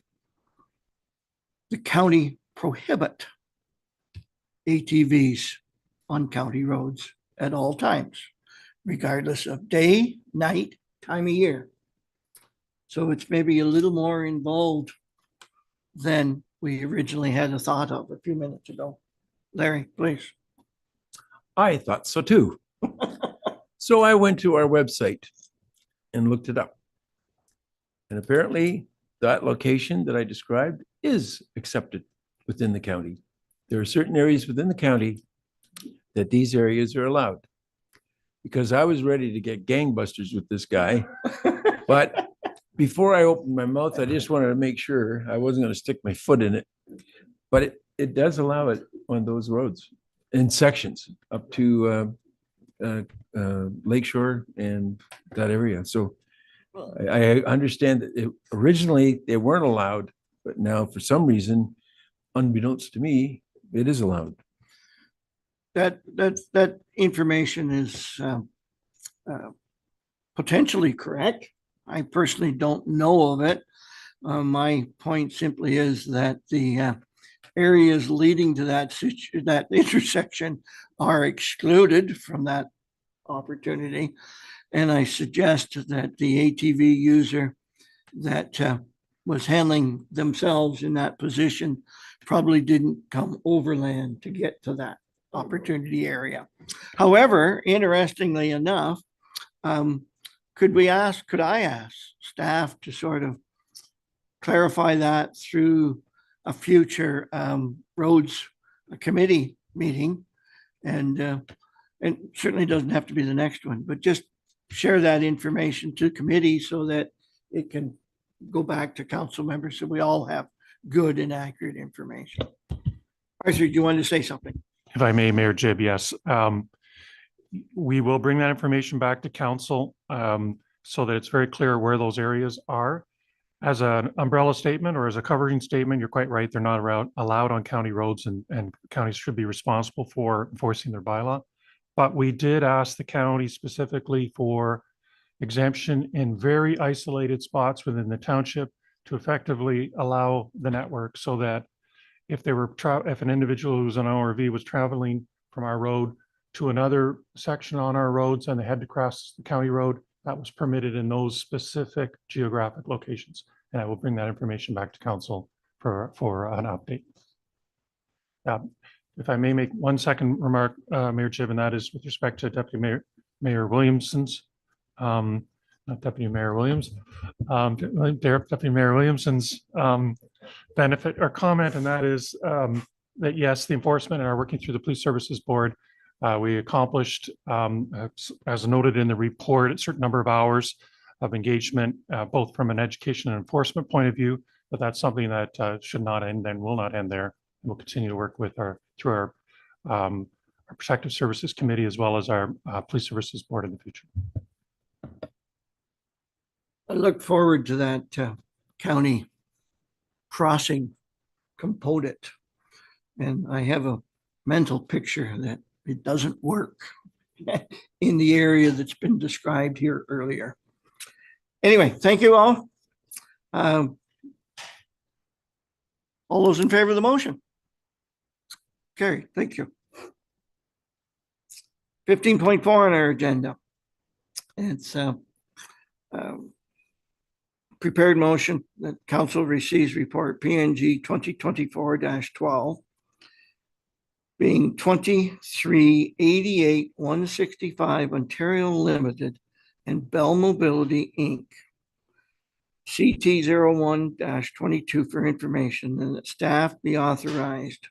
Speaker 1: The county prohibit ATVs on county roads at all times, regardless of day, night, time of year. So it's maybe a little more involved than we originally had a thought of a few minutes ago. Larry, please.
Speaker 6: I thought so too. So I went to our website and looked it up. And apparently that location that I described is accepted within the county. There are certain areas within the county that these areas are allowed. Because I was ready to get gangbusters with this guy. But before I opened my mouth, I just wanted to make sure I wasn't going to stick my foot in it. But it does allow it on those roads in sections up to Lakeshore and that area. So I understand that originally they weren't allowed, but now for some reason, unbeknownst to me, it is allowed.
Speaker 1: That information is potentially correct. I personally don't know of it. My point simply is that the areas leading to that intersection are excluded from that opportunity. And I suggest that the ATV user that was handling themselves in that position probably didn't come overland to get to that opportunity area. However, interestingly enough, could I ask staff to sort of clarify that through a future roads committee meeting? And certainly doesn't have to be the next one, but just share that information to committee so that it can go back to council members so we all have good and accurate information. Arthur, do you want to say something?
Speaker 11: If I may, Mayor Jib, yes. We will bring that information back to council so that it's very clear where those areas are. As an umbrella statement or as a covering statement, you're quite right. They're not allowed on county roads, and counties should be responsible for enforcing their bylaw. But we did ask the county specifically for exemption in very isolated spots within the township to effectively allow the network, so that if an individual who's on ORV was traveling from our road to another section on our roads and they had to cross the county road, that was permitted in those specific geographic locations. And I will bring that information back to council for an update. If I may make one second remark, Mayor Jib, and that is with respect to Deputy Mayor Williamson's, not Deputy Mayor Williams, Deputy Mayor Williamson's benefit or comment, and that is that yes, the enforcement and are working through the Police Services Board. We accomplished, as noted in the report, a certain number of hours of engagement, both from an education and enforcement point of view, but that's something that should not end and will not end there. We'll continue to work with through our Protective Services Committee as well as our Police Services Board in the future.
Speaker 1: I look forward to that county crossing component. And I have a mental picture that it doesn't work in the area that's been described here earlier. Anyway, thank you all. All those in favor of the motion? Carried, thank you. 15.4 on our agenda. It's prepared motion that council receives report PNG 2024-12 being 2388-165 Ontario Limited and Bell Mobility Inc. CT01-22 for information, and that staff be authorized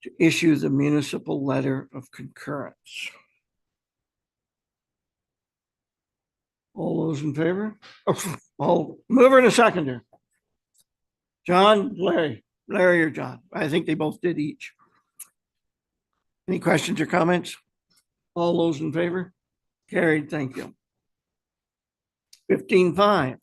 Speaker 1: to issue the municipal letter of concurrence. All those in favor? Oh, mover and a seconder. John, Larry or John. I think they both did each. Any questions or comments? All those in favor? Carried, thank you. 15.5.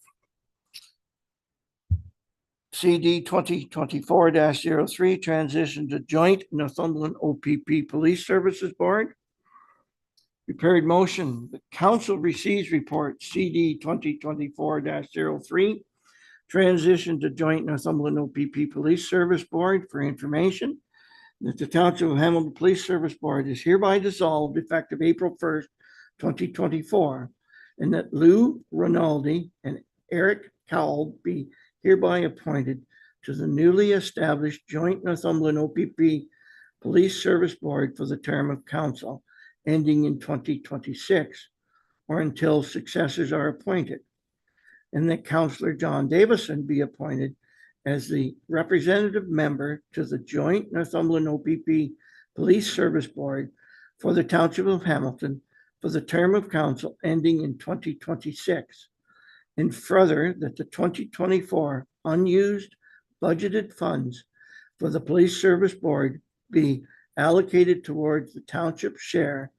Speaker 1: CD 2024-03 transition to joint Northumberland OPP Police Services Board. Prepared motion, the council receives report CD 2024-03 transition to joint Northumberland OPP Police Service Board for information that the Township of Hamilton Police Service Board is hereby dissolved effective April 1st, 2024, and that Lou Rinaldi and Eric Cowell be hereby appointed to the newly established joint Northumberland OPP Police Service Board for the term of council ending in 2026 or until successors are appointed, and that Councillor John Davison be appointed as the representative member to the joint Northumberland OPP Police Service Board for the Township of Hamilton for the term of council ending in 2026, and further that the 2024 unused budgeted funds for the Police Service Board be allocated towards the township share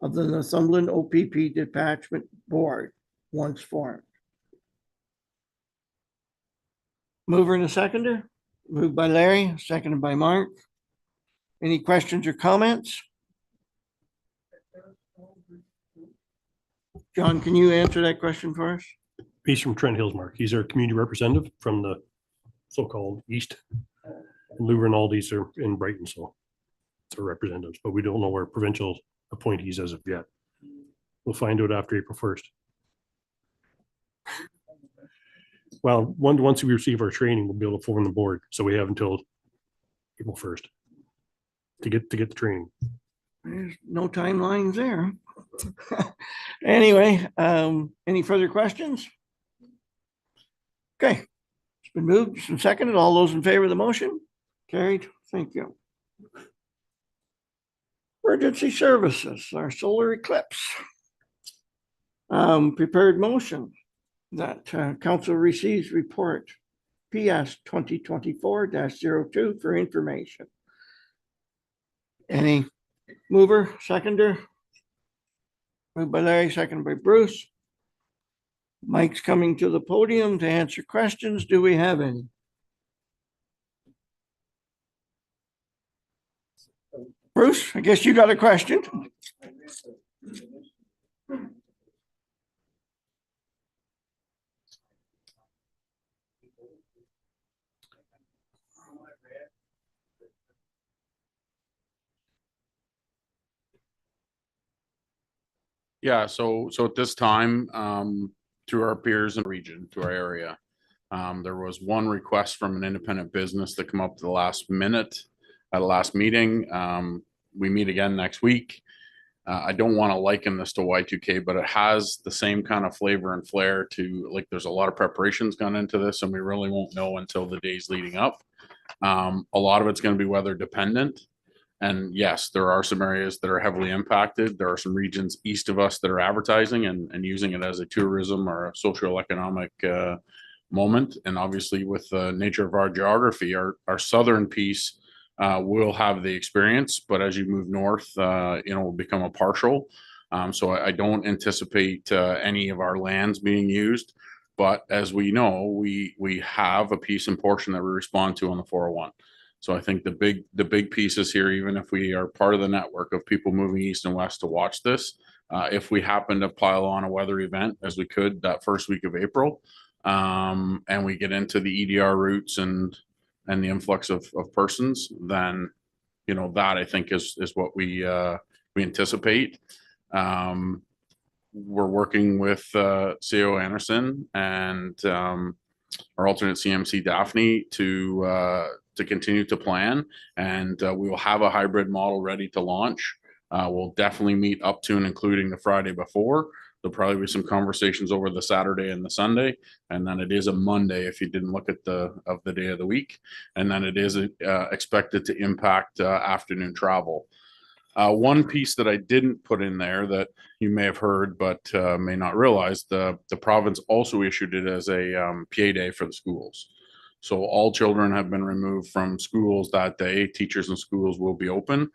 Speaker 1: of the Northumberland OPP Detachment Board, once formed. Mover and a seconder, moved by Larry, seconded by Mark. Any questions or comments? John, can you answer that question for us?
Speaker 11: He's from Trent Hills, Mark. He's our community representative from the so-called east. And Lou Rinaldi's are in Brighton, so it's our representatives, but we don't know our provincial appointees as of yet. We'll find out after April 1st. Well, once we receive our training, we'll be able to form the board. So we have until April 1st to get the training.
Speaker 1: There's no timelines there. Anyway, any further questions? Okay, it's been moved and seconded. All those in favor of the motion? Carried. Thank you. Emergency services, our solar eclipse. Prepared motion that council receives report PS 2024-02 for information. Any mover, seconder? Moved by Larry, seconded by Bruce. Mike's coming to the podium to answer questions. Do we have any? Bruce, I guess you got a question.
Speaker 15: Yeah, so at this time, to our peers in the region, to our area, there was one request from an independent business that come up to the last minute at a last meeting. We meet again next week. I don't want to liken this to Y2K, but it has the same kind of flavor and flair to, like, there's a lot of preparations gone into this and we really won't know until the days leading up. A lot of it's going to be weather dependent. And yes, there are some areas that are heavily impacted. There are some regions east of us that are advertising and using it as a tourism or a social economic moment. And obviously with the nature of our geography, our southern piece will have the experience, but as you move north, will become a partial. So I don't anticipate any of our lands being used. But as we know, we have a piece and portion that we respond to on the 401. So I think the big pieces here, even if we are part of the network of people moving east and west to watch this, if we happen to pile on a weather event as we could that first week of April, and we get into the EDR routes and the influx of persons, then that I think is what we anticipate. We're working with CO Anderson and our alternate CMC Daphne to continue to plan, and we will have a hybrid model ready to launch. We'll definitely meet up to and including the Friday before. There'll probably be some conversations over the Saturday and the Sunday, and then it is a Monday if you didn't look at the day of the week, and then it is expected to impact afternoon travel. One piece that I didn't put in there that you may have heard but may not realize, the province also issued it as a PA day for the schools. So all children have been removed from schools that day. Teachers and schools will be open.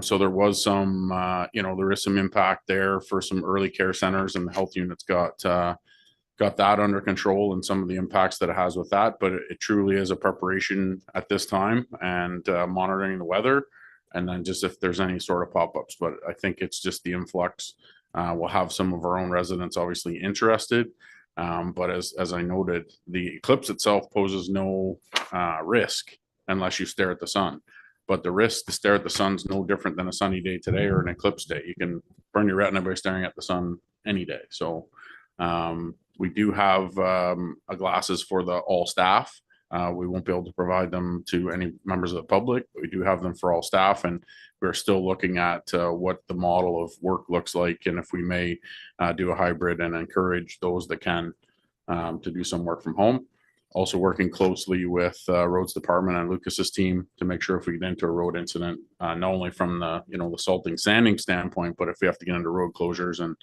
Speaker 15: So there was some, there is some impact there for some early care centers, and the health units got that under control and some of the impacts that it has with that. But it truly is a preparation at this time and monitoring the weather. And then just if there's any sort of pop-ups, but I think it's just the influx. We'll have some of our own residents obviously interested. But as I noted, the eclipse itself poses no risk unless you stare at the sun. But the risk to stare at the sun is no different than a sunny day today or an eclipse day. You can burn your retina by staring at the sun any day. So we do have glasses for all staff. We won't be able to provide them to any members of the public, but we do have them for all staff, and we're still looking at what the model of work looks like and if we may do a hybrid and encourage those that can to do some work from home. Also working closely with roads department and Lucas's team to make sure if we get into a road incident, not only from the the salting sanding standpoint, but if we have to get into road closures and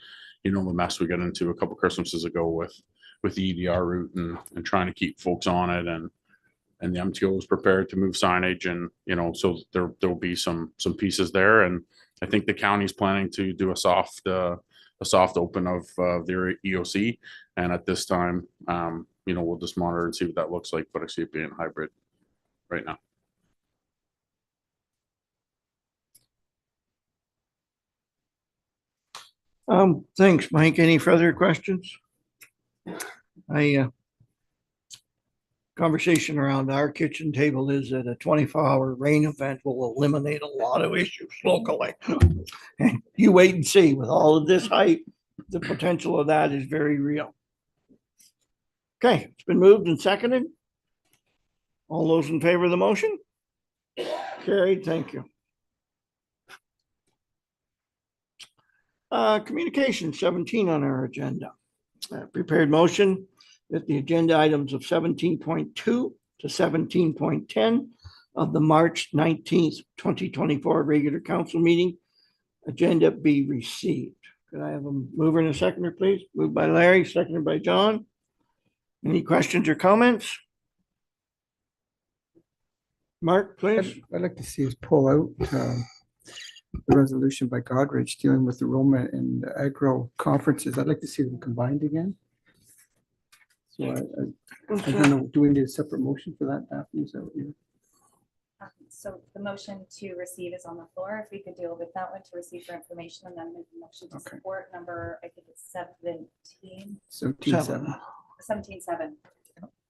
Speaker 15: the mess we got into a couple Christmases ago with the EDR route and trying to keep folks on it, and the MTO is prepared to move signage, and so there'll be some pieces there. And I think the county's planning to do a soft a soft open of their EOC. And at this time, we'll just monitor and see what that looks like, but I see it being hybrid right now.
Speaker 1: Thanks, Mike. Any further questions? Conversation around our kitchen table is that a 24-hour rain event will eliminate a lot of issues locally. And you wait and see. With all of this height, the potential of that is very real. Okay, it's been moved and seconded. All those in favor of the motion? Carried, thank you. Communication 17 on our agenda. Prepared motion that the agenda items of 17.2 to 17.10 of the March 19th, 2024 regular council meeting agenda be received. Could I have a mover and a seconder, please? Moved by Larry, seconded by John. Any questions or comments? Mark, please.
Speaker 5: I'd like to see us pull out the resolution by Godrich dealing with enrollment and agro conferences. I'd like to see them combined again. So I don't know, do we need a separate motion for that, Daphne? Is that what you're?
Speaker 3: So the motion to receive is on the floor. If we could deal with that one, to receive for information, and then make the motion to
Speaker 5: Okay.
Speaker 3: support number, I think it's 17.
Speaker 5: 17-7.
Speaker 3: 17-7.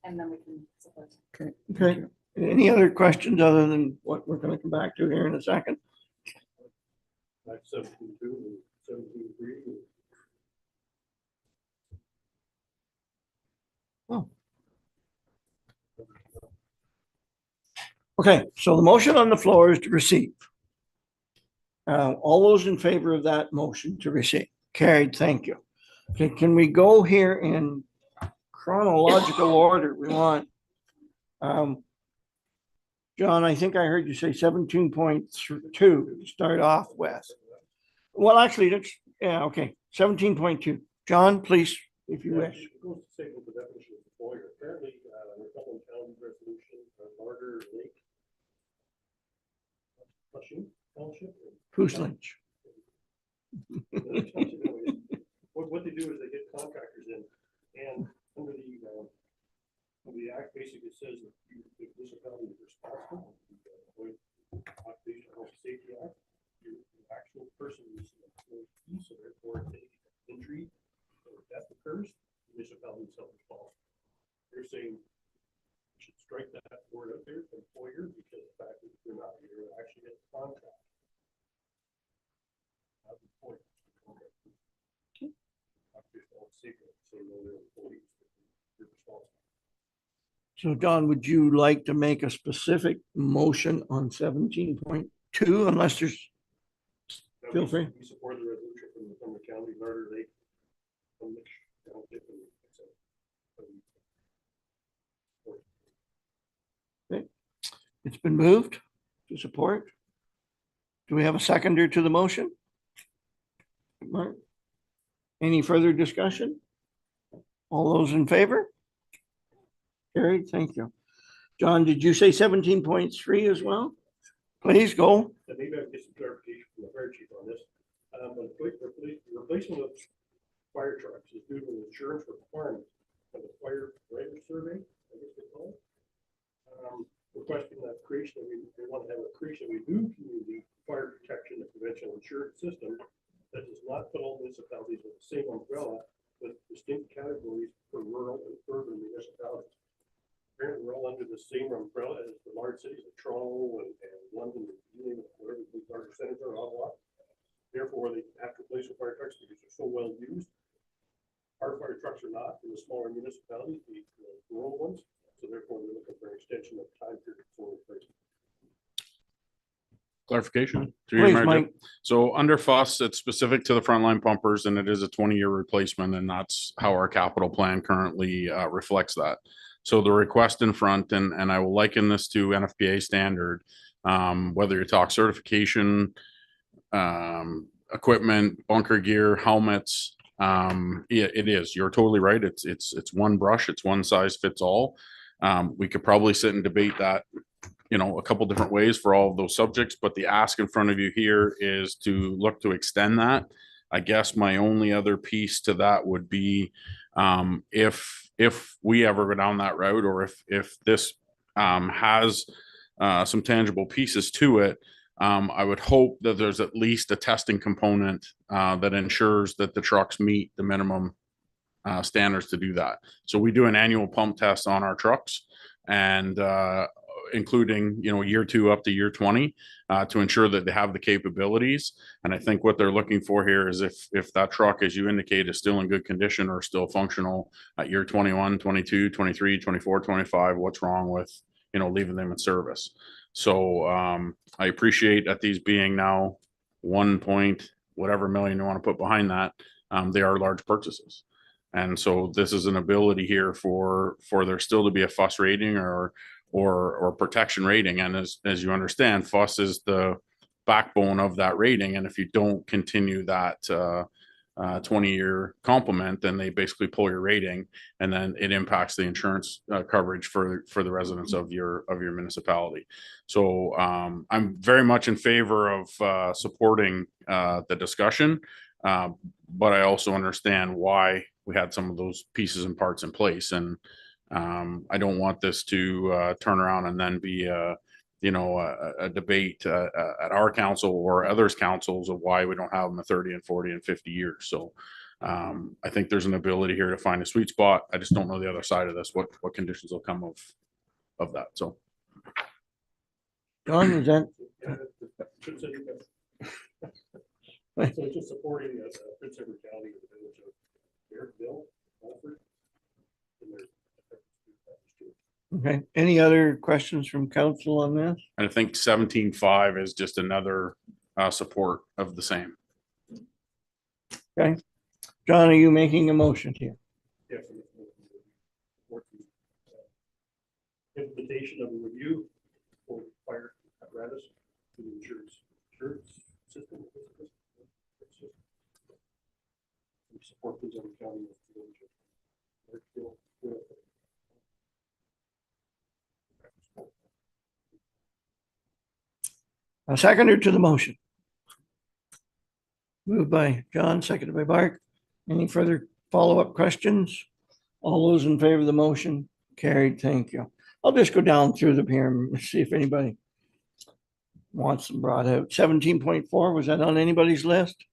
Speaker 3: And then we can support.
Speaker 5: Okay.
Speaker 1: Okay. Any other questions other than what we're going to come back to here in a second?
Speaker 11: Like 17.2 and 17.3.
Speaker 1: Oh. Okay, so the motion on the floor is to receive. All those in favor of that motion to receive? Carried, thank you. Okay, can we go here in chronological order? We want, John, I think I heard you say 17.2 to start off with. Well, actually, that's, yeah, okay, 17.2. John, please, if you wish.
Speaker 11: It goes to say what the definition of employer. Apparently, in a couple of county resolutions, Larder Lake. Flushing Township.
Speaker 1: Fuslinch.
Speaker 11: What they do is they get contractors in, and under the act basically says that the municipality is responsible. The Occupational Health and Safety Act, your actual person is an employee, so therefore if injury or death occurs, the municipality is self-responsible. They're saying we should strike that word out there, employer, because the fact that you're not here actually get the contract. That's the point. Occupational Health and Safety Act, so no, they're employees, you're responsible.
Speaker 1: So Don, would you like to make a specific motion on 17.2 unless there's, feel free.
Speaker 11: We support the resolution from the county, Larder Lake. From the township and et cetera.
Speaker 1: Okay. It's been moved to support. Do we have a seconder to the motion? Mark? Any further discussion? All those in favor? Carried, thank you. John, did you say 17.3 as well? Please go.
Speaker 11: And maybe I can get some clarification from the fire chief on this. But the replacement of fire trucks is due to an insurance requirement of the fire writer survey, I guess they call it. Requesting that creation, they want to have a creation of a new community fire protection and prevention insurance system that does not put all municipalities with the same umbrella, but distinct categories for rural and urban municipalities. Apparently, we're all under the same umbrella as the large cities of Toronto and London, and whatever the larger centers are, Ottawa. Therefore, they have to replace with fire trucks because they're so well used. Our fire trucks are not in the smaller municipalities, the rural ones. So therefore, we're looking for an extension of time period for replacement.
Speaker 15: Clarification.
Speaker 1: Please, Mike.
Speaker 15: So under FUS, it's specific to the frontline pumpers and it is a 20-year replacement, and that's how our capital plan currently reflects that. So the request in front, and I will liken this to NFPA standard, whether you talk certification, equipment, bunker gear, helmets, it is. You're totally right. It's one brush. It's one size fits all. We could probably sit and debate that, a couple different ways for all of those subjects, but the ask in front of you here is to look to extend that I guess my only other piece to that would be, if we ever go down that route, or if this has some tangible pieces to it, I would hope that there's at least a testing component that ensures that the trucks meet the minimum standards to do that. So we do an annual pump test on our trucks, and including, year 2 up to year 20, to ensure that they have the capabilities. And I think what they're looking for here is if that truck, as you indicate, is still in good condition or still functional at year 21, 22, 23, 24, 25, what's wrong with, leaving them in service. So I appreciate that these being now 1 point whatever million you want to put behind that, they are large purchases. And so this is an ability here for there still to be a FUS rating or protection rating. And as you understand, FUS is the backbone of that rating. And if you don't continue that 20-year complement, then they basically pull your rating, and then it impacts the insurance coverage for the residents of your municipality. So I'm very much in favor of supporting the discussion, but I also understand why we had some of those pieces and parts in place. And I don't want this to turn around and then be a debate at our council or others' councils of why we don't have them in 30 and 40 and 50 years. So I think there's an ability here to find a sweet spot. I just don't know the other side of this, what conditions will come of that. So
Speaker 1: John, is that?
Speaker 11: So just supporting Prince Edward County, the village of Merrickville, Alfred.
Speaker 1: Okay, any other questions from council on this?
Speaker 15: I think 17.5 is just another support of the same.
Speaker 1: Okay, John, are you making a motion here?
Speaker 11: Yes. Implementation of a review for fire apparatus to the insurance system. We support Prince Edward County.
Speaker 1: A seconder to the motion. Moved by John, seconded by Bart. Any further follow-up questions? All those in favor of the motion? Carried, thank you. I'll just go down through them here and see if anybody wants them brought out. 17.4, was that on anybody's list?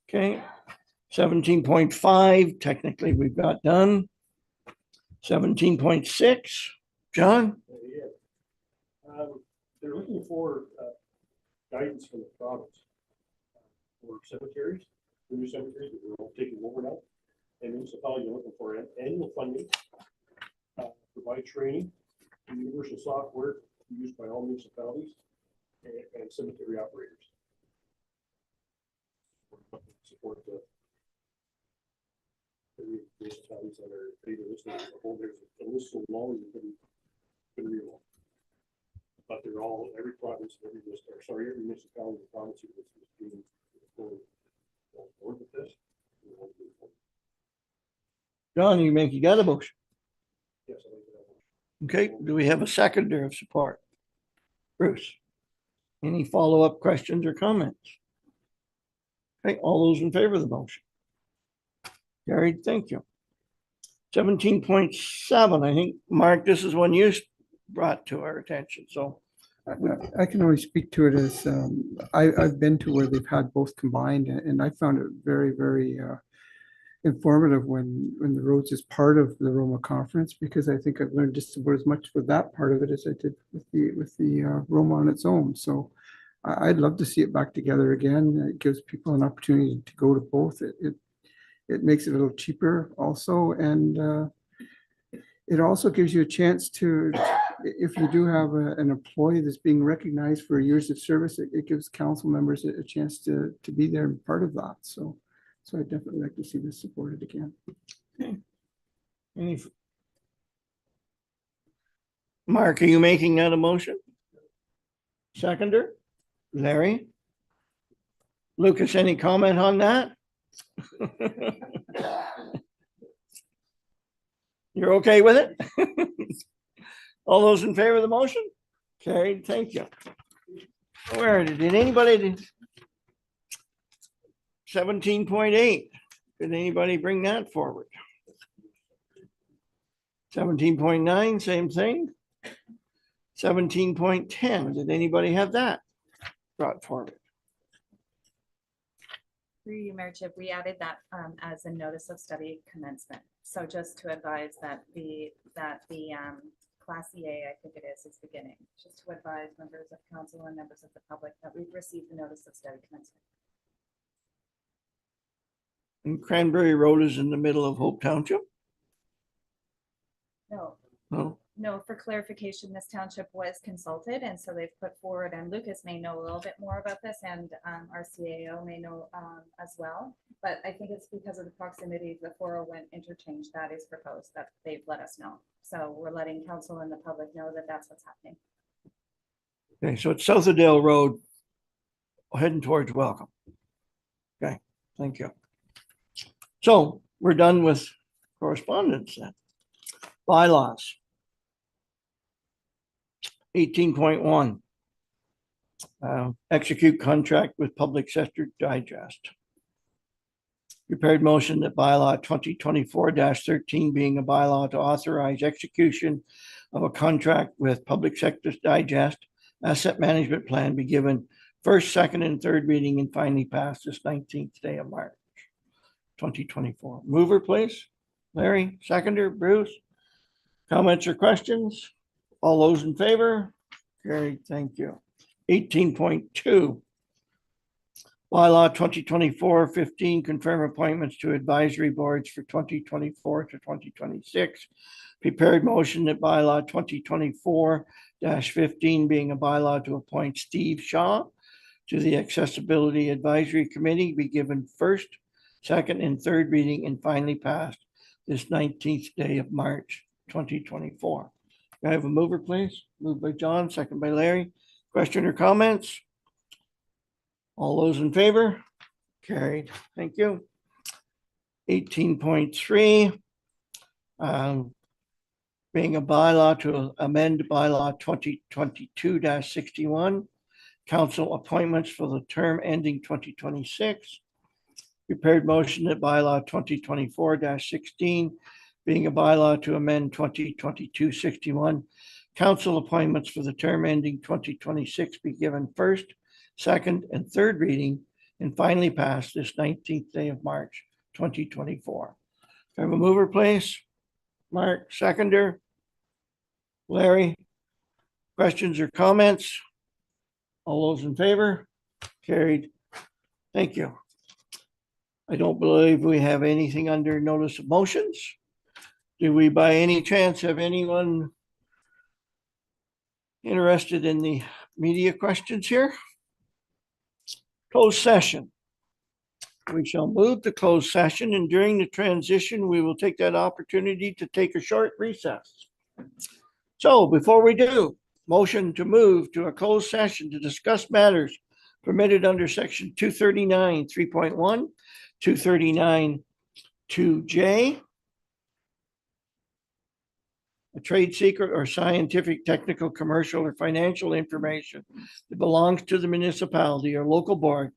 Speaker 1: Okay. 17.5, technically we've got done. 17.6, John?
Speaker 11: They're looking for guidance from the province for cemeteries, the new cemeteries that we're all taking over now. And municipalities are looking for annual funding, provide training, universal software used by all municipalities and cemetery operators. Support the municipalities that are either listening or there's a list so long you couldn't read them. But they're all, every province, every municipality, the province is being on board with this.
Speaker 1: John, you got a motion?
Speaker 11: Yes, I think that.
Speaker 1: Okay, do we have a seconder of support? Bruce? Any follow-up questions or comments? Okay, all those in favor of the motion? Carried, thank you. 17.7, I think, Mark, this is one you brought to our attention, so.
Speaker 5: I can only speak to it as I've been to where they've had both combined, and I found it very, very informative when the roads is part of the Roma conference, because I think I've learned just about as much with that part of it as I did with the Roma on its own. So I'd love to see it back together again. It gives people an opportunity to go to both. It makes it a little cheaper also, and it also gives you a chance to, if you do have an employee that's being recognized for years of service, it gives council members a chance to be there and part of that. So I'd definitely like to see this supported again.
Speaker 1: Okay. Mark, are you making that a motion? Seconder? Larry? Lucas, any comment on that? You're okay with it? All those in favor of the motion? Carried, thank you. Where did anybody 17.8. Did anybody bring that forward? 17.9, same thing. 17.10, did anybody have that brought forward?
Speaker 3: Through you, Mayor Chip, we added that as a notice of study commencement. So just to advise that the Class EA, I think it is beginning, just to advise members of council and members of the public that we've received the notice of study commencement.
Speaker 1: And Cranberry Road is in the middle of Hope Township?
Speaker 3: No,
Speaker 1: No,
Speaker 3: no, for clarification, this township was consulted, and so they've put forward, and Lucas may know a little bit more about this, and our CAO may know as well. But I think it's because of the proximity of the 401 interchange that is proposed that they've let us know. So we're letting council and the public know that that's what's happening.
Speaker 1: okay, so it's south of Dale Road, heading towards Welcome. Okay, thank you. So we're done with correspondence then. Bylaws. 18.1. Execute contract with Public Sector Digest. Prepared motion that bylaw 2024-13 being a bylaw to authorize execution of a contract with Public Sector Digest Asset Management Plan be given first, second, and third reading and finally passed this 19th day of March 2024. Mover, please. Larry, seconder, Bruce. Comments or questions? All those in favor? Carried, thank you. 18.2. Bylaw 2024-15, confirm appointments to advisory boards for 2024 to 2026. Prepared motion that bylaw 2024-15 being a bylaw to appoint Steve Shaw to the Accessibility Advisory Committee be given first, second, and third reading and finally passed this 19th day of March 2024. Can I have a mover, please? Moved by John, second by Larry. Question or comments? All those in favor? Carried. Thank you. 18.3. Being a bylaw to amend bylaw 2022-61, council appointments for the term ending 2026. Prepared motion that bylaw 2024-16 being a bylaw to amend 2022-61, council appointments for the term ending 2026 be given first, second, and third reading and finally passed this 19th day of March 2024. Can I have a mover, please? Mark, seconder. Larry, questions or comments? All those in favor? Carried. Thank you. I don't believe we have anything under notice of motions. Do we by any chance have anyone interested in the media questions here? Closed session. We shall move to closed session, and during the transition, we will take that opportunity to take a short recess. So before we do, motion to move to a closed session to discuss matters permitted under section 239, 3.1, 239, 2J, a trade secret or scientific, technical, commercial, or financial information that belongs to the municipality or local board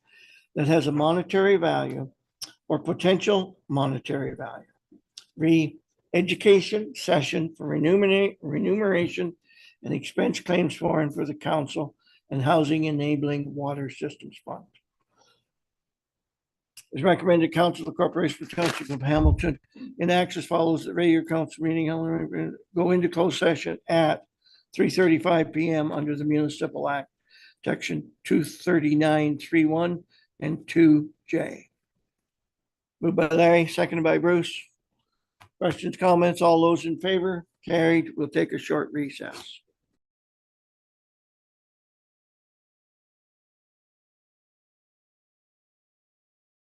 Speaker 1: that has a monetary value or potential monetary value. Education session for remuneration and expense claims for and for the council and housing enabling water systems fund. As recommended, council of the Corporation of the Township of Hamilton enacts as follows: the regular council meeting go into closed session at 3:35 p.m. under the Municipal Act, section 239(3)(1) and 2J. Moved by Larry, seconded by Bruce. Questions, comments, all those in favor? Carried. We'll take a short recess.